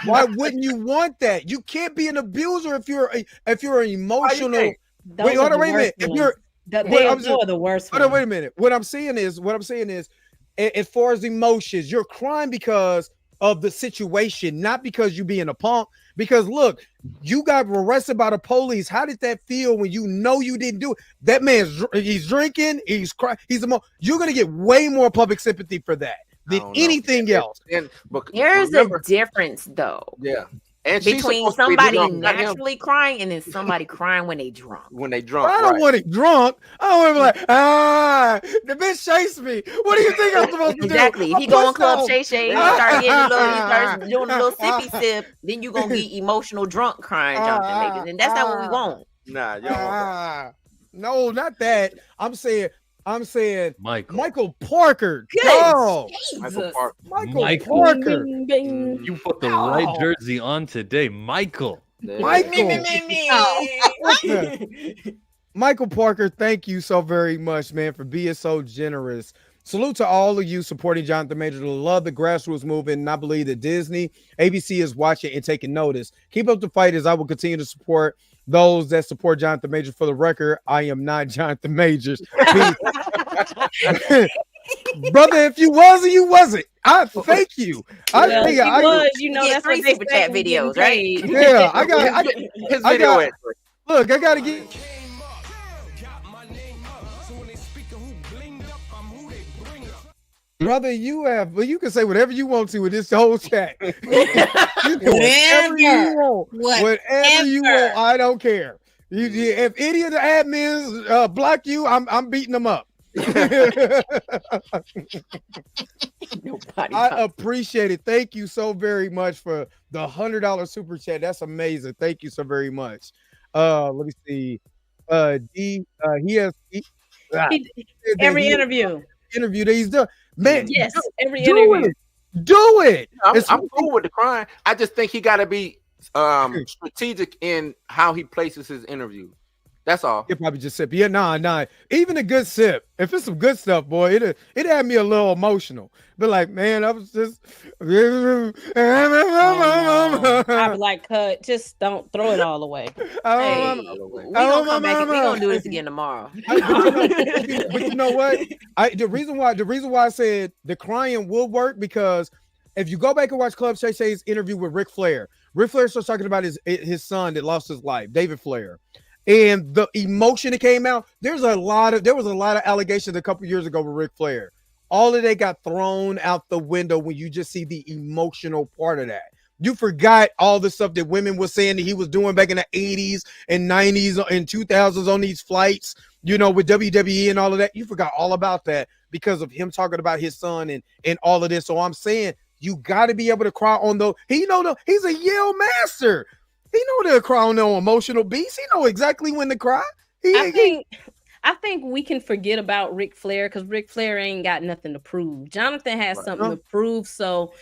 Why wouldn't you want that? You can't be an abuser if you're an emotional. can't? Those Wait, are hold the on, wait a minute. worst If ones. you're They I'm just- are the worst Hold on, wait a ones. minute. What I'm saying is, as far as emotions, you're crying because of the situation, not because you being a punk. Because look, you got arrested by the police. How did that feel when you know you didn't do it? That he's drinking, he's crying, you're gonna get way more public sympathy for that than anything else. But there's a difference though. Yeah. And between somebody naturally crying and then somebody crying when they drunk. When they drunk, I don't want it drunk. I don't want to be like, the bitch chased me. What do you think I'm supposed to do? Exactly. If he go on Club Shay Shay, he start getting he starts doing a little sippy sip, then you gonna get emotional drunk crying, Jonathan Majors, and that's not what we want. Nah, no, not that. I'm saying Michael Parker. Michael Parker. You put the right jersey on today, Michael. Michael Parker, thank you so very much, man, for being so generous. Salute to all of you supporting Jonathan Majors. I love the grassroots movement, and I believe that Disney, ABC is watching and taking notice. Keep up the fight as I will continue to support those that support Jonathan Majors. For the record, I am not Jonathan Majors. Brother, if you wasn't, you wasn't. I thank you. I was, that's 3 super chat videos, right? Yeah, I got look, I gotta get. Brother, you can say whatever you want to with this whole chat. Whatever you want, I don't care. If any of the admins block you, I'm beating them up. I appreciate it. Thank you so very much for the $100 super chat. That's amazing. Thank you so very much. Let me see. Every interview that he's done. Man, yes, every interview. Do it. I'm cool with the crying. I just think he got to be strategic in how he places his interview. That's all. He'll probably just sip. Yeah, nah. Even a good sip. If it's some good stuff, boy, it had me a little emotional. But like, man, I was just. I'd be like, cut. Just don't throw it all away. Hey, we gonna come back. We gonna do this again tomorrow. But you know what? The reason why I said the crying will work, because if you go back and watch Club Shay Shay's interview with Ric Flair starts talking about his son that lost his life, David Flair. And the emotion that came out, there was a lot of allegations a couple years ago with Ric Flair. All of that got thrown out the window when you just see the emotional part of that. You forgot all the stuff that women were saying that he was doing back in the 80s and 90s and 2000s on these flights, with WWE and all of that. You forgot all about that because of him talking about his son and all of this. So I'm saying you got to be able to cry on those. He's a Yale master. He know to cry on no emotional beats. He know exactly when to cry. I think we can forget about Ric Flair because Ric Flair ain't got nothing to prove. Jonathan has something to prove, so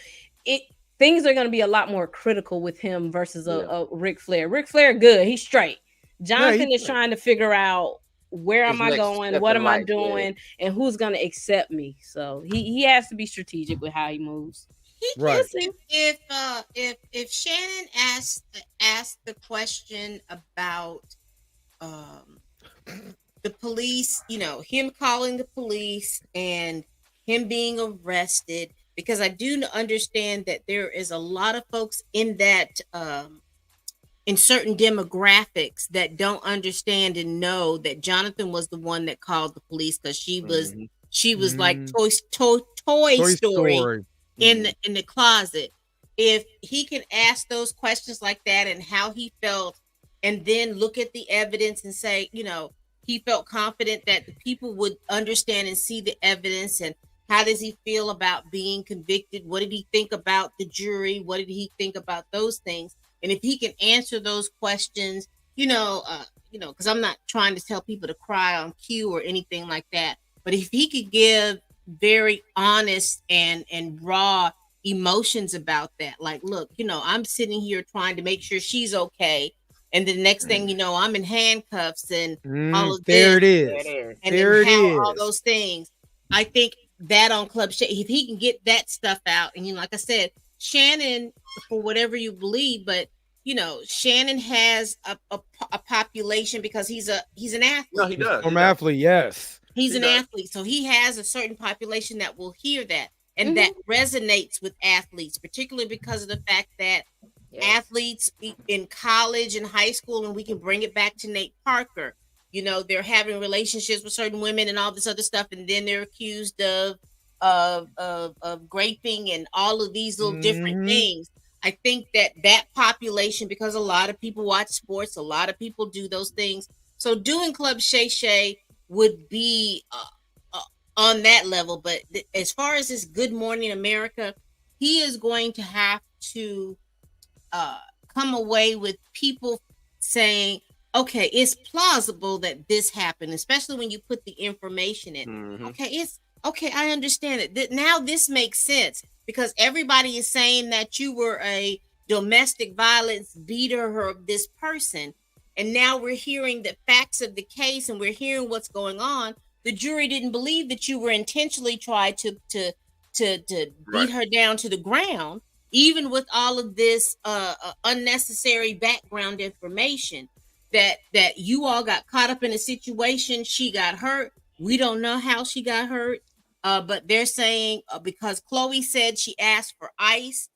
things are going to be a lot more critical with him versus a Ric Flair. Ric Flair, good, he's straight. Jonathan is trying to figure out where am I going, what am I doing, and who's going to accept me. So he has to be strategic with how he moves. Right. If Shannon asked the question about the police, him calling the police and him being arrested, because I do understand that there is a lot of folks in that in certain demographics that don't understand and know that Jonathan was the one that called the police because she was like Toy Story. In the closet. If he can ask those questions like that and how he felt, and then look at the evidence and say, he felt confident that the people would understand and see the evidence, and how does he feel about being convicted? What did he think about the jury? What did he think about those things? And if he can answer those questions, because I'm not trying to tell people to cry on cue or anything like that, but if he could give very honest and raw emotions about that, like, look, I'm sitting here trying to make sure she's okay, and the next thing you know, I'm in handcuffs and all of there this, it is, and then all those things. I think that on Club Shay, if he can get that stuff out, and like I said, Shannon, for whatever you believe, but Shannon has a population because he's an athlete. No, he does. Athlete, yes. He's an athlete, so he has a certain population that will hear that. And that resonates with athletes, particularly because of the fact that athletes in college and high school, and we can bring it back to Nate Parker, you know, they're having relationships with certain women and all this other stuff, and then they're accused of graping and all of these little different things. I think that population, because a lot of people watch sports, a lot of people do those things. So doing Club Shay Shay would be on that level. But as far as this Good Morning America, he is going to have to come away with people saying, okay, it's plausible that this happened, especially when you put the information in. Okay, I understand it. Now this makes sense, because everybody is saying that you were a domestic violence beater or this person. And now we're hearing the facts of the case, and we're hearing what's going on. The jury didn't believe that you were intentionally trying to beat her down to the ground, even with all of this unnecessary background information. That you all got caught up in a situation. She got hurt. We don't know how she got hurt. But they're saying because Chloe said she asked for ice,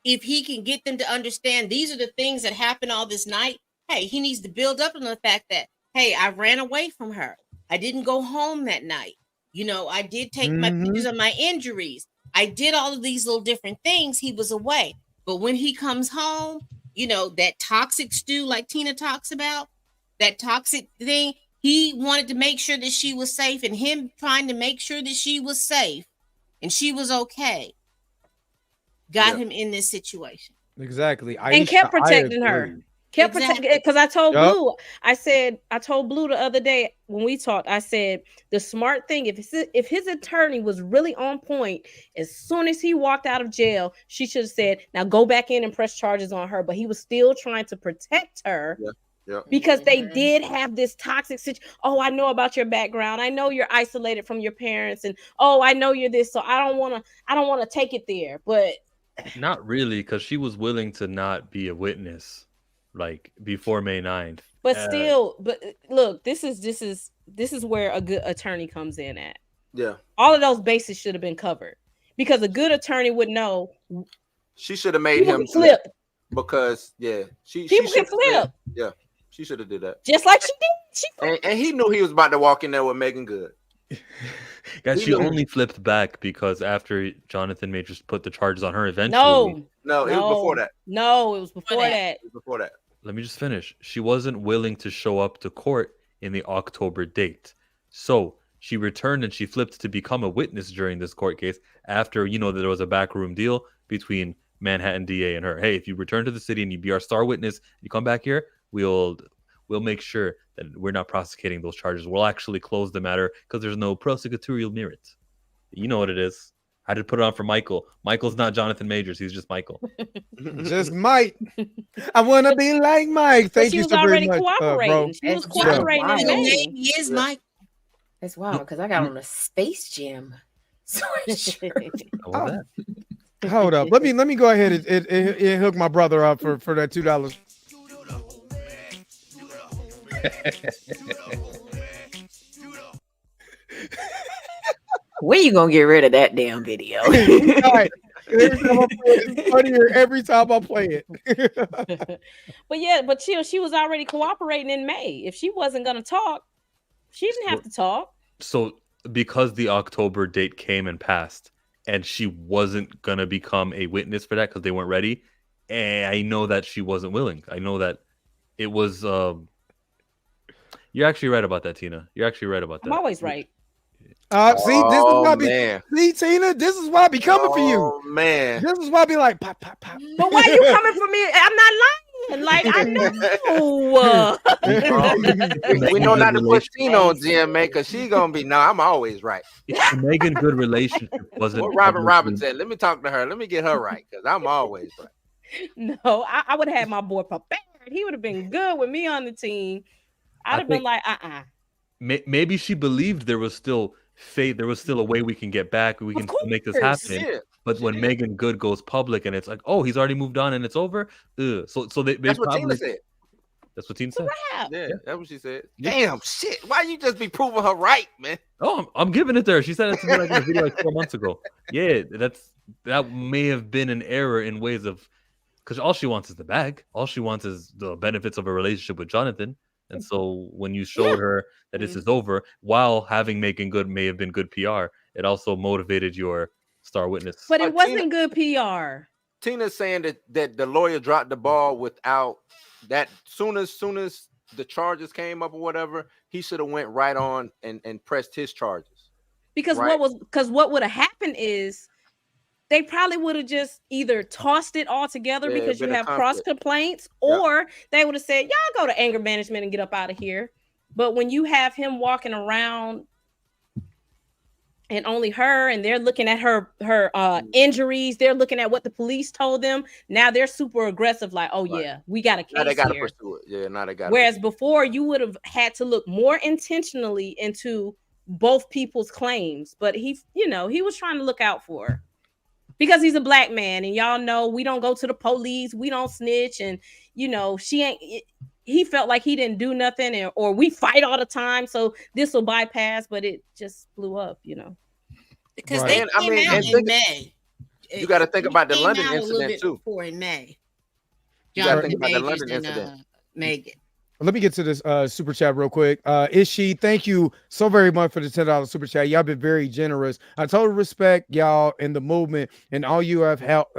if he can get them to understand these are the things that happened all this night, hey, he needs to build up on the fact that, hey, I ran away from her. I didn't go home that night. You know, I did take my pictures of my injuries. I did all of these little different things. He was away. But when he comes home, you know, that toxic stew, like Tina talks about, that toxic thing, he wanted to make sure that she was safe, and him trying to make sure that she was safe and she was okay got him in this situation. Exactly. And kept protecting her. Kept protecting, because I told Blue, I told Blue the other day when we talked, I said the smart thing, if his attorney was really on point, as soon as he walked out of jail, she should have said, now go back in and press charges on her. But he was still trying to protect her. Because they did have this toxic situation. Oh, I know about your background. I know you're isolated from your parents, and oh, I know you're this. So I don't want to take it there. But not really, because she was willing to not be a witness, like before May 9th. But still, but look, this is where a good attorney comes in at. Yeah. All of those bases should have been covered, because a good attorney would know. She should have made him flip. Because she can flip. Yeah. She should have did that. Just like she did. And he knew he was about to walk in there with Megan Good. Guys, she only flipped back because after Jonathan Majors put the charges on her eventually. No, it was before that. No, it was before that. It was before that. Let me just finish. She wasn't willing to show up to court in the October date. So she returned and she flipped to become a witness during this court case after, there was a backroom deal between Manhattan DA and her. Hey, if you return to the city and you be our star witness, you come back here, we'll make sure that we're not prosecuting those charges. We'll actually close the matter because there's no prosecutorial merit. You know what it is. I had to put it on for Michael. Michael's not Jonathan Majors. He's just Michael. Just Mike. I want to be like Mike. Thank you so very much, bro. She was cooperating. His name is Mike. That's wild, because I got on a Space Jam. Hold up. Let me go ahead and hook my brother up for that $2. When you gonna get rid of that damn video? All right. It's funnier every time I play it. But she was already cooperating in May. If she wasn't gonna talk, she didn't have to talk. So because the October date came and passed, and she wasn't gonna become a witness for that because they weren't ready, and I know that she wasn't willing. I know that it was. You're actually right about that, Tina. You're actually right about that. I'm always right. See, Tina, this is why I be coming for you. Oh man, this is why I be like, pop. But why you coming for me? I'm not lying. Like I know. We know not to put Tina on GMA because she gonna be. No, I'm always right. The Megan Good relationship wasn't. What Robin said. Let me talk to her. Let me get her right because I'm always right. No, I would have had my boy prepared. He would have been good with me on the team. I'd have been like, Maybe she believed there was still fate. There was still a way we can get back. We can still make this happen. Yeah. But when Megan Good goes public and it's like, oh, he's already moved on and it's over. So that's what Tina said. That's what Tina It's a said. wrap. Yeah, that's what she said. Damn, shit. Why you just be proving her right, man? Oh, I'm giving it to her. She said it to me like in a video like 4 months ago. Yeah, that may have been an error in ways of, because all she wants is the bag. All she wants is the benefits of a relationship with Jonathan. And so when you showed her that this is over, while having Megan Good may have been good PR, it also motivated your star witness. But it wasn't good PR. Tina's saying that the lawyer dropped the ball without that. Soon as the charges came up or whatever, he should have went right on and pressed his charges. Because what would have happened is they probably would have just either tossed it all together because you have cross complaints, or they would have said, y'all go to anger management and get up out of here. But when you have him walking around and only her, and they're looking at her injuries, they're looking at what the police told them. Now they're super aggressive, like, oh yeah, we got a case. Now they got to here. pursue it. Yeah, now they got. Whereas before, you would have had to look more intentionally into both people's claims. But he was trying to look out for her because he's a black man, and y'all know we don't go to the police, we don't snitch, and he felt like he didn't do nothing, or we fight all the time, so this will bypass, but it just blew up, Because they came out in May. You got to think about the London incident too. Before in May. You got to think about the London incident. Megan. Let me get to this super chat real quick. Ishi, thank you so very much for the $10 super chat. Y'all been very generous. I totally respect y'all and the movement, and all you have helped,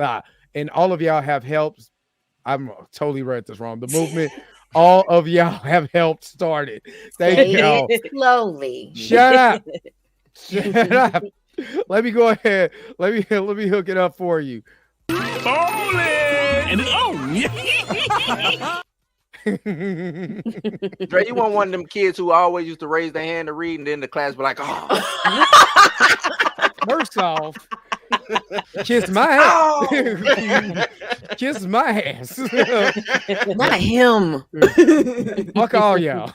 and all of y'all have helped. I'm totally read this wrong. The movement, all of y'all have helped start it. Thank y'all. Slowly. Shut up. Shut up. Let me go ahead. Let me hook it up for you. Dre, you want one of them kids who always used to raise their hand to read, and then the class be like, oh. First off, kiss my ass. Kiss my ass. Not him. Fuck all y'all.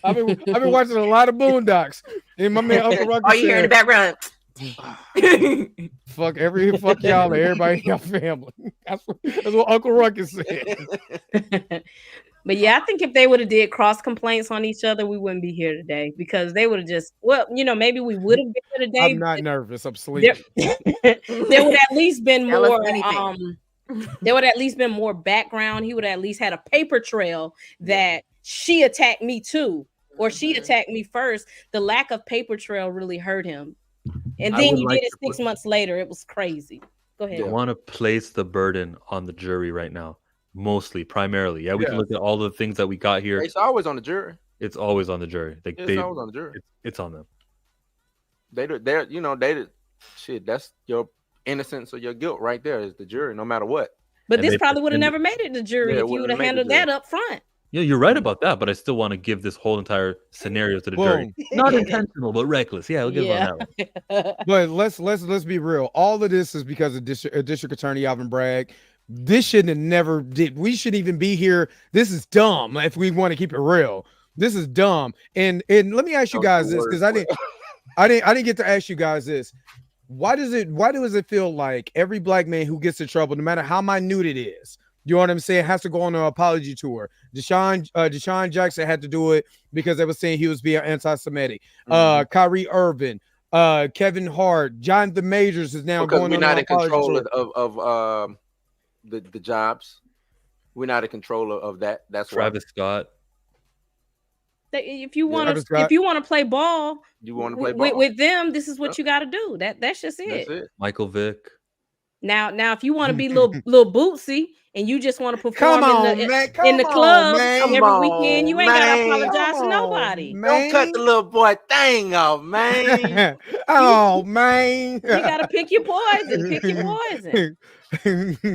I've been watching a lot of Boondocks. And my man Uncle Ruckus. All you hear in the background. Fuck y'all and everybody in your family. That's what Uncle Ruckus said. But yeah, I think if they would have did cross complaints on each other, we wouldn't be here today, because they would have just, maybe we would have been here today. I'm not nervous. I'm sleeping. There would at least been more. There would at least been more background. He would have at least had a paper trail that she attacked me too, or she attacked me first. The lack of paper trail really hurt him. And then you did it 6 months later. It was crazy. Go ahead. I want to place the burden on the jury right now. Primarily. Yeah, we can look at all the things that we got here. It's always on the jury. It's always on the jury. It's always on the jury. It's on them. Shit, that's your innocence or your guilt right there is the jury, no matter what. But this probably would have never made it to jury if you would have handled that up front. Yeah, you're right about that, but I still want to give this whole entire scenario to the jury. Not intentional, but reckless. Yeah, we'll give it on that one. But let's be real. All of this is because of District Attorney Alvin Bragg. This shouldn't have never did. We shouldn't even be here. This is dumb. If we want to keep it real, this is dumb. And let me ask you guys this, because I didn't get to ask you guys this. Why does it feel like every black man who gets in trouble, no matter how minute it is, you know what I'm saying, has to go on an apology tour? Deshaun Jackson had to do it because they were saying he was being anti-Semitic. Kyrie Irving, Kevin Hart, Jonathan Majors is now going on an apology tour. We're not in control of the jobs. We're not in control of that. That's Travis Scott. If you want to play ball, you want to play ball with them. This is what you got to do. That's just it. That's it. Michael Vick. Now, if you want to be little bootsy and you just want to perform in the club every weekend, you ain't got to apologize to nobody. Don't cut the little boy thing off, man. Oh man, you got to pick your poison. Pick your poison.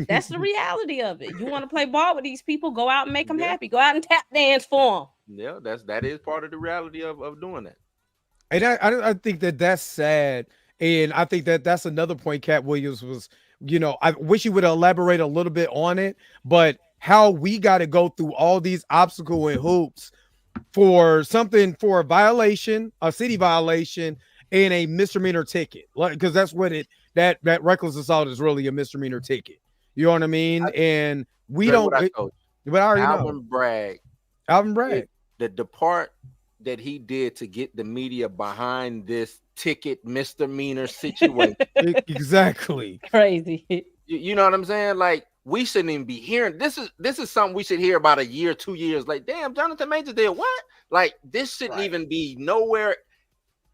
That's the reality of it. You want to play ball with these people? Go out and make them happy. Go out and tap dance for them. Yeah, that is part of the reality of doing that. And I think that's sad, and I think that's another point. Cat Williams was, I wish you would elaborate a little bit on it, but how we got to go through all these obstacles and hoops for a violation, a city violation, and a misdemeanor ticket, because that's what that reckless assault is really, a misdemeanor ticket. You know what I mean? And we Dre, don't. what I told you. But I already Alvin know. Bragg. Alvin Bragg. The part that he did to get the media behind this ticket misdemeanor situation. Exactly. Crazy. You know what I'm saying? Like, we shouldn't even be hearing this is something we should hear about a year, 2 years. Like, damn, Jonathan Majors did what? Like, this shouldn't even be nowhere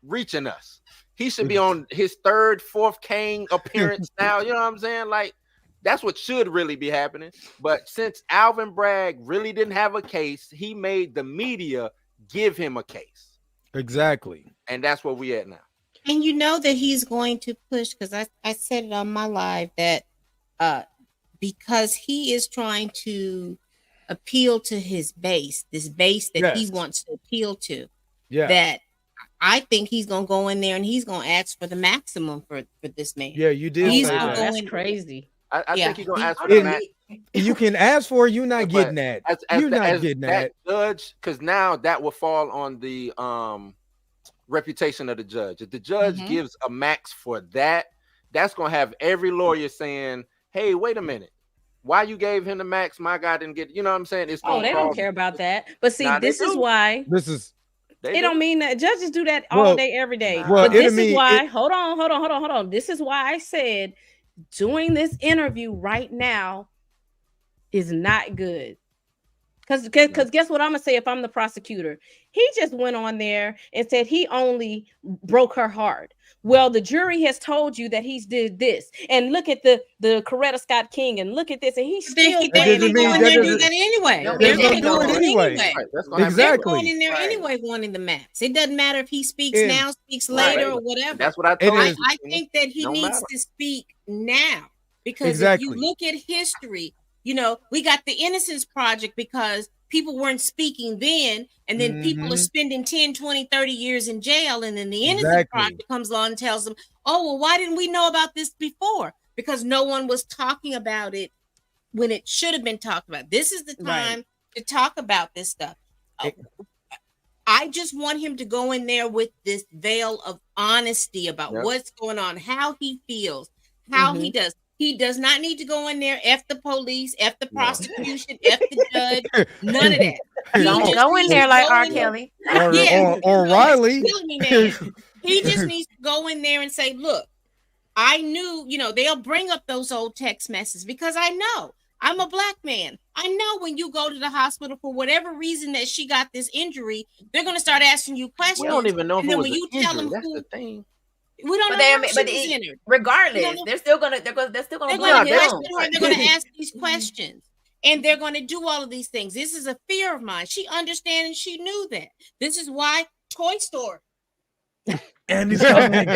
reaching us. He should be on his third, fourth Kane appearance now. You know what I'm saying? Like, that's what should really be happening. But since Alvin Bragg really didn't have a case, he made the media give him a case. Exactly. And that's where we at now. And you know that he's going to push, because I said it on my live that because he is trying to appeal to his base, this base that he wants to appeal to, that I think he's gonna go in there and he's gonna ask for the maximum for this man. Yeah, you did. He's that's crazy. I think he's gonna ask for the maximum. You can ask for it, you're not getting that. You're not getting that. Judge, because now that will fall on the reputation of the judge. If the judge gives a max for that, that's gonna have every lawyer saying, "Hey, wait a minute. Why you gave him the max? My guy didn't get." You know what I'm saying? It's they don't care about that. But see, this is why. It don't mean that judges do that all day, every day. Well, but this is why. Hold on. This is why I said doing this interview right now is not good. Because guess what I'm gonna say if I'm the prosecutor? He just went on there and said he only broke her heart. Well, the jury has told you that he's did this, and look at the Coretta Scott King, and look at this, and he's still do that anyway. They're gonna do it anyway. They're going in there anyway, wanting the max. It doesn't matter if he speaks now, speaks later, or whatever. That's what I told you. I think that he needs to speak now, because if you look at history, you know, we got the Innocence Project because people weren't speaking then, and then people are spending 10, 20, 30 years in jail, and then the Innocence Project comes along and tells them, oh, well, why didn't we know about this before? Because no one was talking about it when it should have been talked about. This is the time to talk about this stuff. I just want him to go in there with this veil of honesty about what's going on, how he feels, how he does. He does not need to go in there, F the police, F the prosecution, F the judge, none of that. Don't go in there like R. Kelly. Or Riley. He just needs to go in there and say, look, I knew, you know, they'll bring up those old text messages because I know. I'm a black man. I know when you go to the hospital for whatever reason that she got this injury, they're going to start asking you questions. We don't even know if it was when you tell them that's the thing. We don't know. Regardless, they're still gonna ask these questions, and they're gonna do all of these things. This is a fear of mine. She understands, and she knew that. This is why Toy Store. And he's coming.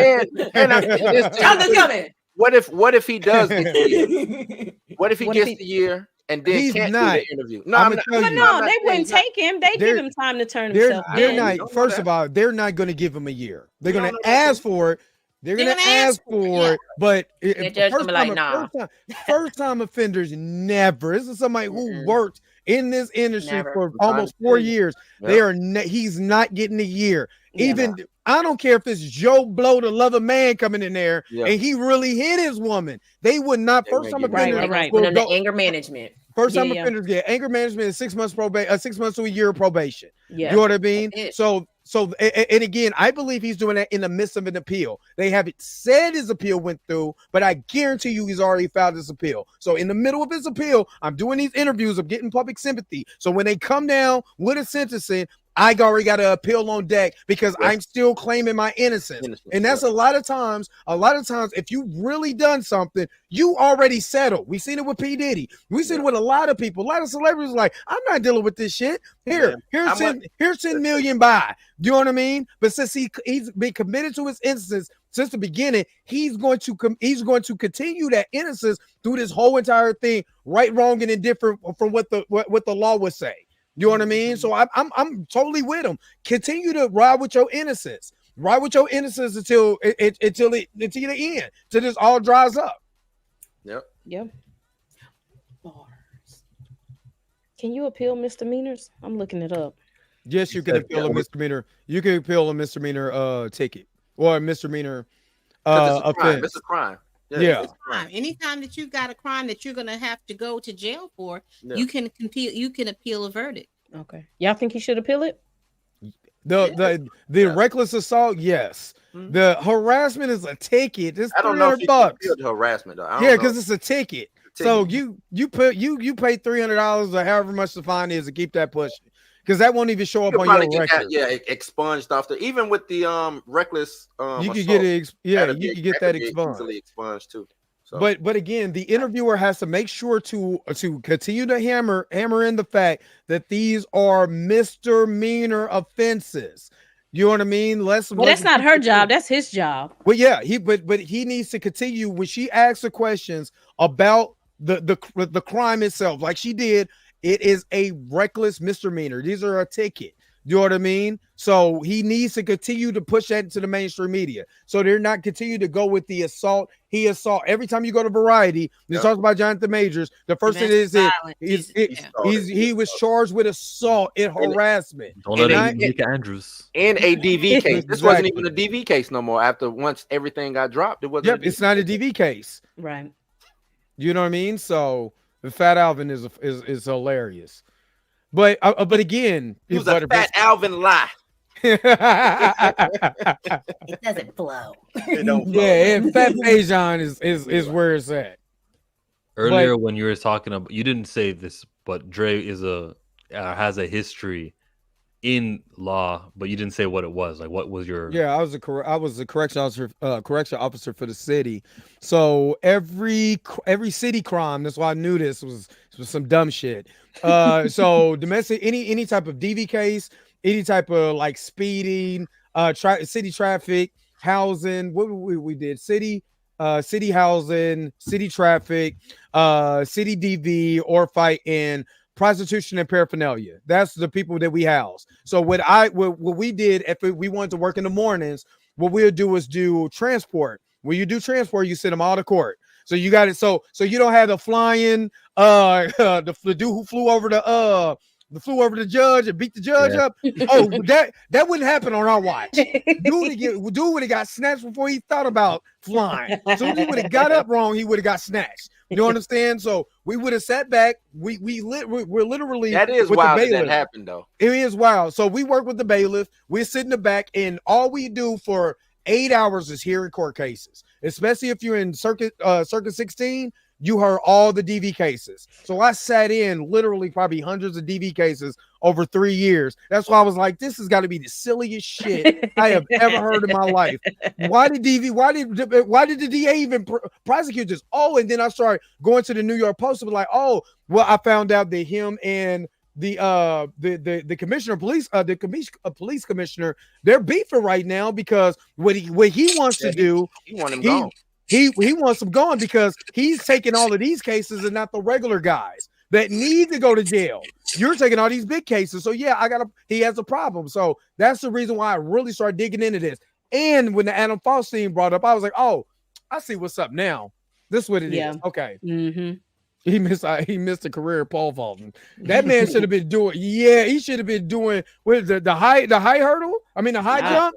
Jonathan's coming. What if he does get the year? What if he gets the year and then he's can't not do the interview? No, they wouldn't take him. They give him time to turn himself in. They're not. First of all, they're not going to give him a year. They're going to ask for it. They're going to ask for it, but first time offenders never. This is somebody who worked in this industry for almost 4 years. They are. He's not getting a year. Even I don't care if it's Joe Blow, the lover man, coming in there and he really hit his woman. They would not. First time offenders, the anger management. First time offenders get anger management and 6 months probation, 6 months to a year of probation. You know what I mean? So, and again, I believe he's doing that in the midst of an appeal. They haven't said his appeal went through, but I guarantee you he's already filed his appeal. So in the middle of his appeal, I'm doing these interviews, I'm getting public sympathy. So when they come down with a sentencing, I already got an appeal on deck because I'm still claiming my innocence. And that's a lot of times, if you've really done something, you already settled. We've seen it with P. Diddy. We've seen it with a lot of people. A lot of celebrities like, I'm not dealing with this shit. Here's 10 million by. Do you know what I mean? But since he's been committed to his innocence since the beginning, he's going to continue that innocence through this whole entire thing, right, wrong, and indifferent from what the law would say. You know what I mean? So I'm totally with him. Continue to ride with your innocence. Ride with your innocence until the end, till this all dries up. Yep. Bars. Can you appeal misdemeanors? I'm looking it up. Yes, you can appeal a misdemeanor. You can appeal a misdemeanor ticket or a misdemeanor offense. It's a crime. Yeah. It's a crime. Anytime that you've got a crime that you're gonna have to go to jail for, Yeah. you can appeal a verdict. Okay. Y'all think he should appeal it? The reckless assault, yes. Mhm. The harassment is a ticket. It's I don't know if $300. he the harassment though. Yeah, because it's a ticket. So you pay $300 or however much the fine is to keep that pushing, because that won't even show up on your record. Expunged off even with the reckless. You could get it. You could get that expunged. expunged. Expunged too. So. But again, the interviewer has to make sure to continue to hammer in the fact that these are misdemeanor offenses. You know what I mean? Well, that's not her job. That's his job. Well, yeah, but he needs to continue when she asks the questions about the crime itself, like she did. It is a reckless misdemeanor. These are a ticket. You know what I mean? So he needs to continue to push that into the mainstream media, so they're not continue to go with the assault. He assault every time you go to Variety. It talks about Jonathan Majors. The first thing he was charged with assault and harassment. Don't let Nick Andrews and a DV case. This wasn't even a DV case no more. After once everything got dropped, it wasn't. Yep, it's not a DV case, right? You know what I mean? So the Fat Alvin is hilarious. But again, it was a Fat Alvin lie. It doesn't flow. It don't flow. Yeah, and Fat Fajon is where it's at. Earlier, when you were talking about, you didn't say this, but Dre has a history in law, but you didn't say what it was. Like, what was your? Yeah, I was a correction officer for the city. So every city crime. That's why I knew this was some dumb shit. So domestic, any type of DV case, any type of like speeding, city traffic, housing. What we did? City housing, city traffic, city DV, or fight in prostitution and paraphernalia. That's the people that we house. So what we did, if we wanted to work in the mornings, what we'll do is do transport. When you do transport, you send them all to court. So you got it. So you don't have the flying the dude who flew over the judge and beat the judge up. Oh, that wouldn't happen on our watch. Dude would have got snatched before he thought about flying. So he would have got up wrong, he would have got snatched. You understand? So we would have sat back. We're literally, that is wild that happened though. It is wild. So we work with the bailiff. We sit in the back, and all we do for 8 hours is hearing court cases. Especially if you're in circuit 16, you heard all the DV cases. So I sat in literally probably hundreds of DV cases over 3 years. That's why I was like, this has got to be the silliest shit I have ever heard in my life. Why did the DA even prosecute this? Oh, and then I started going to the New York Post and be like, oh, well, I found out that him and the commissioner of police, police commissioner, they're beefing right now because what he wants to do, he want him gone. He wants him gone because he's taking all of these cases and not the regular guys that need to go to jail. You're taking all these big cases. So yeah, he has a problem. So that's the reason why I really started digging into this. And when the Adam Falk scene brought up, I was like, oh, I see what's up now. This is what it is. Okay. Mm-hmm. He missed a career of pole vaulting. That man should have been doing. Yeah, he should have been doing with the high hurdle. I mean the high jump.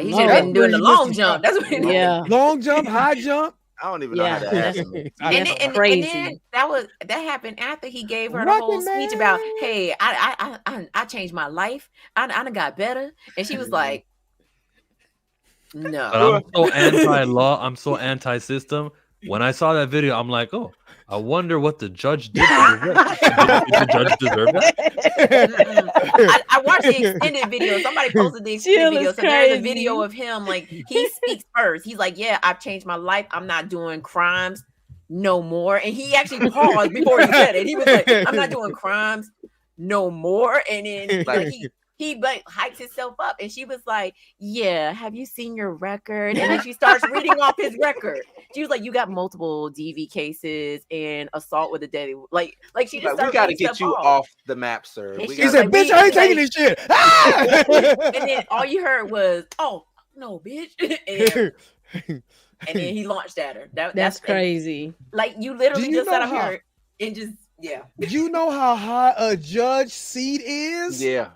He should have been doing the long jump. That's what. Long jump, high jump. I don't even know how that happened. And then that happened after he gave her the whole speech about, hey, I changed my life. I done got better, and she was like, no. But I'm so anti-law. I'm so anti-system. When I saw that video, I'm like, oh, I wonder what the judge did. Did the judge deserve that? I watched the extended video. Somebody posted the extended video. So there's a video of him. Like, he speaks first. He's like, yeah, I've changed my life. I'm not doing crimes no more. And he actually paused before he said it. He was like, I'm not doing crimes no more. And then like, he like hypes himself up, and she was like, yeah, have you seen your record? And then she starts reading off his record. She was like, you got multiple DV cases and assault with a deadly, like she just we got to get you off the map, sir. He said, bitch, I ain't taking this shit. And then all you heard was, oh no, bitch. And then he launched at her. That's crazy. Like, you literally just sat up here and just Yeah. You know how high a judge seat is? Yeah.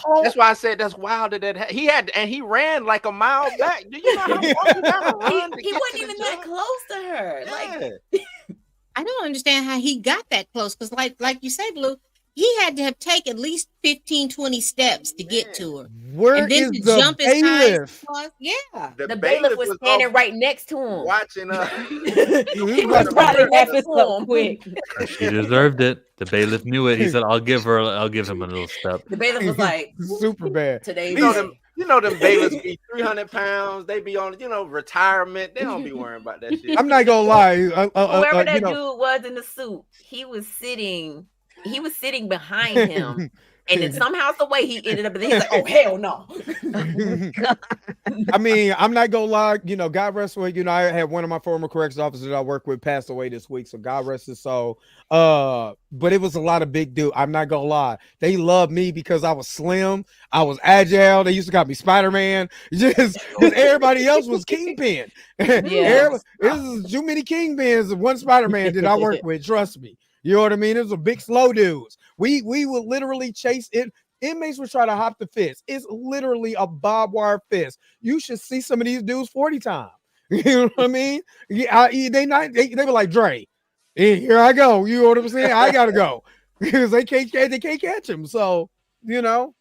Oh, That's why I said that's wild that he ran like a mile back. Do you know how far you gotta run? He wasn't even that close to her. Like, I don't understand how he got that close because, like you say, Blue, he had to have taken at least 15, 20 steps to get to her. Where and then is to the jump as high as bailiff? he was, yeah. the bailiff was standing right next to him. Watching He was probably next to him. Quick. She deserved it. The bailiff knew it. He said, I'll give him a little step. The bailiff was like, super bad. Today's you know them bailiffs be 300 pounds. They be on, retirement. They don't be worrying about that shit. I'm not gonna lie. Whoever that dude was in the suit, he was sitting behind him. And then somehow, the way he ended up, and he's like, "Oh hell no!" I mean, I'm not gonna lie. God rest with. I had one of my former corrections officers that I work with passed away this week, so God rest his soul. But it was a lot of big dude. I'm not gonna lie. They loved me because I was slim, I was agile. They used to call me Spider-Man, just because everybody else was Kingpin. Yeah, this is too many Kingpins and one Spider-Man that I work with. Trust me. You know what I mean? It was a big slow dudes. We would literally chase it. Inmates would try to hop the fence. It's literally a barbed wire fence. You should see some of these dudes 40 times. You know what I mean? Yeah, they were like, Dre, here I go. You know what I'm saying? I gotta go because they can't catch him. So we're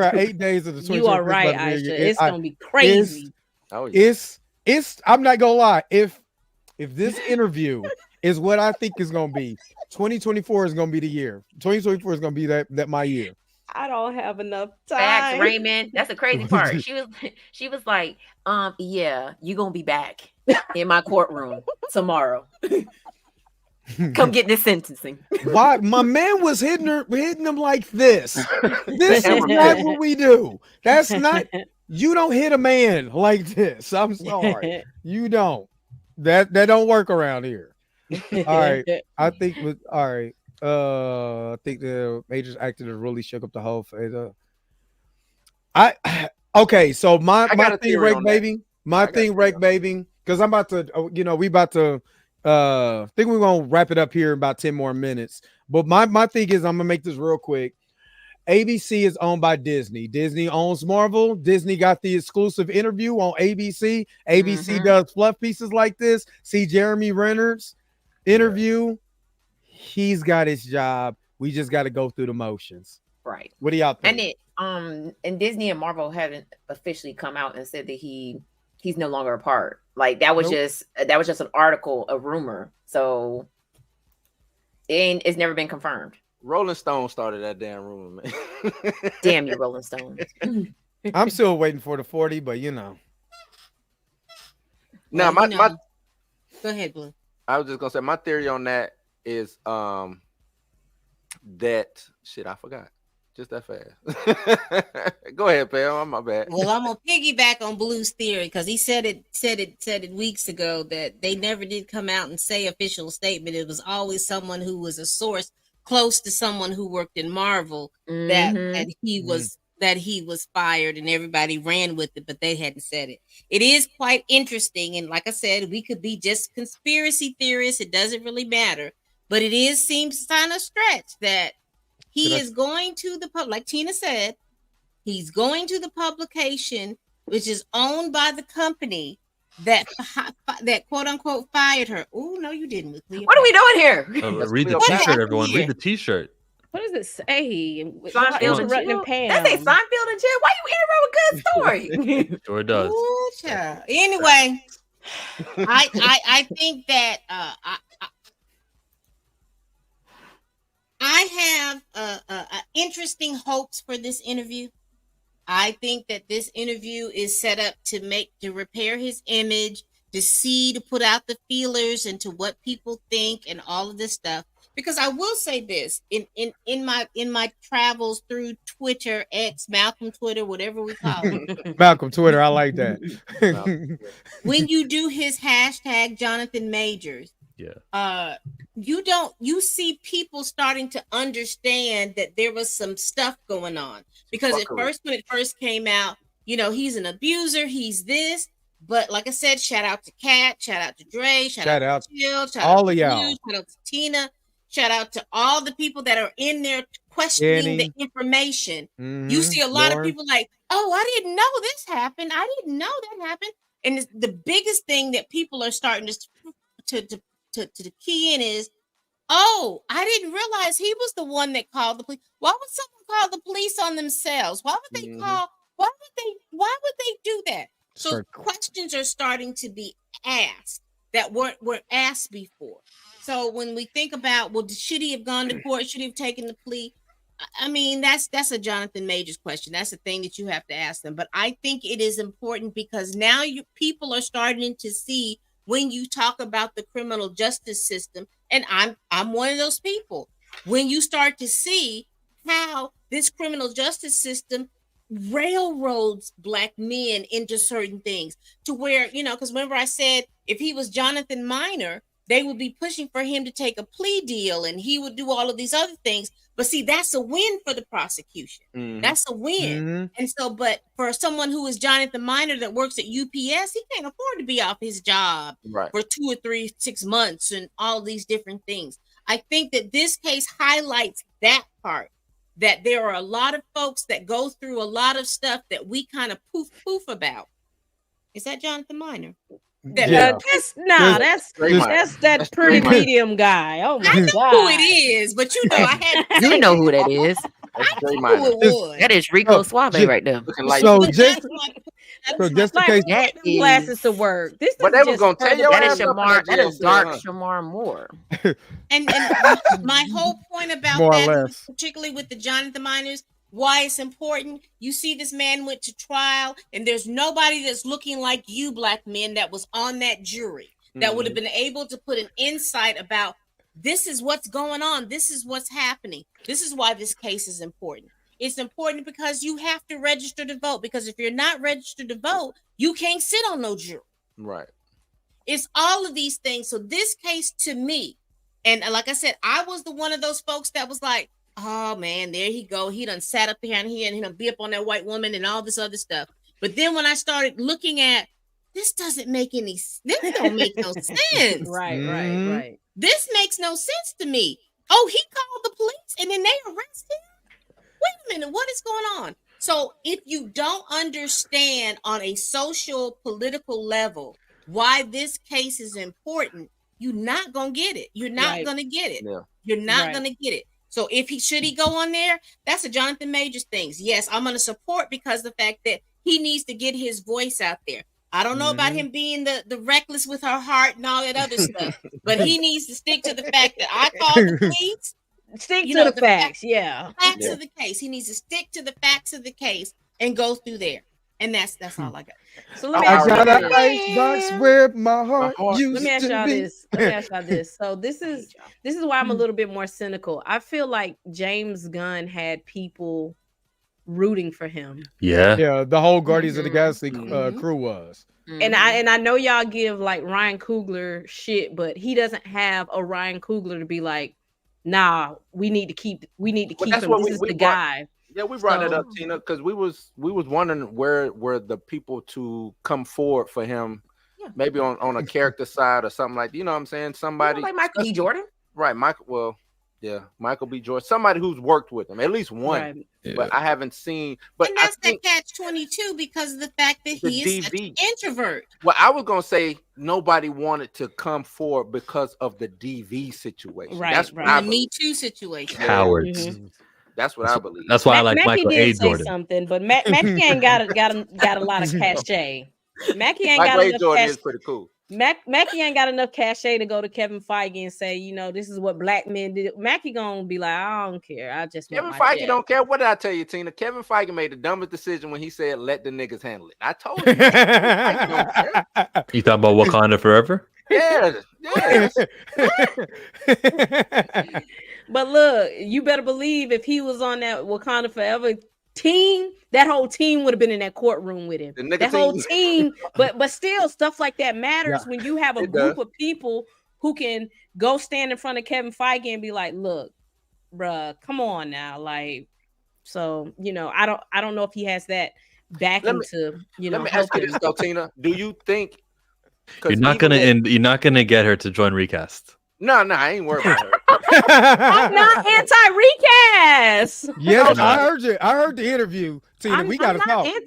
at 8 days of the 20. You are right, Aisha. It's gonna be crazy. It's. I'm not gonna lie. If this interview is what I think is going to be, 2024 is going to be the year. 2024 is going to be that my year. I don't have enough time. Facts, Raymond. That's the crazy part. She was like, yeah, you're gonna be back in my courtroom tomorrow. Come get this sentencing. Why my man was hitting him like this. This is not what we do. That's not. You don't hit a man like this. I'm sorry. You don't. That don't work around here. All right. I think I think the majors acted to really shook up the whole phase. Okay, so my thing, Rake baby, because I'm about to, we about to think we're gonna wrap it up here in about 10 more minutes. But my thing is, I'm gonna make this real quick. ABC is owned by Disney. Disney owns Marvel. Disney got the exclusive interview on ABC. ABC does fluff pieces like this. See Jeremy Renner's interview. He's got his job. We just got to go through the motions. Right. What do y'all think? And Disney and Marvel haven't officially come out and said that he's no longer a part. Like that was just an article, a rumor. So it's never been confirmed. Rolling Stone started that damn rumor, man. Damn you, Rolling Stone. I'm still waiting for the 40, but Now, my go ahead, Blue. I was just gonna say my theory on that is that shit. I forgot just that fast. Go ahead, Pam. I'm my bad. Well, I'm gonna piggyback on Blue's theory because he said it weeks ago that they never did come out and say official statement. It was always someone who was a source close to someone who worked in Marvel that he was fired and everybody ran with it, but they hadn't said it. It is quite interesting, and like I said, we could be just conspiracy theorists. It doesn't really matter, but it seems kind of stretch that he is going to the public, like Tina said, he's going to the publication which is owned by the company that quote unquote fired her. Oh no, you didn't. What are we doing here? Read the T-shirt, everyone. Read the T-shirt. What does it say? Seinfeld and Chill. That say Seinfeld and Chill. Why you interrupt a good story? Sure does. Anyway, I think that I have interesting hopes for this interview. I think that this interview is set up to repair his image, to put out the feelers into what people think and all of this stuff. Because I will say this, in my travels through Twitter, X, Malcolm Twitter, whatever we call it. Malcolm Twitter, I like that. When you do his hashtag Jonathan Majors, you see people starting to understand that there was some stuff going on. Because when it first came out, he's an abuser, he's this. But like I said, shout out to Kat, shout out to Dre, shout out to Jill, shout all out of to y'all. you, shout out to Tina, shout out to all the people that are in there questioning the information. You see a lot of people like, oh, I didn't know this happened. I didn't know that happened. And the biggest thing that people are starting to key in is, oh, I didn't realize he was the one that called the police. Why would someone call the police on themselves? Why would they call? Why would they do that? So questions are starting to be asked that weren't asked before. So when we think about, well, should he have gone to court? Should he have taken the plea? I mean, that's a Jonathan Majors question. That's a thing that you have to ask them. But I think it is important because now people are starting to see when you talk about the criminal justice system, and I'm one of those people. When you start to see how this criminal justice system railroads Black men into certain things, to where, because remember I said if he was Jonathan Minor, they would be pushing for him to take a plea deal and he would do all of these other things. But see, that's a win for the prosecution. That's a win. And so, but for someone who is Jonathan Minor that works at UPS, he can't afford to be off his job for 2 or 3, 6 months and all these different things. I think that this case highlights that part, that there are a lot of folks that go through a lot of stuff that we kind of poof about. Is that Jonathan Minor? That's that pretty medium guy. Oh my God, who it is, but I had you know who that is. That is Rico Suave right there. So just in case that glasses to work. This but they were gonna tell you that is Shamar. That is dark Shamar Moore. And my whole point about that, particularly with the Jonathan Minors, why it's important. You see, this man went to trial, and there's nobody that's looking like you, Black men, that was on that jury that would have been able to put an insight about this is what's going on. This is what's happening. This is why this case is important. It's important because you have to register to vote, because if you're not registered to vote, you can't sit on no jury. Right. It's all of these things. So this case to me, and like I said, I was one of those folks that was like, oh man, there he go. He done sat up here and he done be up on that white woman and all this other stuff. But then when I started looking at, this don't make no sense. Right. This makes no sense to me. Oh, he called the police and then they arrested him? Wait a minute, what is going on? So if you don't understand on a social, political level why this case is important, you're not going to get it. You're not going to get it. Yeah. You're not going to get it. So should he go on there? That's a Jonathan Majors thing. Yes, I'm going to support because of the fact that he needs to get his voice out there. I don't know about him being the reckless with her heart and all that other stuff, but he needs to stick to the fact that I called the police. Stick to the facts, facts of the case. He needs to stick to the facts of the case and go through there. And that's all I got. So let me ask y'all got an icebox where my heart used Let me ask to y'all be. this. Let me ask y'all this. So this is why I'm a little bit more cynical. I feel like James Gunn had people rooting for him. Yeah, the whole Guardians of the Galaxy crew was. And I know y'all give like Ryan Coogler shit, but he doesn't have a Ryan Coogler to be like, nah, we need to keep him. This is the guy. Yeah, we brought it up, Tina, because we was wondering where the people to come forward for him, maybe on a character side or something like, you know what I'm saying? Somebody like Michael B. Jordan, right? Michael B. Jordan, somebody who's worked with him, at least one. Right. Yeah. But I haven't seen. But and that's the catch-22 because of the fact that he is such an introvert. Well, I was gonna say nobody wanted to come forward because of the DV situation. Right, that's the Me Too situation. Cowards. That's what I believe. That's why I like Michael A. Jordan. Something, but Mackie ain't got a lot of cachet. Mackie ain't Michael got A. enough Jordan cachet. is pretty cool. Mackie ain't got enough cachet to go to Kevin Feige and say, this is what Black men did. Mackie gonna be like, I don't care. I just Kevin Feige don't care. What did I tell you, Tina? Kevin Feige made the dumbest decision when he said, "Let the niggas handle it." I told you. You talking about Wakanda Forever? Yeah. But look, you better believe if he was on that Wakanda Forever team, that whole team would have been in that courtroom with him. That whole team, but still, stuff like that matters when you have a group of people who can go stand in front of Kevin Feige and be like, "Look, bruh, come on now." Like, so I don't know if he has that back Let me- into, Let me ask you this, though, Tina. Do you think You're not gonna get her to join recast. No, I ain't worried about her. I'm not anti-recast. Yes, I heard you. I heard the interview. Tina, we gotta talk. We can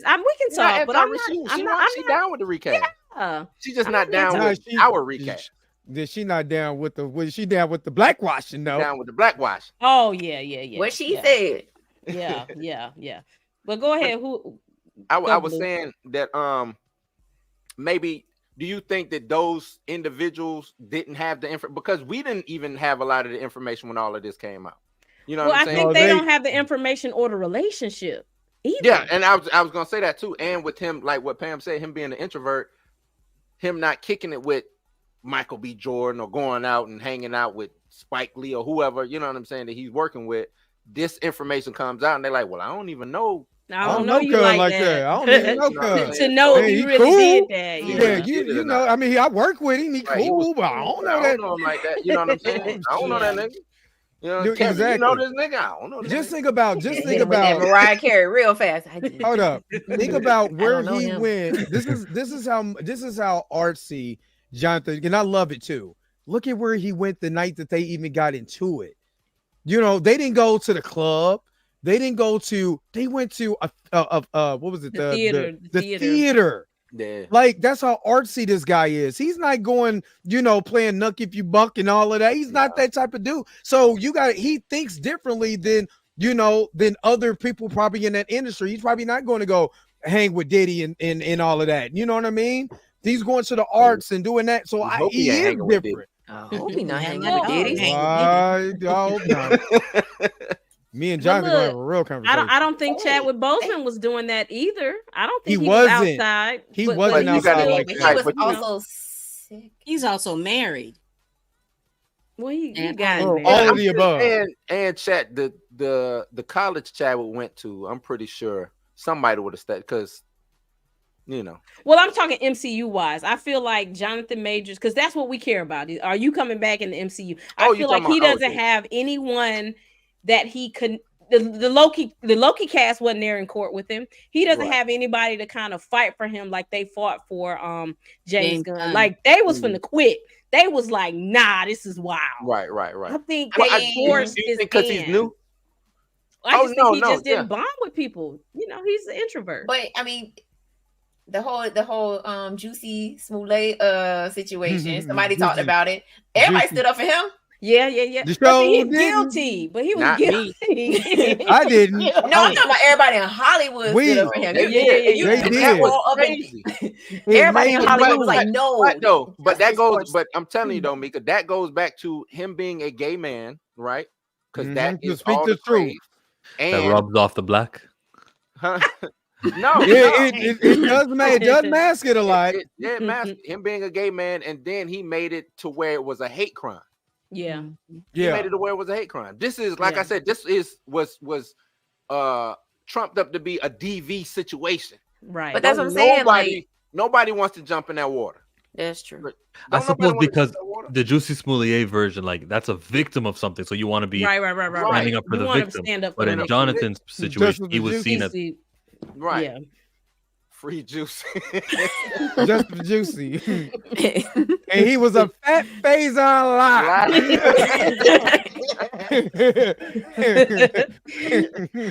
talk, but I'm she down with the recast. Yeah. She's just not down with our recast. She not down with she down with the blackwashing though. Down with the blackwash. Oh yeah. What she said. Yeah. But go ahead. I was saying that maybe. Do you think that those individuals didn't have the information? Because we didn't even have a lot of the information when all of this came out. You know what I'm saying? I think they don't have the information or the relationship either. Yeah, and I was gonna say that too. And with him, like what Pam said, him being an introvert, him not kicking it with Michael B. Jordan or going out and hanging out with Spike Lee or whoever, you know what I'm saying, that he's working with, this information comes out and they're like, well, I don't even know. I don't know you like that. I don't even know Cuz. To know if you really did that. Yeah, you know, I mean, I work with him. He cool, but I don't know that. I don't know him like that. You know what I'm saying? I don't know that nigga. You know, Kevin, exactly. You know this nigga? I don't know this Just nigga. think about Mariah Carey real fast. Hold up. Think about where he went. This is how artsy Jonathan, and I love it too. Look at where he went the night that they even got into it. You know, they didn't go to the club. They went to what was it? The theater. Yeah. Like, that's how artsy this guy is. He's not going, playing Nuck If You Buck and all of that. He's not that type of dude. So he thinks differently than other people probably in that industry. He's probably not going to go hang with Diddy and all of that. You know what I mean? He's going to the arts and doing that. So he is different. I hope he's not hanging with Diddy. I hope not. Me and Jonathan gonna have a real conversation. I don't think Chadwick Boseman was doing that either. I don't think he wasn't. was outside. He wasn't outside like He that. was also sick. He's also married. Well, he And got all married. of the above. And Chad, the college Chadwick went to, I'm pretty sure somebody would have stayed because, Well, I'm talking MCU wise. I feel like Jonathan Majors, because that's what we care about. Are you coming back in the MCU? I feel like he doesn't have anyone that he could. The Loki cast wasn't there in court with him. He doesn't have anybody to kind of fight for him like they fought for James Gunn. Like they was finna quit. They was like, nah, this is wild. Right. I think they forced his because he's new. I just think he just didn't bond with people. He's an introvert. But I mean, the whole Juicy Smollett situation. Somebody talked about it. Everybody stood up for him. Yeah. The But show he's didn't. guilty. But he was Not guilty. I didn't. No, I'm talking about everybody in Hollywood stood up for him. They did. Everybody in Hollywood was like, no. But that goes. But I'm telling you though, Mika, that goes back to him being a gay man, right? Because that is speak all the the truth. truth. And That rubs off the black. no, It does mask it a lot. Him being a gay man, and then he made it to where it was a hate crime. Yeah. He made it to where it was a hate crime. This is, like I said, this was trumped up to be a DV situation. Right. But that's what I'm saying. Nobody wants to jump in that water. That's true. I suppose because the Juicy Smollett version, like that's a victim of something, so you want to be right. standing up for the victim. Stand up but in Jonathan's situation, he was seen as right. Yeah. Free Juicy. Just for Juicy. And he was a fat phase on lot.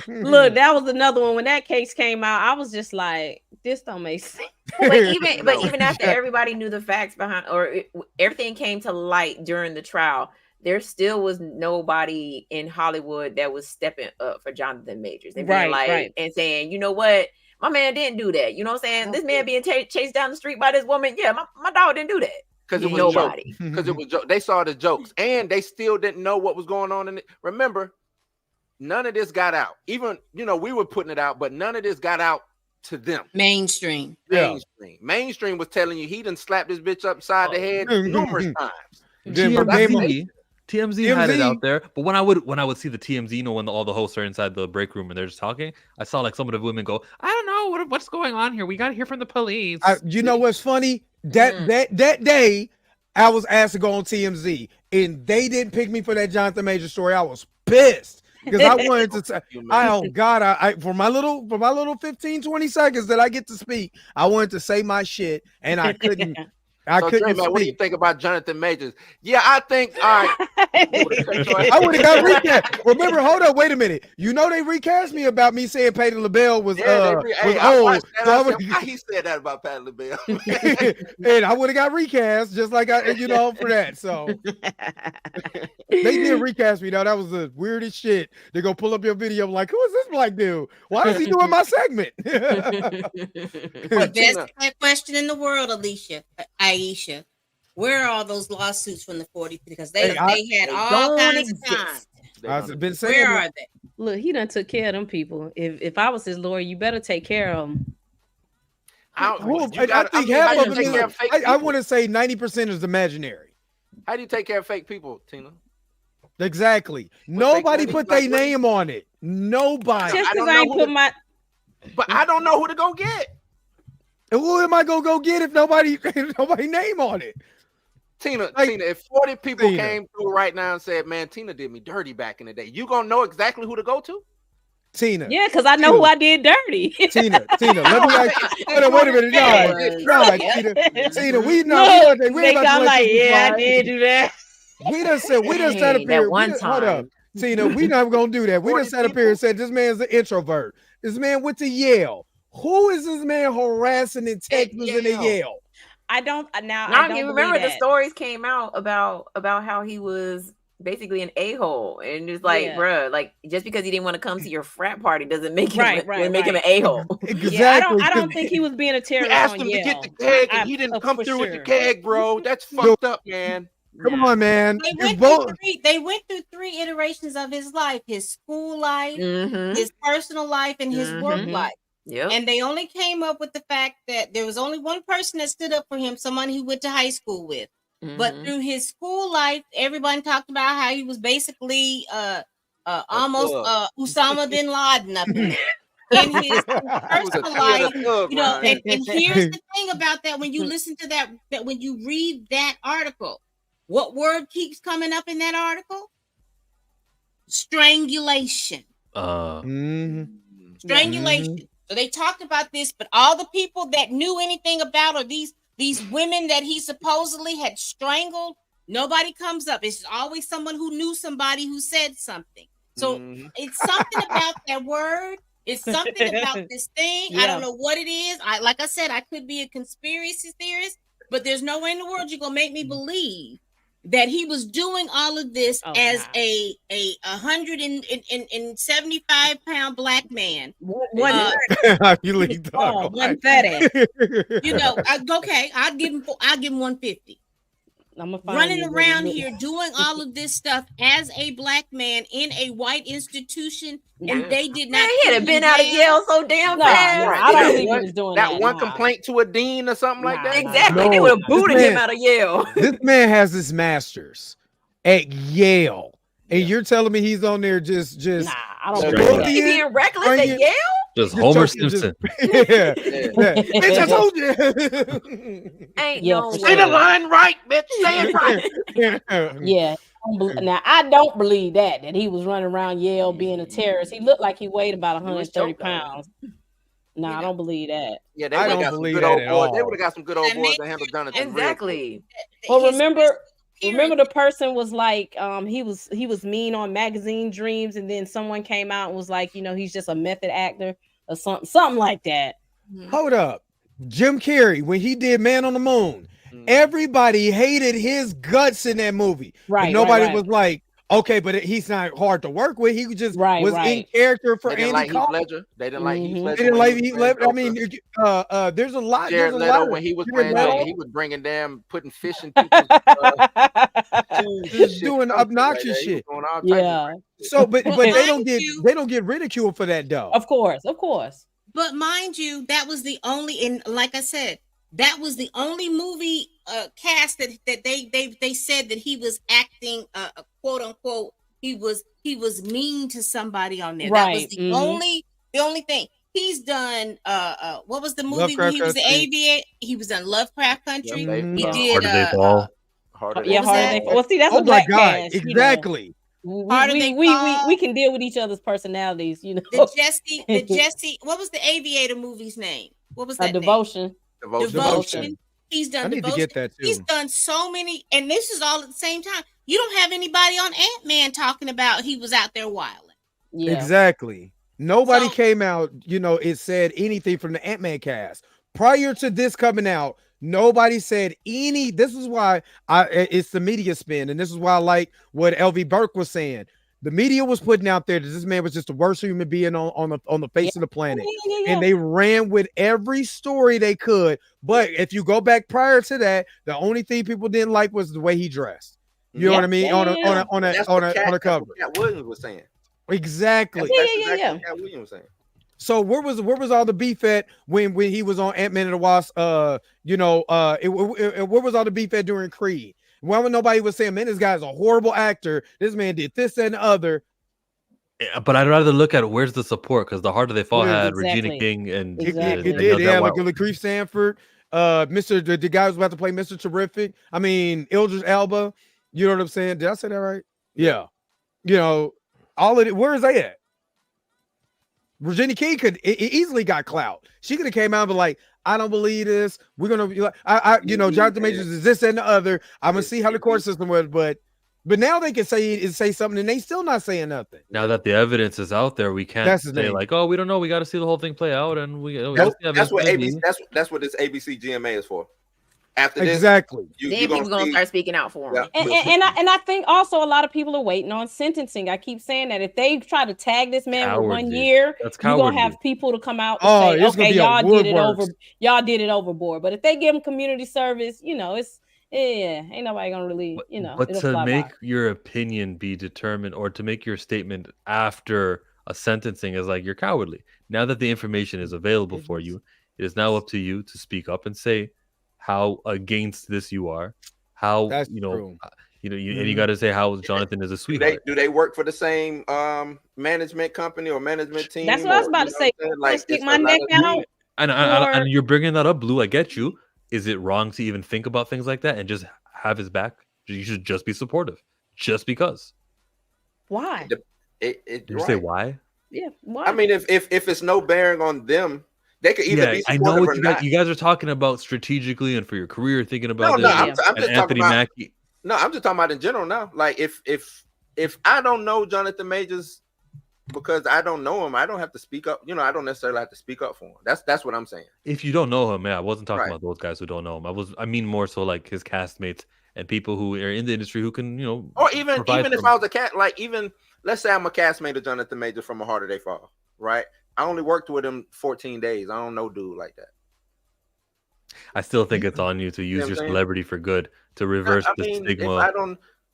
Look, that was another one. When that case came out, I was just like, this don't make sense. But even after everybody knew the facts behind, or everything came to light during the trial, there still was nobody in Hollywood that was stepping up for Jonathan Majors and being and saying, you know what, my man didn't do that. You know what I'm saying? This man being chased down the street by this woman. Yeah, my dog didn't do that. Because it was nobody. Because it was they saw the jokes, and they still didn't know what was going on in it. Remember, none of this got out. Even we were putting it out, but none of this got out to them. Mainstream. Mainstream was telling you he done slapped this bitch upside the head numerous times. TMZ had it out there, but when I would see the TMZ, when all the hosts are inside the break room and they're just talking, I saw like some of the women go, "I don't know what's going on here. We got to hear from the police." You know what's funny? That day, I was asked to go on TMZ, and they didn't pick me for that Jonathan Major story. I was pissed because I wanted to say, You, man. oh God, I for my little 15, 20 seconds that I get to speak, I wanted to say my shit and I couldn't. So, Dre, man, what do you speak. think about Jonathan Majors? Yeah, I think. All right. I would have got recast. Remember, hold up, wait a minute. You know they recast me about me saying Patti LaBelle was I old. watched that. So I I said, would- why he said that about Patti LaBelle? and I would have got recast just like I, for that. So they did recast me. Now that was the weirdest shit. They go pull up your video. I'm like, who is this black dude? Why is he doing my segment? The best question in the world, Aisha. Where are all those lawsuits from the 40s? Because they had all kinds of time. I've been saying, where are they? Look, he done took care of them people. If I was his lawyer, you better take care of them. I think half of them. I want to say 90% is imaginary. How do you take care of fake people, Tina? Exactly. Nobody put their name on it. Nobody. Just because I ain't put my. But I don't know who to go get. And who am I gonna go get if nobody name on it? Tina, if 40 people came through right now and said, man, Tina did me dirty back in the day, you gonna know exactly who to go to? Tina. Yeah, because I know who I did dirty. Tina, let me ask you. Wait a minute. Tina, we know. I'm like, yeah, I did do that. We done sat up here. Hold up. Tina, we not gonna do that. We done sat up here and said this man's an introvert. This man went to Yale. Who is this man harassing in Texas and in Yale? I don't now. I don't remember the stories came out about how he was basically an a-hole, and it's like, bruh, like just because he didn't want to come to your frat party doesn't make him make him an a-hole. Exactly. Yeah, I don't think he was being a terrorist. He asked him to get the keg, and he didn't come through with the keg, bro. That's fucked up, man. Come on, man. They went through 3 iterations of his life: his school life, his personal life, and his work life. Yep. And they only came up with the fact that there was only one person that stood up for him, someone he went to high school with. But through his school life, everybody talked about how he was basically almost Osama bin Laden up in there. In his personal life, and here's the thing about that: when you listen to that when you read that article, what word keeps coming up in that article? Strangulation. Strangulation. So they talked about this, but all the people that knew anything about or these women that he supposedly had strangled, nobody comes up. It's always someone who knew somebody who said something. So it's something about that word. It's something about this thing. Yeah. I don't know what it is. Like I said, I could be a conspiracy theorist, but there's no way in the world you're gonna make me believe that he was doing all of this as a 175-pound black man. One pathetic. Okay, I'll give him 150. I'm running around here doing all of this stuff as a black man in a white institution, and they did not. He had been out of Yale so damn fast. I don't think he was doing that. One complaint to a dean or something like that. Exactly, they would have booted him out of Yale. This man has his master's at Yale, and you're telling me he's on there just I don't believe he being reckless at Yale. Just Homer Simpson. Bitch, I told you. Ain't no say the line right, bitch. Say it right. Yeah. Now I don't believe that he was running around Yale being a terrorist. He looked like he weighed about 130 pounds. No, I don't believe that. Yeah, they would have got some good old boys. They would have got some good old boys to handle Jonathan. Exactly. Well, remember the person was like, he was mean on Magazine Dreams, and then someone came out and was like, he's just a method actor or something like that. Hold up. Jim Carrey, when he did Man on the Moon, everybody hated his guts in that movie. Right. Nobody was like, okay, but he's not hard to work with. He just was in character for Andy Kaufman. They didn't like Heath Ledger. They didn't like Heath Ledger. I mean, there's a lot. Jared Leto, when he was playing, he was bringing putting fish in people's just doing obnoxious shit. Yeah. So, but they don't get ridiculed for that though. Of course. But mind you, that was the only, and like I said, that was the only movie cast that they said that he was acting quote unquote he was mean to somebody on there. Right. That was the only thing. He's done what was the movie when he was the aviator? He was on Lovecraft Country. Yep, he did Hard Day Fall. Hard Day Fall. Well, see, that's a black cast. Exactly. We can deal with each other's personalities, you know. The Jesse, what was the Aviator movie's name? What was that? Devotion. Devotion. He's done. I need to get that too. He's done so many, and this is all at the same time. You don't have anybody on Ant-Man talking about he was out there wilding. Yeah. Exactly. Nobody came out, it said anything from the Ant-Man cast. Prior to this coming out, nobody said any. This is why it's the media spin, and this is why I like what LV Burke was saying. The media was putting out there that this man was just the worst human being on the face of the planet. And they ran with every story they could. But if you go back prior to that, the only thing people didn't like was the way he dressed. You know what I mean? On a cover. Cat Williams was saying. Exactly. That's Cat Williams was saying. So where was all the beef at when he was on Ant-Man and the Wasp? Where was all the beef at during Creed? Why when nobody was saying, man, this guy's a horrible actor. This man did this and the other. Yeah, but I'd rather look at where's the support, because the Harder They Fall had Regina King and it did. Yeah, like Lakeith Stanford, the guy who's about to play Mr. Terrific. I mean, Idris Elba. You know what I'm saying? Did I say that right? Yeah. All of it. Where is they at? Regina King could easily got clout. She could have came out and be like, I don't believe this. We're gonna be like, Jonathan Majors is this and the other. I'm gonna see how the court system was, but now they can say something and they still not saying nothing. Now that the evidence is out there, we can't say like, oh, we don't know. We got to see the whole thing play out, and that's what ABC. That's what this ABC GMA is for. After this, exactly. Then people gonna start speaking out for him. And I think also a lot of people are waiting on sentencing. I keep saying that if they try to tag this man with 1 year, you're gonna have people to come out and say, okay, y'all did it overboard. But if they give him community service, it's ain't nobody gonna really, But to make your opinion be determined, or to make your statement after a sentencing, is like you're cowardly. Now that the information is available for you, it is now up to you to speak up and say how against this you are, how that's true. And you got to say how Jonathan is a sweetheart. Do they work for the same management company or management team? That's what I was about to say. Like, stick my neck out. And you're bringing that up, Blue. I get you. Is it wrong to even think about things like that and just have his back? You should just be supportive, just because. Why? You say why? Yeah. Why? I mean, if it's no bearing on them. They could either be supportive. I know what you guys are talking about strategically and for your career, thinking about I'm just talking about Mackie. No, I'm just talking about in general now. Like if I don't know Jonathan Majors because I don't know him, I don't have to speak up. I don't necessarily have to speak up for him. That's what I'm saying. If you don't know him, I wasn't talking about those guys who don't know him. I mean more so like his castmates and people who are in the industry who can, or even if I was a cat, like even let's say I'm a castmate of Jonathan Majors from A Harder They Fall, right? I only worked with him 14 days. I don't know dude like that. I still think it's on you to use your celebrity for good, to reverse the stigma.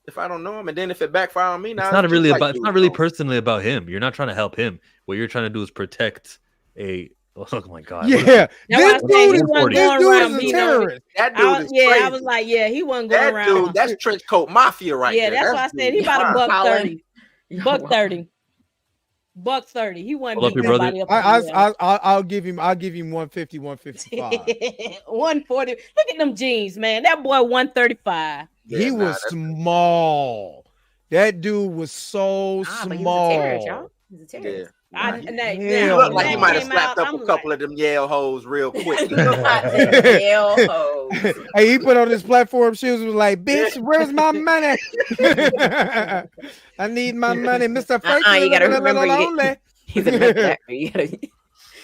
If I don't know him, and then if it backfire on me, now it's not really personally about him. You're not trying to help him. What you're trying to do is protect a. Oh my god! Yeah, this dude is a terrorist. That dude is crazy. I was like, he wasn't going around. Dude, that's trench coat mafia right there. Yeah, that's why I said he about $130. $130. He wasn't beating nobody up. I'll give him 150, 155. 140. Look at them jeans, man. That boy 135. He was small. That dude was so small. But he's a terrorist, y'all. He's a terrorist. He looked like he might have slapped up a couple of them Yale hoes real quick. Yale hoes. Hey, he put on his platform shoes and was like, bitch, where's my money? I need my money. Mr. Franklin. You gotta remember he's a method actor.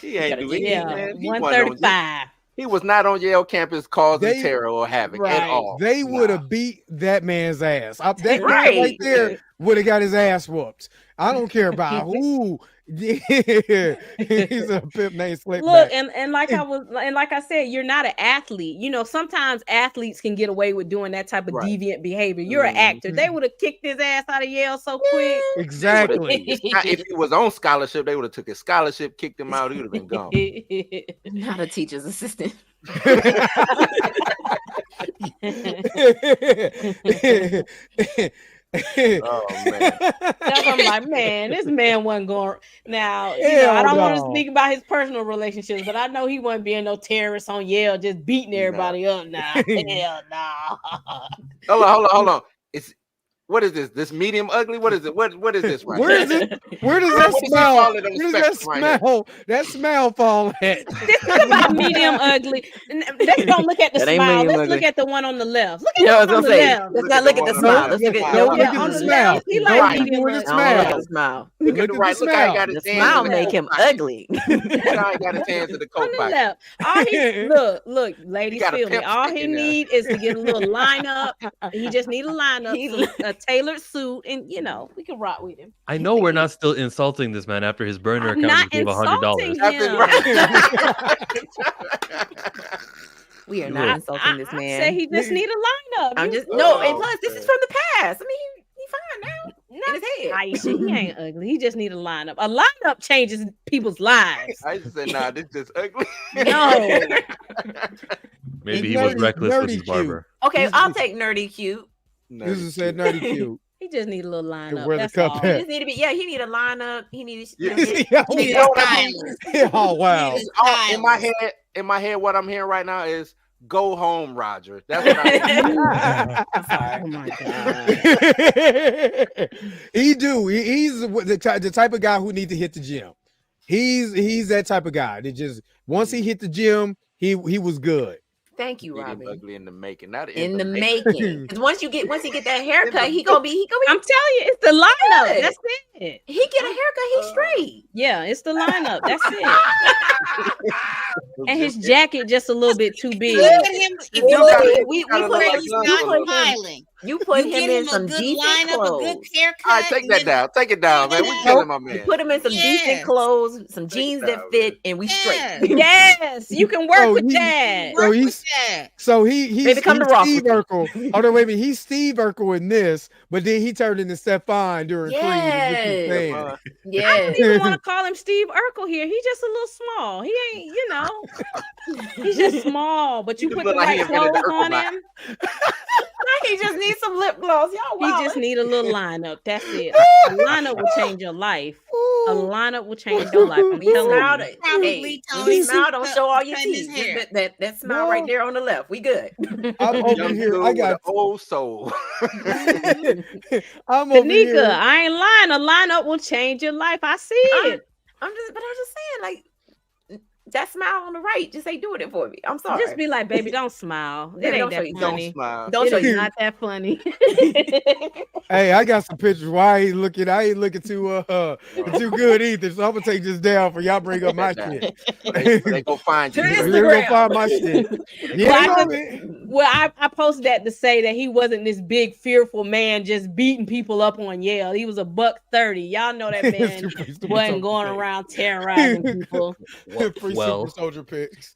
He ain't doing it. 135. He was not on Yale campus causing terror or havoc at all. They would have beat that man's ass. That man right there would have got his ass whooped. I don't care about who. Yeah, he's a pimp named Slick. Look, and like I said, you're not an athlete. Sometimes athletes can get away with doing that type of deviant behavior. You're an actor. They would have kicked his ass out of Yale so quick. Exactly. If he was on scholarship, they would have took his scholarship, kicked him out. He would have been gone. Not a teacher's assistant. Oh man! I'm like, man, this man wasn't going. Now, I don't want to speak about his personal relationships, but I know he wasn't being no terrorist on Yale, just beating everybody up. Nah, hell no. Hold on. What is this? This medium ugly? What is it? What is this right Where is here? it? Where does that What is he smell? calling Where on does that spectrum right here? smell? That smell fall at? This is about medium ugly. Let's don't look at the That ain't smile. medium Let's look ugly. at the one on the left. Look at Yeah, I was the one on gonna the say, left. let's not look at the smile. Let's look at No, Yeah, look at on the the smile. left, he No, like look medium at the ugly. I don't look at smile. the smile. Look at Look the at right. the Look how he smile. got The his hands smile in make the him coat pocket. ugly. Look how he got his hands in the On coat the pocket. left. All he look, ladies, got a feel me. pimp All stick he in there. need is to get a little lineup. He just need a lineup, He- a tailored suit, and we can rock with him. I know we're not still insulting this man after his burner I'm account not just gave insulting $100. him. We are You not are- insulting this I man. say he just need a lineup. I'm You- just no, and Oh, plus this is from the past. I mean, he fine now. In his head. Aisha, he ain't ugly. He just need a lineup. A lineup changes people's lives. I just said, nah, this just ugly. No. Maybe He's he was nerdy- reckless with nerdy his cute. barber. Okay, He's- I'll take nerdy cute. This is said nerdy cute. He just need a little lineup. where the That's cup all. He at? just need to be. Yeah, he need a lineup. He needs. Yeah. He's know what I stylish. Oh wow. He's Oh, stylish. in my head, what I'm hearing right now is go home, Roger. That's what I Oh my god. He's the type of guy who need to hit the gym. He's that type of guy that just once he hit the gym, he was good. Thank you, medium Robin. ugly in the making, not In the making. Because once he get that haircut, he gonna be. I'm telling you, it's the lineup. Good. That's it. He get a haircut. He's straight. Yeah, it's the lineup. That's it. And his jacket just a little bit too big. Look at him. If You you gotta- look at we gotta put look him. like he's Young We not put him. smiling. You put You him give in him a some good decent lineup, a clothes. good haircut. All right, take and that then- down. Take it down, man. We No. killing my man. You put him in some Yes. decent clothes, some jeans that down, fit, man. and we Yes. straight. Yes, you can work Oh, with he- that. So Work he's with that. so he's Baby, come to Ross Steve with me. Urkel. Oh no, wait a minute. He's Steve Urkel in this, but then he turned into Stefan during Creed. Yes. Is what Uh, you're I Yeah. don't even want to call him Steve Urkel here. He's just a little small. He ain't, he's just small. But you He put look the like he right invented the clothes on Urkel him. He just needs some lip gloss. Y'all He wild. just need a little lineup. That's it. A lineup will change your life. A lineup will change your life. I'm He telling smiled. you. Probably Hey, Tony when he smile, don't Super show all your cutting his teeth. hair. Just that smile right there on the left. We good. I'm over young here. dude I with got. an old soul. I'm over Tanika, here. I ain't lying. A lineup will change your life. I see it. I'm just saying, like that smile on the right just ain't doing it for me. I'm sorry. Just be like, baby, don't smile. It Baby, ain't don't show that you- Don't funny. smile. Don't It show is you. not that funny. Hey, I got some pictures. Why I ain't looking too good either. So I'm gonna take this down for y'all bring up my shit. They go find you. To We're Instagram. gonna find my shit. Yeah, Well, I you know just- me. Well, I posted that to say that he wasn't this big, fearful man just beating people up on Yale. He was a $130. Y'all know that man wasn't going around terrorizing people. Free Well. Super Soldier pics.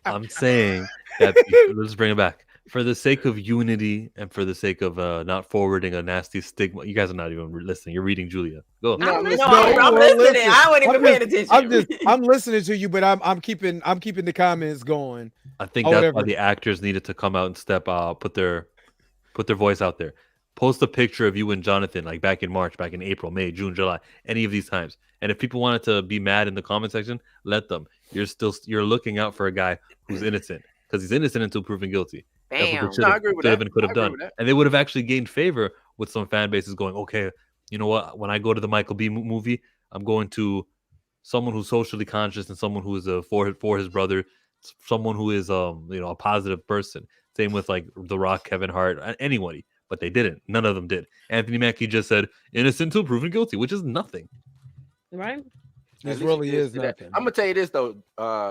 I'm saying that let's bring it back for the sake of unity and for the sake of not forwarding a nasty stigma. You guys are not even listening. You're reading Julia. Go. No, I'm listen, I'm listening. I wasn't even paying attention. I'm listening to you, but I'm keeping the comments going. I think or that's whatever. why the actors needed to come out and step out, put their voice out there. Post a picture of you and Jonathan, like back in March, back in April, May, June, July, any of these times. And if people wanted to be mad in the comment section, let them. You're looking out for a guy who's innocent because he's innocent until proven guilty. That's Bam. what they No, I agree with should have that. and could I have agree done. with that. And they would have actually gained favor with some fan bases going, okay, you know what? When I go to the Michael B movie, I'm going to someone who's socially conscious and someone who is for his brother, someone who is a positive person. Same with like The Rock, Kevin Hart, anybody. But they didn't. None of them did. Anthony Mackie just said innocent until proven guilty, which is nothing. Right? This At least really he did is do that. nothing. I'm gonna tell you this though,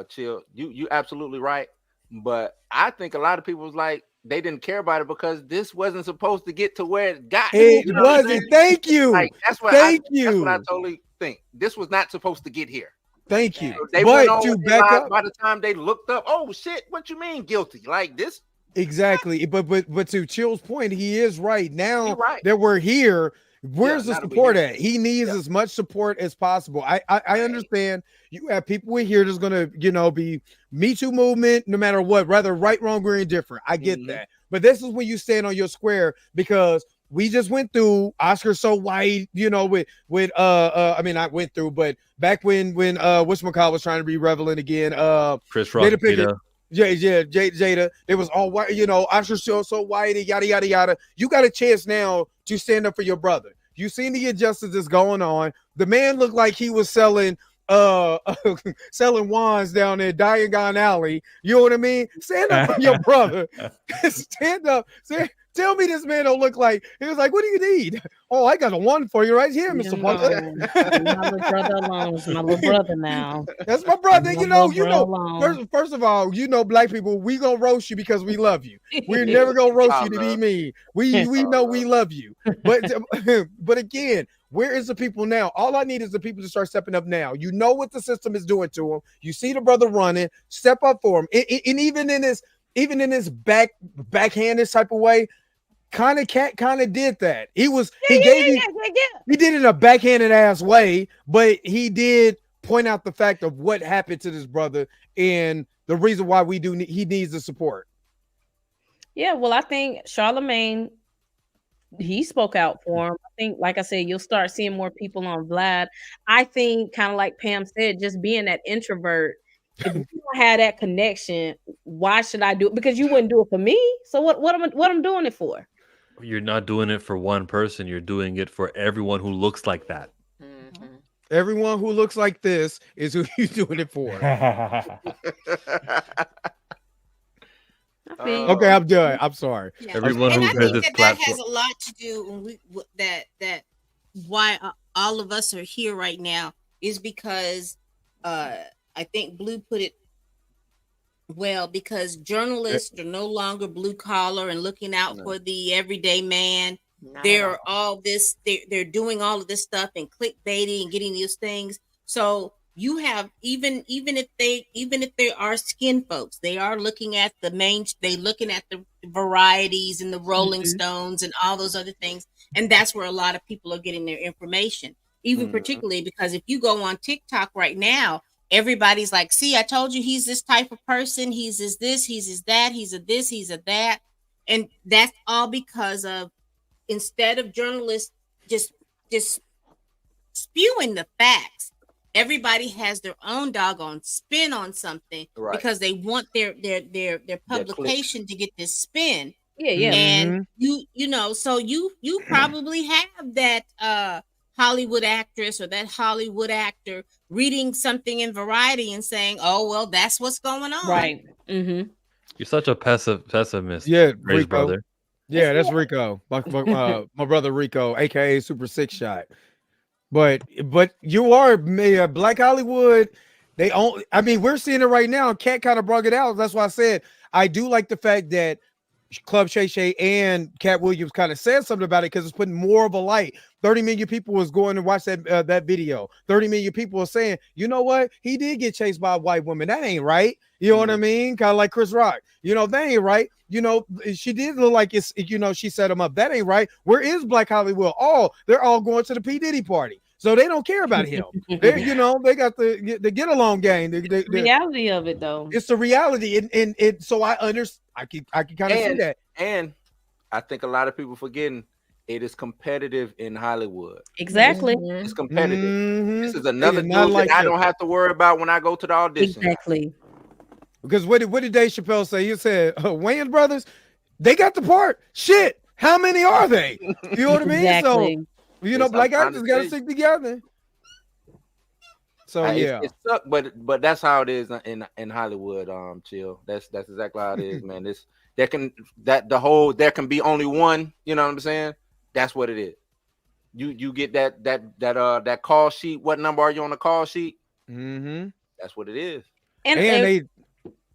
Chill. You absolutely right. But I think a lot of people was like they didn't care about it because this wasn't supposed to get to where it got. It You know what I'm wasn't. saying? Thank you. Like that's what Thank That's what I you. totally think. This was not supposed to get here. Thank you. So they went But on to with their back lives up, by the time they looked up, oh shit, what you mean guilty? Like this? exactly. But to Chill's point, he is right. Now You're right. that we're here, where's the now that we're support here. at? He needs as much support as possible. I understand you have people in here that's gonna, be Me Too movement, no matter what, rather right, wrong, or indifferent. I get Mhm. that. But this is when you stand on your square because we just went through Oscar So White, with I mean, I went through, but back when whatchamacallit was trying to be relevant again, Chris Rock, Jada Pinkett- Jada. Jada. It was all white, Usher so white, yada yada yada. You got a chance now to stand up for your brother. You seen the injustice that's going on. The man looked like he was selling selling wands down there, Diagon Alley. You know what I mean? Stand up for your brother. Stand up. Tell me this man don't look like. He was like, what do you need? Oh, I got a one for you right here, Mr. Parker. My little brother alone is my little brother now. That's my brother. First of all, black people, we gonna roast you because we love you. We're never gonna roast you to be mean. We know we love you. But again, where is the people now? All I need is the people to start stepping up now. You know what the system is doing to them. You see the brother running. Step up for him. And even in this backhanded type of way, Cat kind of did that. He did it in a backhanded ass way, but he did point out the fact of what happened to this brother and the reason why he needs the support. Yeah, well, I think Charlemagne, he spoke out for him. I think, like I said, you'll start seeing more people on Vlad. I think, kind of like Pam said, just being that introvert, if you don't have that connection, why should I do it? Because you wouldn't do it for me. So what I'm doing it for? You're not doing it for one person. You're doing it for everyone who looks like that. Mm-hmm. Everyone who looks like this is who you're doing it for. Okay, I'm done. I'm sorry. Yeah. Everyone and who I has think this that platform has a lot to do with that why all of us are here right now is because I think Blue put it well, because journalists are no longer blue collar and looking out for the everyday man. They're doing all of this stuff and clickbaiting and getting these things. So you have even if they are skin folks, they are looking at they looking at the varieties and the Rolling Stones and all those other things, and that's where a lot of people are getting their information. Even particularly because if you go on TikTok right now, everybody's like, see, I told you he's this type of person. He's this, he's that, he's a this, he's a that. And that's all because of, instead of journalists just spewing the facts, everybody has their own doggone spin on something because they want their publication to get this spin. Yeah. And so you probably have that Hollywood actress or that Hollywood actor reading something in Variety and saying, oh, well, that's what's going on. Right. Mm-hmm. You're such a pessimist. Yeah, Ray's brother. Yeah, that's Rico. My brother Rico, aka Super Six Shot. But you are Black Hollywood. We're seeing it right now. Cat kind of brought it out. That's why I said I do like the fact that Club Shay Shay and Cat Williams kind of said something about it because it's putting more of a light. 30 million people was going to watch that video. 30 million people are saying, you know what? He did get chased by a white woman. That ain't right. You know what I mean? Kind of like Chris Rock. That ain't right. She did look like it's, she set him up. That ain't right. Where is Black Hollywood? They're all going to the P. Diddy party. So they don't care about him. They got the get along game. The reality of it, though. It's the reality. And so I understand. I can kind of see that. And I think a lot of people forgetting it is competitive in Hollywood. Exactly. It's competitive. Mm-hmm. This is another dude that I don't have to worry about when I go to the audition. Exactly. Because what did Dave Chappelle say? He said, Wayans brothers, they got the part. Shit. How many are they? You know what I mean? Exactly. So, black actors got to stick together. So it sucks, but that's how it is in Hollywood. Chill. That's exactly how it is, man. There can be only one. You know what I'm saying? That's what it is. You get that call sheet. What number are you on the call sheet? Mm-hmm. That's what it is.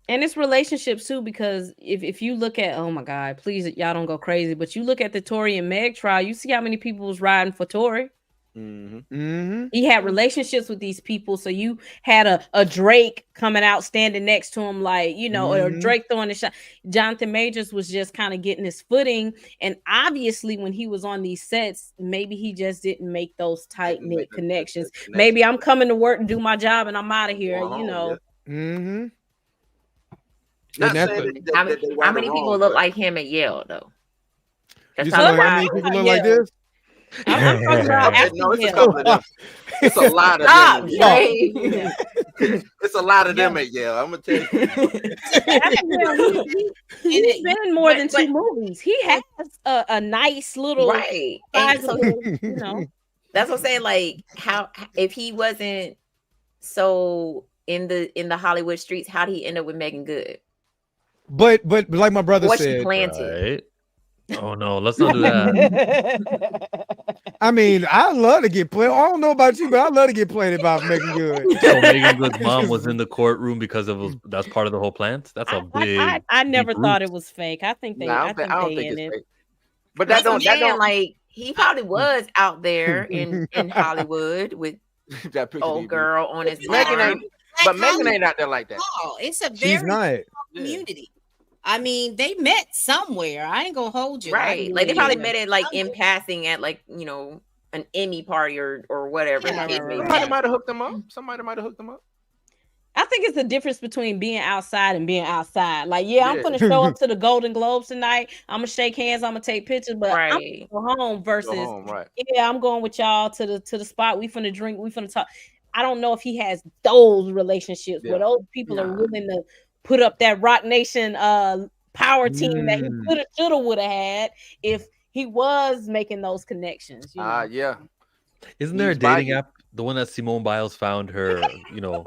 And it's relationships too, because if you look at, oh my God, please y'all don't go crazy, but you look at the Tory and Meg trial, you see how many people was riding for Tory. Mm-hmm. Mm-hmm. He had relationships with these people, so you had a Drake coming out standing next to him, like or Drake throwing a shot. Jonathan Majors was just kind of getting his footing, and obviously when he was on these sets, maybe he just didn't make those tight knit connections. Maybe I'm coming to work and do my job, and I'm out of here. Mm-hmm. How many people look like him at Yale though? That's how many people look like this. I'm talking about after No, it's a him. couple of them. It's a lot of Stop, them. Yeah. Jay. It's a lot of them at Yale. I'm gonna tell you. He's been in more than but- 2 movies. He has a nice little Right. And so sizable, you know. that's what I'm saying. Like, how if he wasn't so in the Hollywood streets, how did he end up with Megan Good? But like my brother What she said, planted. Right? Oh no, let's not do that. I mean, I love to get played. I don't know about you, but I love to get played about Megan Good. So Megan Good's mom was in the courtroom because that's part of the whole plant. That's a big. I never deep thought root. it was fake. I think they. Nah, I think they in it's it. fake. But that don't like he probably was out there in Hollywood with that picture old girl on his Megan arm. ain't, but Megan ain't out there like that. Oh, it's a She's very not. small community. I mean, they met somewhere. I ain't gonna hold you. Right. Like they probably met it like in passing at like, you know, an Emmy party or whatever. Yeah, the case may be. Somebody might have hooked them up. Somebody might have hooked them up. I think it's the difference between being outside and being outside. Like, yeah, I'm gonna show up to the Golden Globes tonight. I'm gonna shake hands. I'm gonna take pictures, but I'm Right. gonna go home. Versus, Go home, right? yeah, I'm going with y'all to the spot. We finna drink. We finna talk. I don't know if he has those relationships where those people are willing to put up that Rock Nation power team that he coulda, shoulda, woulda had if he was making those connections. You know? Yeah. Isn't there a dating app? The one that Simone Biles found her, you know.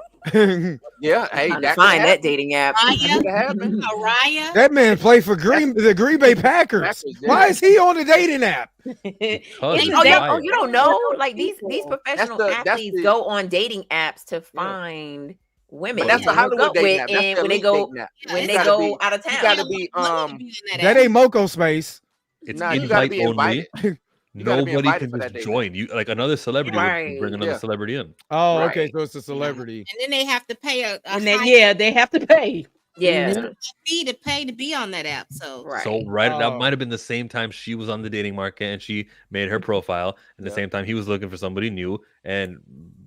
Yeah, hey, Trying to that find that dating app. Araya. That man played for the Green Bay Packers. Why is he on the dating app? You don't know? Like these professional athletes go on dating apps to find women. But that's the Hollywood dating app. That's and the when they elite go dating app. when You they gotta go be- out of town. You gotta be That ain't Moco Space. It's Nah, you gotta invite be only. invited. You gotta be Nobody invited can for just that dating join. You like another celebrity would Right. bring another celebrity in. Oh, Right. okay. So it's a celebrity. And then they have to pay a And high then they have to pay. Yeah. fee to pay to be on that app. So Right. So that might have been the same time she was on the dating market and she made her profile, and the same time he was looking for somebody new. And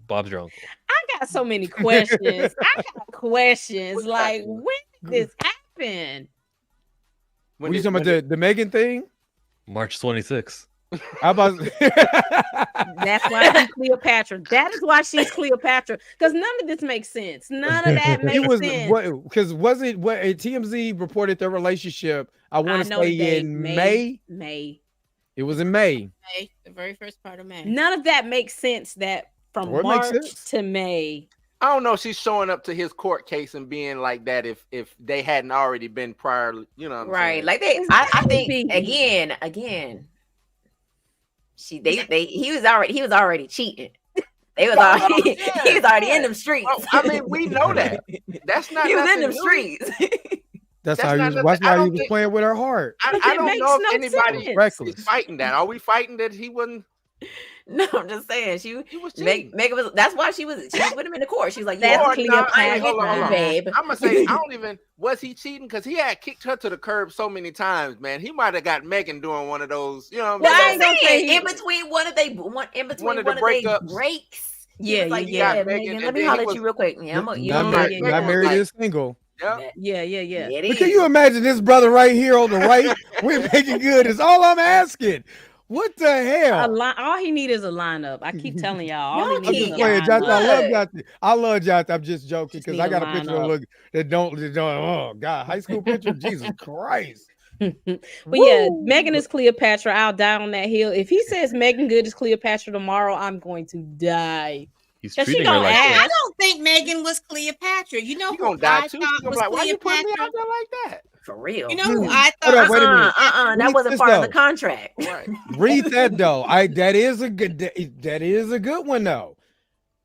Bob's your uncle. I got so many questions. Like, when did this happen? What are you talking about the Megan thing? March 26th. How about That's why she's Cleopatra. That is why she's Cleopatra. Because none of this makes sense. None of that makes it was sense. what? Because was it what TMZ reported their relationship? I want to know the say date, in May. May. It was in May. the very first part of May. None of that makes sense. That from Well, it makes March sense. to May. I don't know if she's showing up to his court case and being like that if they hadn't already been prior, you know what I'm Right. saying? Like I think again. He was already cheating. He was already in them streets. Well, I mean, we know that. That's not He was in nothing them new. streets. That's That's how not he was. nothing- That's I why he don't was think- playing with her heart. I It don't makes know if no anybody sense. Reckless. is fighting that. Are we fighting that he wasn't? No, I'm just saying she was cheating. Megan was. That's why she was with him in the court. She's like, That's yeah, Cleopatra, Hold on. babe. I'm gonna say I don't even. Was he cheating? Because he had kicked her to the curb so many times, man. He might have got Megan doing one of those. You know what Well, I'm I saying? ain't gonna say in between one of they breakups. breaks. He Yeah, was like, yeah. yeah, Megan, Megan, and let me then holler he at you real quick. Yeah, Not Megan married was is single. Yeah. Yeah. It But can is. you imagine this brother right here on the right with Megan Good? Is all I'm asking. What the hell? All he need is a lineup. I keep telling y'all. All No, he I'm needs just is a playing, Josh. I love lineup. Josh. I love Josh. I'm just joking because Just I need got a a picture lineup. of look that don't. Oh God, high school picture. Jesus Christ. But yeah, Megan is Cleopatra. I'll die on that hill. If he says Megan Good is Cleopatra tomorrow, I'm going to die. He's 'Cause she treating her don't like ask. I don't think Megan was Cleopatra. You know You who gonna die I too? thought You gonna was be like, why you putting me Cleopatra? out there like that? For real. You know who I Hold thought? on, wait a minute. That Read wasn't this, part of though. the contract. Right. Read that though. That is a good one though,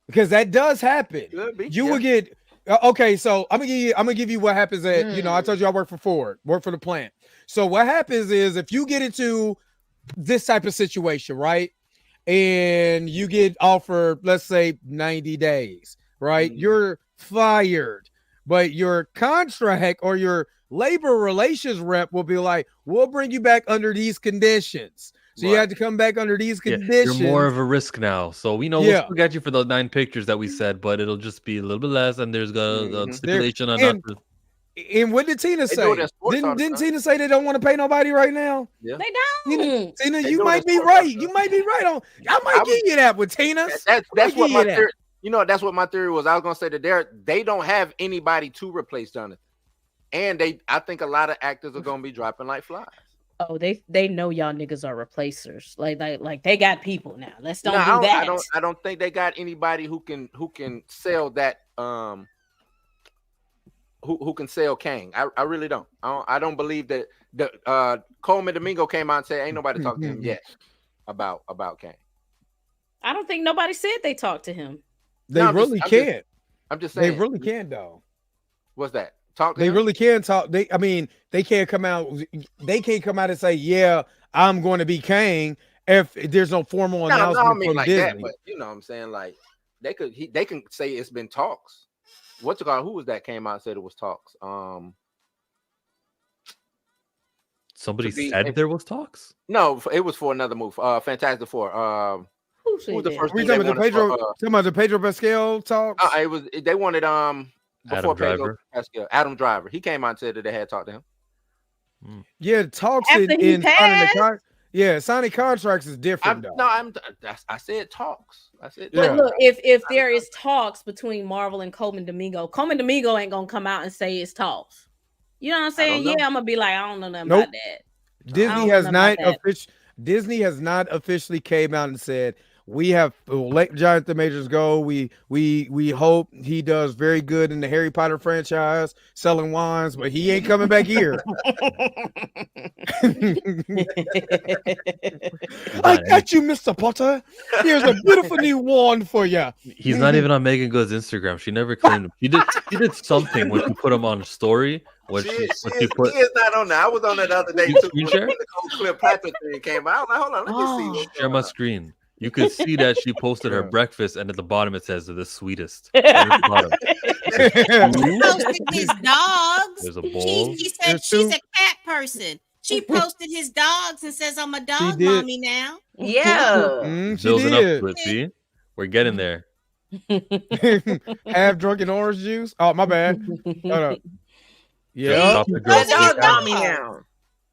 because that does happen. Could be. You would get okay. So I'm gonna give you what happens at I told you I work for Ford, work for the plant. So what happens is if you get into this type of situation, right, and you get offered, let's say 90 days, right, you're fired, but your contract or your labor relations rep will be like, we'll bring you back under these conditions. So you have to come back under these conditions. You're more of a risk now. So we know we'll still get you for those 9 pictures that we said, but it'll just be a little bit less, and there's a stipulation on not. And what did Tina They say? do it in sports all the Didn't time. Tina say they don't want to pay nobody right now? Yeah. They don't. Tina, They you do it might in be sports all right. the You time. might be right on. I might give you that with Tina. That's what my theory. You know, that's what my theory was. I was gonna say that they don't have anybody to replace Jonathan, and I think a lot of actors are gonna be dropping like flies. Oh, they know y'all niggas are replacers. Like they got people now. Let's don't No, do that. I don't think they got anybody who can sell that. Who can sell Kang? I really don't. I don't believe that the Coleman Domingo came out and said ain't nobody talked to him yet about Kang. I don't think nobody said they talked to him. They really can't. I'm just saying They really can though. What's that? Talk to They him? really can talk. I mean, they can't come out. They can't come out and say, "Yeah, I'm going to be Kang." If there's no formal announcement I mean from like Disney. that, but you know what I'm saying? Like they can say it's been talks. What's it called? Who was that came out and said it was talks? Somebody said there was talks. No, it was for another move. Fantastic Four. Who was the said first We thing talking about the Pedro Pascal talks? It was they wanted before Adam Pedro Driver. Pascal, Adam Driver. He came out and said that they had talked to him. Yeah, talks After he in signing passed? signing contracts is different though. I said talks. I said Yeah. But look, if there is talks between Marvel and Coleman Domingo ain't gonna come out and say it's talks. You know what I'm saying? know. Yeah, I'm gonna be like, I don't know nothing Nope. about that. Disney has not officially came out and said we have let Jonathan Majors go. We hope he does very good in the Harry Potter franchise, selling wines, but he ain't coming back here. I got you, Mr. Potter. Here's a beautiful new wand for you. He's not even on Megan Good's Instagram. She never claimed him. She did something when she put him on a story. He is not on there. I was on that the other day You too. screen When share? the whole Cleopatra thing came out. I was like, hold on, let me see. What's Share going my on. screen. You could see that she posted her Yeah. breakfast, and at the bottom it says the sweetest. Right at the bottom. She posted his dogs. There's a bowl. She said she's a cat person. She posted his dogs and says, I'm a dog did. mommy now. Yeah. She Building up did. to it. See, we're getting there. Half drunken orange juice. Oh, my bad. Hold up. Just Yeah. drop the Where's girl. his Dog mommy dog? now.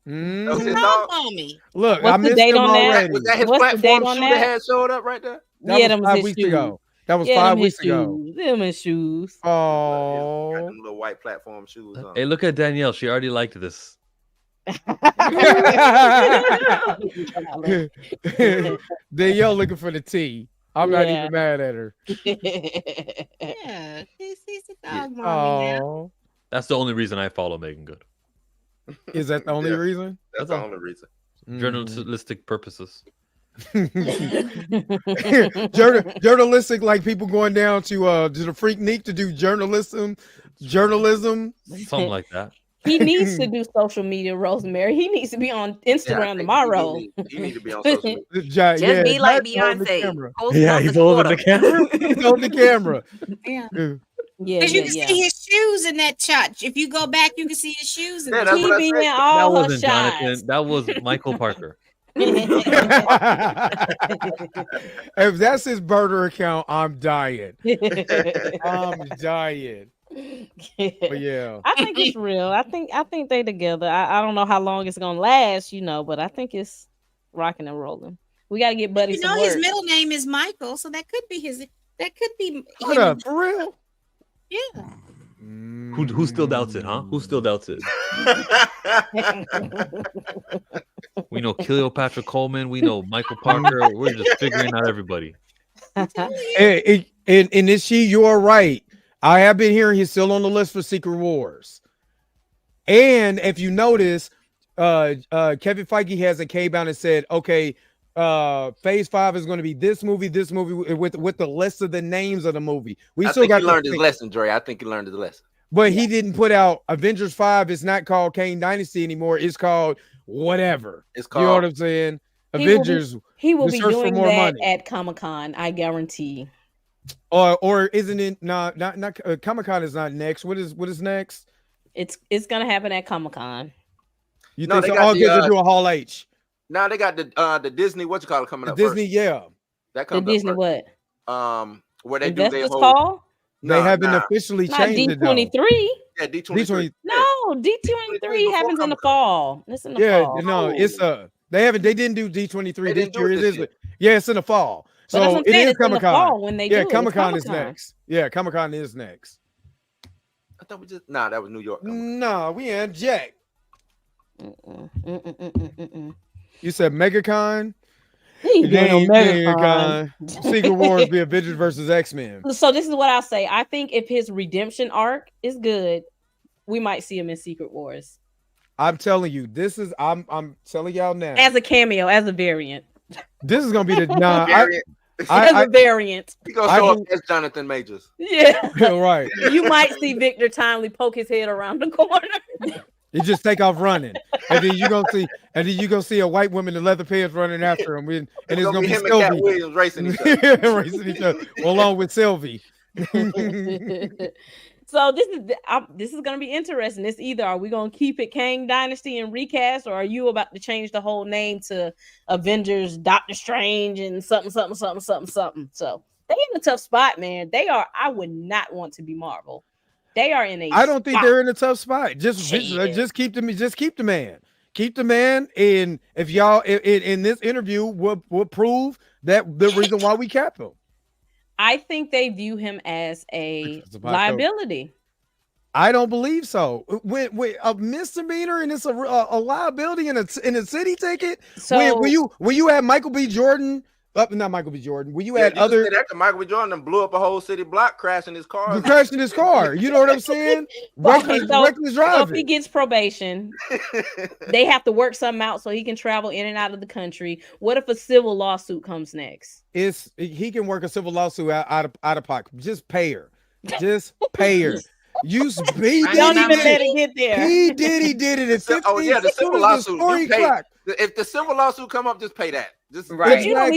Mhm. That was his Dog dog? mommy. Look, What's I the missed date him on that? already. Was that his What's the date platform on shoe that? that had showed up right there? That Yeah, was them was 5 his weeks shoes. ago. That was Yeah, 5 them his weeks ago. shoes. Them his shoes. Got Oh. them little white platform shoes on. Hey, look at Danielle. She already liked this. Danielle looking for the tea. I'm not Yeah. even mad at her. Yeah, he's a dog mommy now. Oh, That's the only reason I follow Megan Good. is that the only Yeah. reason? That's the only reason. Journalistic purposes. Journalistic, like people going down to the Freaknik to do journalism. Something like that. He needs to do social media, Rosemary. He needs to be on Instagram tomorrow. You need to be on social media. Just be like Jack's holding the Beyonce. camera. Post Yeah, on he's the holding the quarter. camera. He's on the camera. Yeah. Yeah, Because you yeah, can yeah. see his shoes in that shot. If you go back, you can see his shoes in Yeah, the that's He what I be said. in all That her wasn't shots. Jonathan. That was Michael Parker. If that's his burner account, I'm dying. I'm dying. But yeah. I think it's real. I think they together. I don't know how long it's gonna last, but I think it's rocking and rolling. We gotta get Buddy You some know, his work. middle name is Michael, so that could be his. That could be Hold him. up, for real? Yeah. Who still doubts it, huh? Who still doubts it? We know Cleopatra Coleman. We know Michael Parker. We're just figuring out everybody. And is she? You are right. I have been hearing he's still on the list for Secret Wars. And if you notice, Kevin Feige hasn't came out and said, okay, phase 5 is going to be this movie with the list of the names of the movie. We I still think got he learned his lesson, Dre. I think he learned his lesson. But he didn't put out Avengers 5. It's not called Kang Dynasty anymore. It's called whatever. It's You know called. what I'm saying? He will be- Avengers. He will The be search for doing more that money. at Comic-Con, I guarantee. Or isn't it not Comic-Con is not next. What is next? It's gonna happen at Comic-Con. You No, think they so? got Oh, the, because they're doing Hall H. Now they got the Disney. What you call it coming The up? Disney, first. yeah. That The comes Disney up what? first. Where they do their Investors whole. call? They haven't officially Not changed it though. D23. Yeah, D23. No, D23 happens in the fall. It's in the fall. No, it's they didn't do D23 this year. It is. Yeah, it's in the fall. But that's So what I'm it saying, is it's in the Comic-Con. fall when they do it. It's Comic-Con is Comic-Con. next. Yeah, Comic-Con is next. I thought we just that was New York. No, we ain't Jack. You said MegaCon? MegaCon. Secret Wars be Avengers versus X-Men. So this is what I'll say. I think if his redemption arc is good, we might see him in Secret Wars. I'm telling you, I'm telling y'all now. As a cameo, as a variant. This is gonna be the as a variant. He gonna show up as Jonathan Majors. Yeah. Right. You might see Victor Timely poke his head around the corner. He just take off running, and then you gonna see a white woman in leather pants running after him, and it's gonna be him Sylvie. and Cat Williams racing each other, along with Sylvie. So this is gonna be interesting. It's either are we gonna keep it Kang Dynasty and recast, or are you about to change the whole name to Avengers, Doctor Strange, and something. So they in a tough spot, man. They are. I would not want to be Marvel. They are in a. I don't think they're in a tough spot. Just keep them. Just keep the man. Keep the man. And if y'all in this interview will prove that the reason why we kept him. I think they view him as a liability. I don't believe so. With a misdemeanor and it's a liability in a city ticket. So when you have Michael B. Jordan. Not Michael B. Jordan. When you had other Michael B. Jordan blew up a whole city block, crashing his car. You know what I'm saying? Reckless driving. So if he gets probation, they have to work something out so he can travel in and out of the country. What if a civil lawsuit comes next? He can work a civil lawsuit out of pocket. Just pay her. Just pay her. Don't even let it get there. He did it at 15. Oh yeah, the civil lawsuit. If the civil lawsuit come up, just pay that. Right. You don't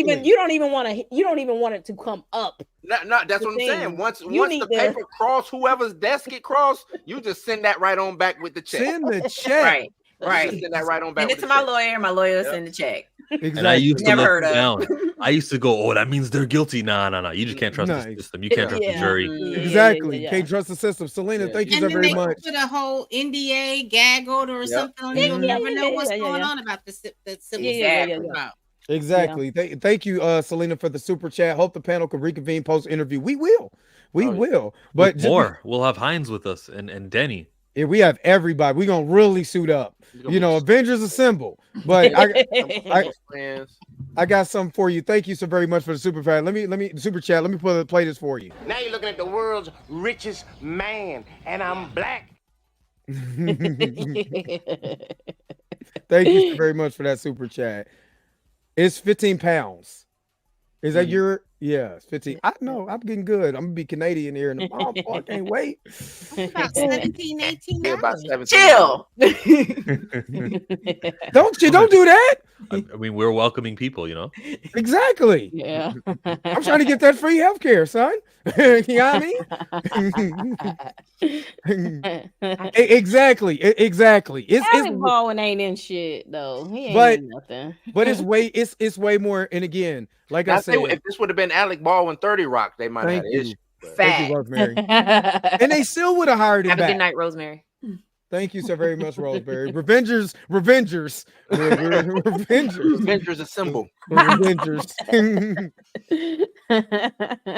even want it to come up. No, that's what I'm saying. Once the paper cross whoever's desk get crossed, you just send that right on back with the check. Send the check. Right. Send that right on back. Send it to my lawyer. My lawyer will send the check. Exactly. And I used to Never let heard them of. down. I used to go, that means they're guilty. No. You just can't trust the system. You can't trust the jury. Exactly. Can't trust the system. Selena, thank you so very much. Put a whole NDA gag order or something on you. You'll never know what's going on about the civil about. Exactly. Thank you, Selena, for the super chat. Hope the panel can reconvene post interview. We will. We will. But we'll have Hines with us and Denny. Yeah, we have everybody. We're gonna really suit up. Avengers Assemble. But I got something for you. Thank you so very much for the super chat. Let me super chat. Let me play this for you. Now you're looking at the world's richest man, and I'm black. Thank you so very much for that super chat. It's 15 pounds. Is that your? Yeah, it's 15. I know. I'm getting good. I'm gonna be Canadian here in the fall. I can't wait. About 17, 18 about 17. Chill. Don't do that. I mean, we're welcoming people, Exactly. Yeah. I'm trying to get that free healthcare, son. You know what I mean? Exactly. Alec Baldwin ain't in shit though. He ain't in nothing. But it's way more. And again, like I said, if this would have been Alec Baldwin 30 Rock, they might have had an issue. Thank you, Rosemary. And they still would have hired him Have back. a good night, Rosemary. Thank you so very much, Rosemary. Revengers Assemble. Revengers.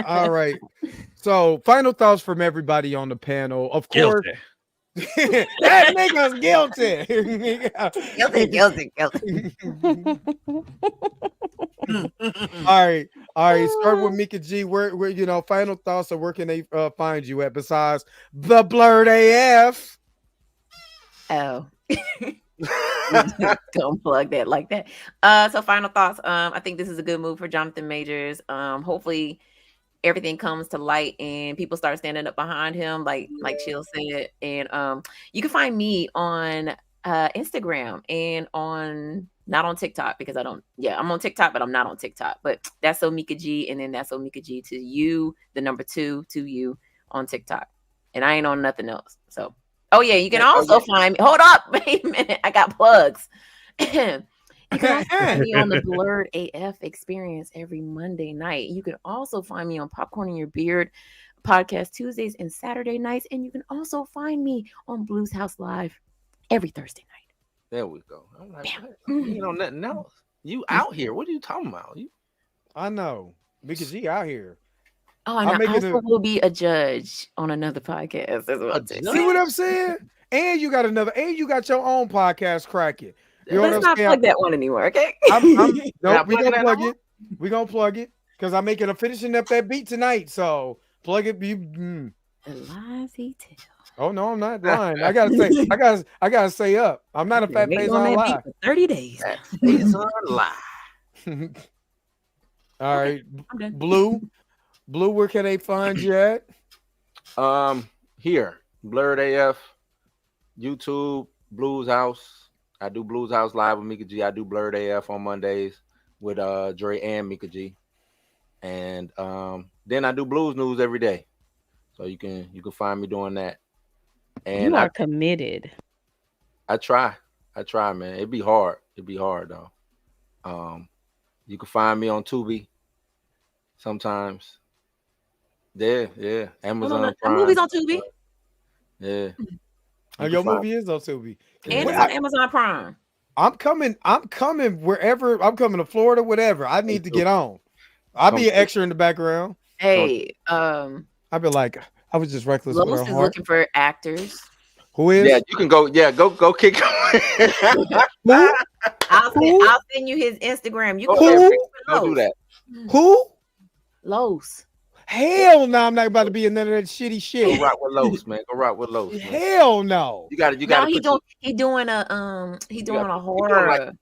All right. So, final thoughts from everybody on the panel. Of course, that nigga's guilty. Guilty. All right. Start with Mika G. Where final thoughts of where can they find you at besides the Blurred AF? Oh. Don't plug that like that. So final thoughts. I think this is a good move for Jonathan Majors. Hopefully everything comes to light and people start standing up behind him, like Chill said. And you can find me on Instagram and not on TikTok because I'm on TikTok, but I'm not on TikTok. But that's Omika G, and then that's Omika G to you, the number 2 to you on TikTok. And I ain't on nothing else. So you can also find me. Hold up, wait a minute. I got plugs. You can also find me on the Blurred AF experience every Monday night. You can also find me on Popcorn in Your Beard podcast Tuesdays and Saturday nights. And you can also find me on Blues House Live every Thursday night. There we go. I'm like, you know nothing else. You out here? What are you talking about? I know because she out here. Oh, and I also will be a judge on another podcast as well. See what I'm saying? And you got your own podcast cracking. Let's not plug that one anymore, okay? No, we gonna plug it. We gonna plug it because I'm finishing up that beat tonight. So plug it. The lies he tells. Oh no, I'm not lying. I gotta say up. I'm not a fat face on lie. For 30 days. Face on lie. All right, Blue, where can they find you at? Here, Blurred AF, YouTube, Blues House. I do Blues House Live with Mika G. I do Blurred AF on Mondays with Dre and Mika G. And then I do Blues News every day. So you can find me doing that. And you are committed. I try, man. It'd be hard though. You can find me on Tubi sometimes. Yeah. Amazon Prime. Movies on Tubi. Yeah. Your movie is on Tubi. And it's on Amazon Prime. I'm coming wherever. I'm coming to Florida, whatever. I need to get on. I'll be an extra in the background. Hey, I'll be like, I was just reckless. Lois is looking for actors. Who is? Yeah, you can go. Yeah, go kick. I'll send you his Instagram. You can go do that. Who? Los. Hell no, I'm not about to be in none of that shitty shit. Go rock with Los, man. Go rock with Los. Hell no. You got to. He's doing a horror. He's doing a horror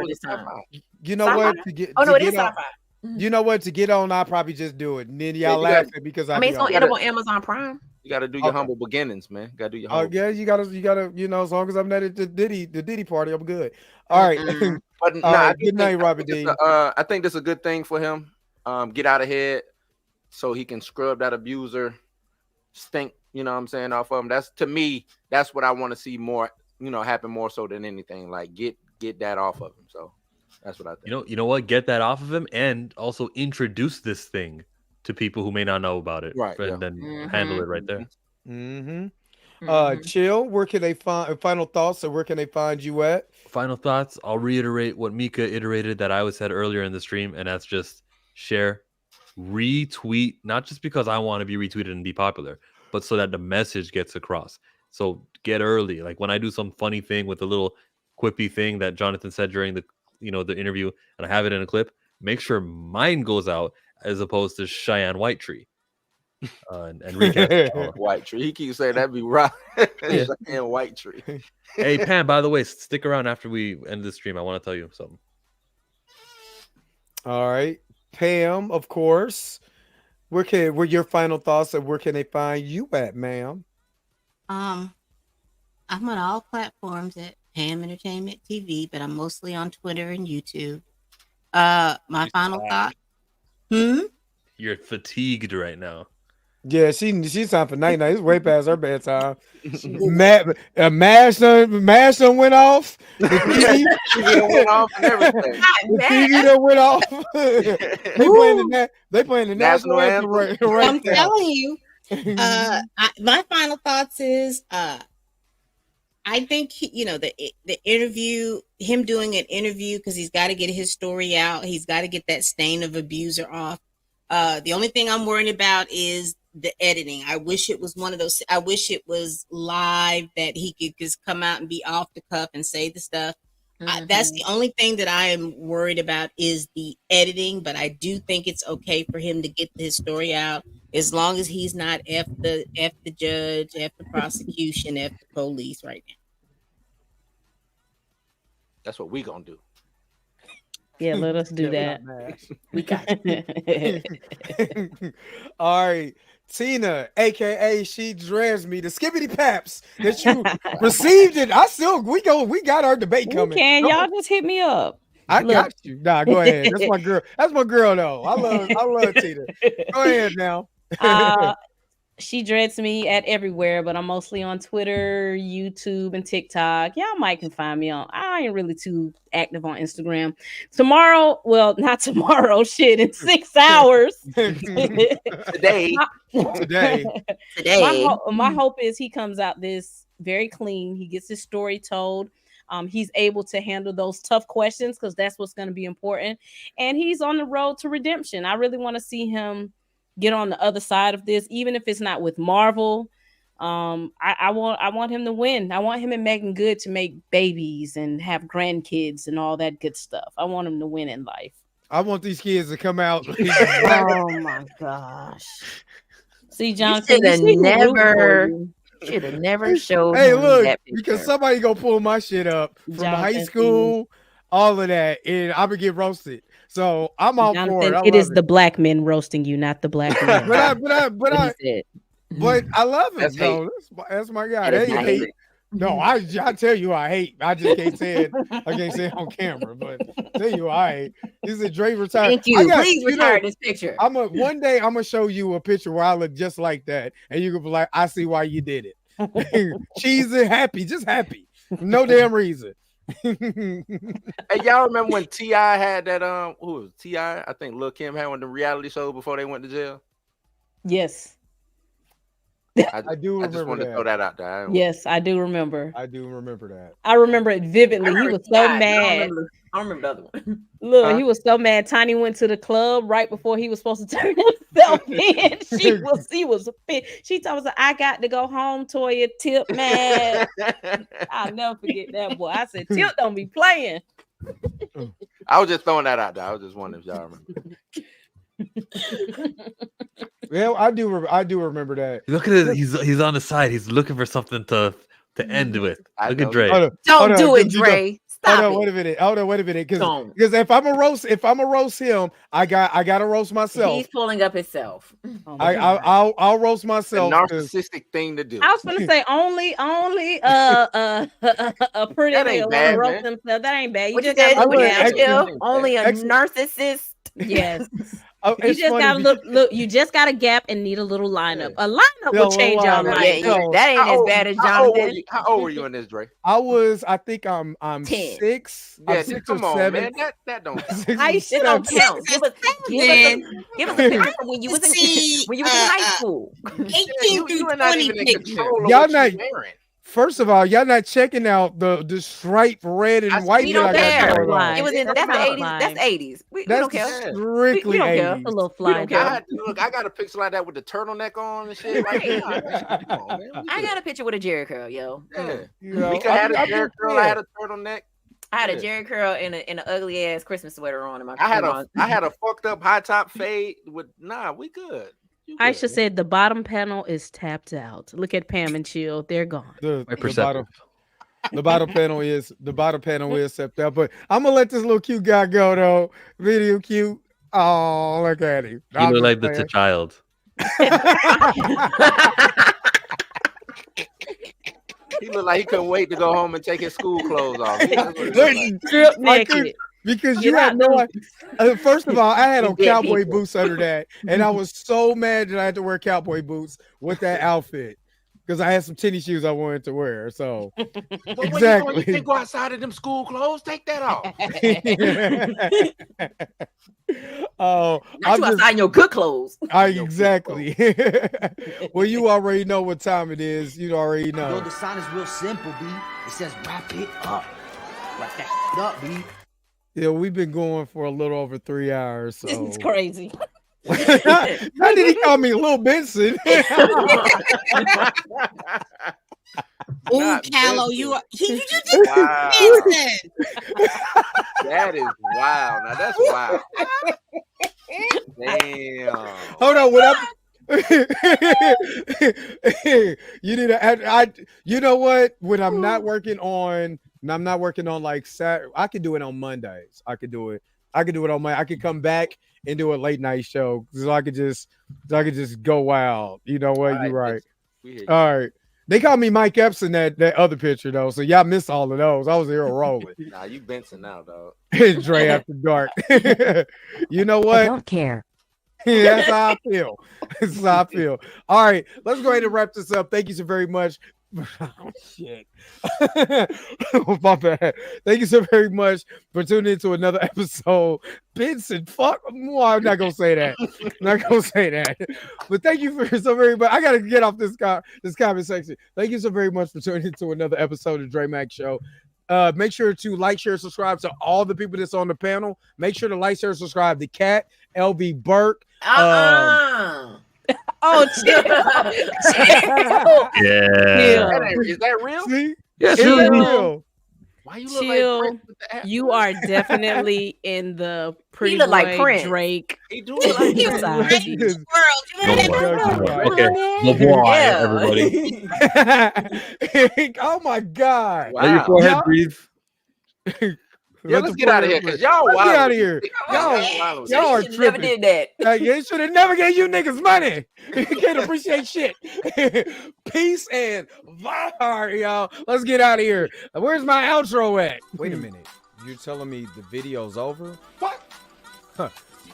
this time. You know what? It is sci-fi. You know what? To get on, I'll probably just do it. And then y'all laughing because it's on Amazon Prime. You got to do your humble beginnings, man. You got to do your humble. Yeah, you gotta. As long as I'm not at the Diddy party, I'm good. All right. But good night, Robert D. I think this is a good thing for him. Get out of head so he can scrub that abuser stink. You know what I'm saying, off of him. That's, to me, that's what I want to see more. Happen more so than anything. Like get that off of him. So that's what I think. You know what? Get that off of him, and also introduce this thing to people who may not know about it. Right. And then handle it right there. Chill. Where can they find final thoughts? Or where can they find you at? Final thoughts. I'll reiterate what Mika iterated that I said earlier in the stream, and that's just share, retweet, not just because I want to be retweeted and be popular, but so that the message gets across. So get early. Like when I do some funny thing with a little quippy thing that Jonathan said during the interview, and I have it in a clip, make sure mine goes out as opposed to Cheyenne Whitetree. And recap Whitetree. He keeps saying that'd be right. Cheyenne Whitetree. Hey Pam, by the way, stick around after we end the stream. I want to tell you something. All right. Pam, of course. Where your final thoughts, and where can they find you at, ma'am? I'm on all platforms at Pam Entertainment TV, but I'm mostly on Twitter and YouTube. My final thought. You're fatigued right now. Yeah, she's time for night. It's way past her bedtime. Mash done went off. The TV went off and everything. The TV done went off. They playing the national anthem right I'm telling you. My final thoughts is I think the interview, him doing an interview, because he's got to get his story out. He's got to get that stain of abuser off. The only thing I'm worried about is the editing. I wish it was one of those. I wish it was live, that he could just come out and be off the cuff and say the stuff. That's the only thing that I am worried about is the editing. But I do think it's okay for him to get his story out, as long as he's not F the judge, F the prosecution, F the police right now. That's what we gonna do. Yeah, let us do that. We got it. All right. Tina, aka She Dress Me, the skibbity paps that you received it. We got our debate coming. Y'all just hit me up. I got you. Nah, go ahead. That's my girl. That's my girl though. I love Tina. Go ahead now. She dreads me at everywhere, but I'm mostly on Twitter, YouTube, and TikTok. Y'all might can find me on. I ain't really too active on Instagram. Tomorrow, well, not tomorrow. Shit, in 6 hours. Today. My hope is he comes out this very clean. He gets his story told. He's able to handle those tough questions because that's what's going to be important. And he's on the road to redemption. I really want to see him get on the other side of this, even if it's not with Marvel. I want him to win. I want him and Megan Good to make babies and have grandkids and all that good stuff. I want him to win in life. I want these kids to come out. Oh my gosh. See, John, should have never showed. Hey, him look, that because somebody gonna pull my shit up from high school, all of that, and I'm gonna get roasted. So I'm all for it. It is the black men roasting you, not the black men. but I love him. So that's my guy. Hate. No, I tell you I hate. I just can't say it. I can't say it on camera, but tell you I hate. He said Dre retired. Thank you. Please retire this picture. One day I'm gonna show you a picture where I look just like that, and you can be like, I see why you did it. Cheesy, happy, just happy. No damn reason. Hey, y'all remember when T.I. had that who was T.I.? I think Lil Kim had one of the reality shows before they went to jail. Yes. I do remember I just wanted to throw that out there. Yes, I do remember. I do remember that. I remember it vividly. He was so mad. I remember the other one. Look, he was so mad. Tiny went to the club right before he was supposed to turn himself in. She was she told us, I got to go home, Toya. Tip mad. I'll never forget that boy. I said, Tip don't be playing. I was just throwing that out there. I was just wondering if y'all remember. Well, I do remember that. Look at it. He's on the side. He's looking for something to end with. Look at Dre. Don't do it, Dre. Stop it. Wait a minute. Because if I'm a roast him, I gotta roast myself. He's pulling up himself. I'll roast myself. A narcissistic thing to do. I was gonna say only a pretty nigga want to roast himself. That ain't bad. You just gotta only a narcissist. Yes. You just gotta look. You just got a gap and need a little lineup. A lineup will change your life. That ain't as bad as Jonathan. How old were you in this, Dre? I think I'm 10. 6. Yeah, I'm 6 come or on, 7. man. That don't count. It don't count. Give us a picture from when you was in high school. 18 through 20 picture. Y'all not. First of all, y'all not checking out the striped red and white. We don't care. It was that's the 80s. That's 80s. We don't care. Strictly we don't 80s. care. A little fly. Look, I got a picture like that with the turtleneck on and shit. Like, come on, man. I got a picture with a Jerry curl, yo. Yeah. We could have a Jerry curl. I had a turtleneck. I had a Jerry curl and an ugly ass Christmas sweater on. I had a fucked up high top fade with. Nah, we good. Aisha said the bottom panel is tapped out. Look at Pam and Chill; they're gone. The bottom panel is tapped out. But I'm gonna let this little cute guy go though. Video cute. Oh, look at him. You look like the child. He looked like he couldn't wait to go home and take his school clothes off. Because you had no idea. First of all, I had on cowboy boots under that, and I was so mad that I had to wear cowboy boots with that outfit because I had some tennis shoes I wanted to wear. So exactly, you can't go outside of them school clothes. Take that off. Oh, not you outside in your good clothes. Exactly. Well, you already know what time it is. You already know. Yo, the sign is real simple, B. It says wrap it up. Wrap that shit up, B. Yeah, we've been going for a little over 3 hours. So it's crazy. How did he call me Lil Benson? Oh, Callow, you just wow. That is wild. Now that's wild. Damn. Hold on, you need to. You know what? When I'm not working on like Saturday, I could do it on Mondays. I could do it on Monday. I could come back and do a late night show so I could just go wild. You know what? You're right. All right. They call me Mike Epson that other picture though, so y'all missed all of those. I was here rolling. Nah, you Benson now, dog. Dre after dark. You know what? I don't care. That's how I feel. That's how I feel. All right, let's go ahead and wrap this up. Thank you so very much. Oh shit. Oh, my bad. Thank you so very much for tuning into another episode. Benson, fuck. Well, I'm not gonna say that. I'm not gonna say that. But thank you for so very much. I gotta get off this comment section. Thank you so very much for tuning into another episode of Dre Mac Show. Make sure to like, share, subscribe to all the people that's on the panel. Make sure to like, share, subscribe to Kat, LB Burke. Oh, chill. Yeah. Is that real? See? Yes, It's really. real. Why you look Chill. like Prince with the app? You are definitely in the pretty look like boy Prince. Drake He do look like He Prince. was right in this world. You No remember more. that? Okay. No more, everybody. Oh my God. Wow. Let your forehead Y'all- breathe. Yeah, let's get out of here because y'all Let's wild. get out of here. Y'all are You never tripping. did that. You should have never gave you niggas money. You can't appreciate shit. Peace and vibe, y'all. Let's get out of here. Where's my outro at? Wait a minute. You're telling me the video's over? What? Huh.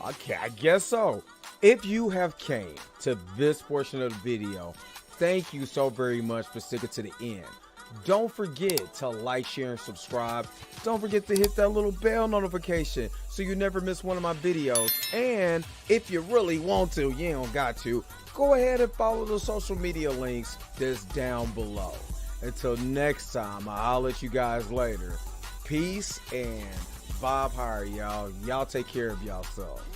Okay, I guess so. If you have came to this portion of the video, thank you so very much for sticking to the end. Don't forget to like, share, and subscribe. Don't forget to hit that little bell notification so you never miss one of my videos. And if you really want to, you don't got to, go ahead and follow the social media links that's down below. Until next time, I'll let you guys later. Peace and vibe higher, y'all. Y'all take care of yourself.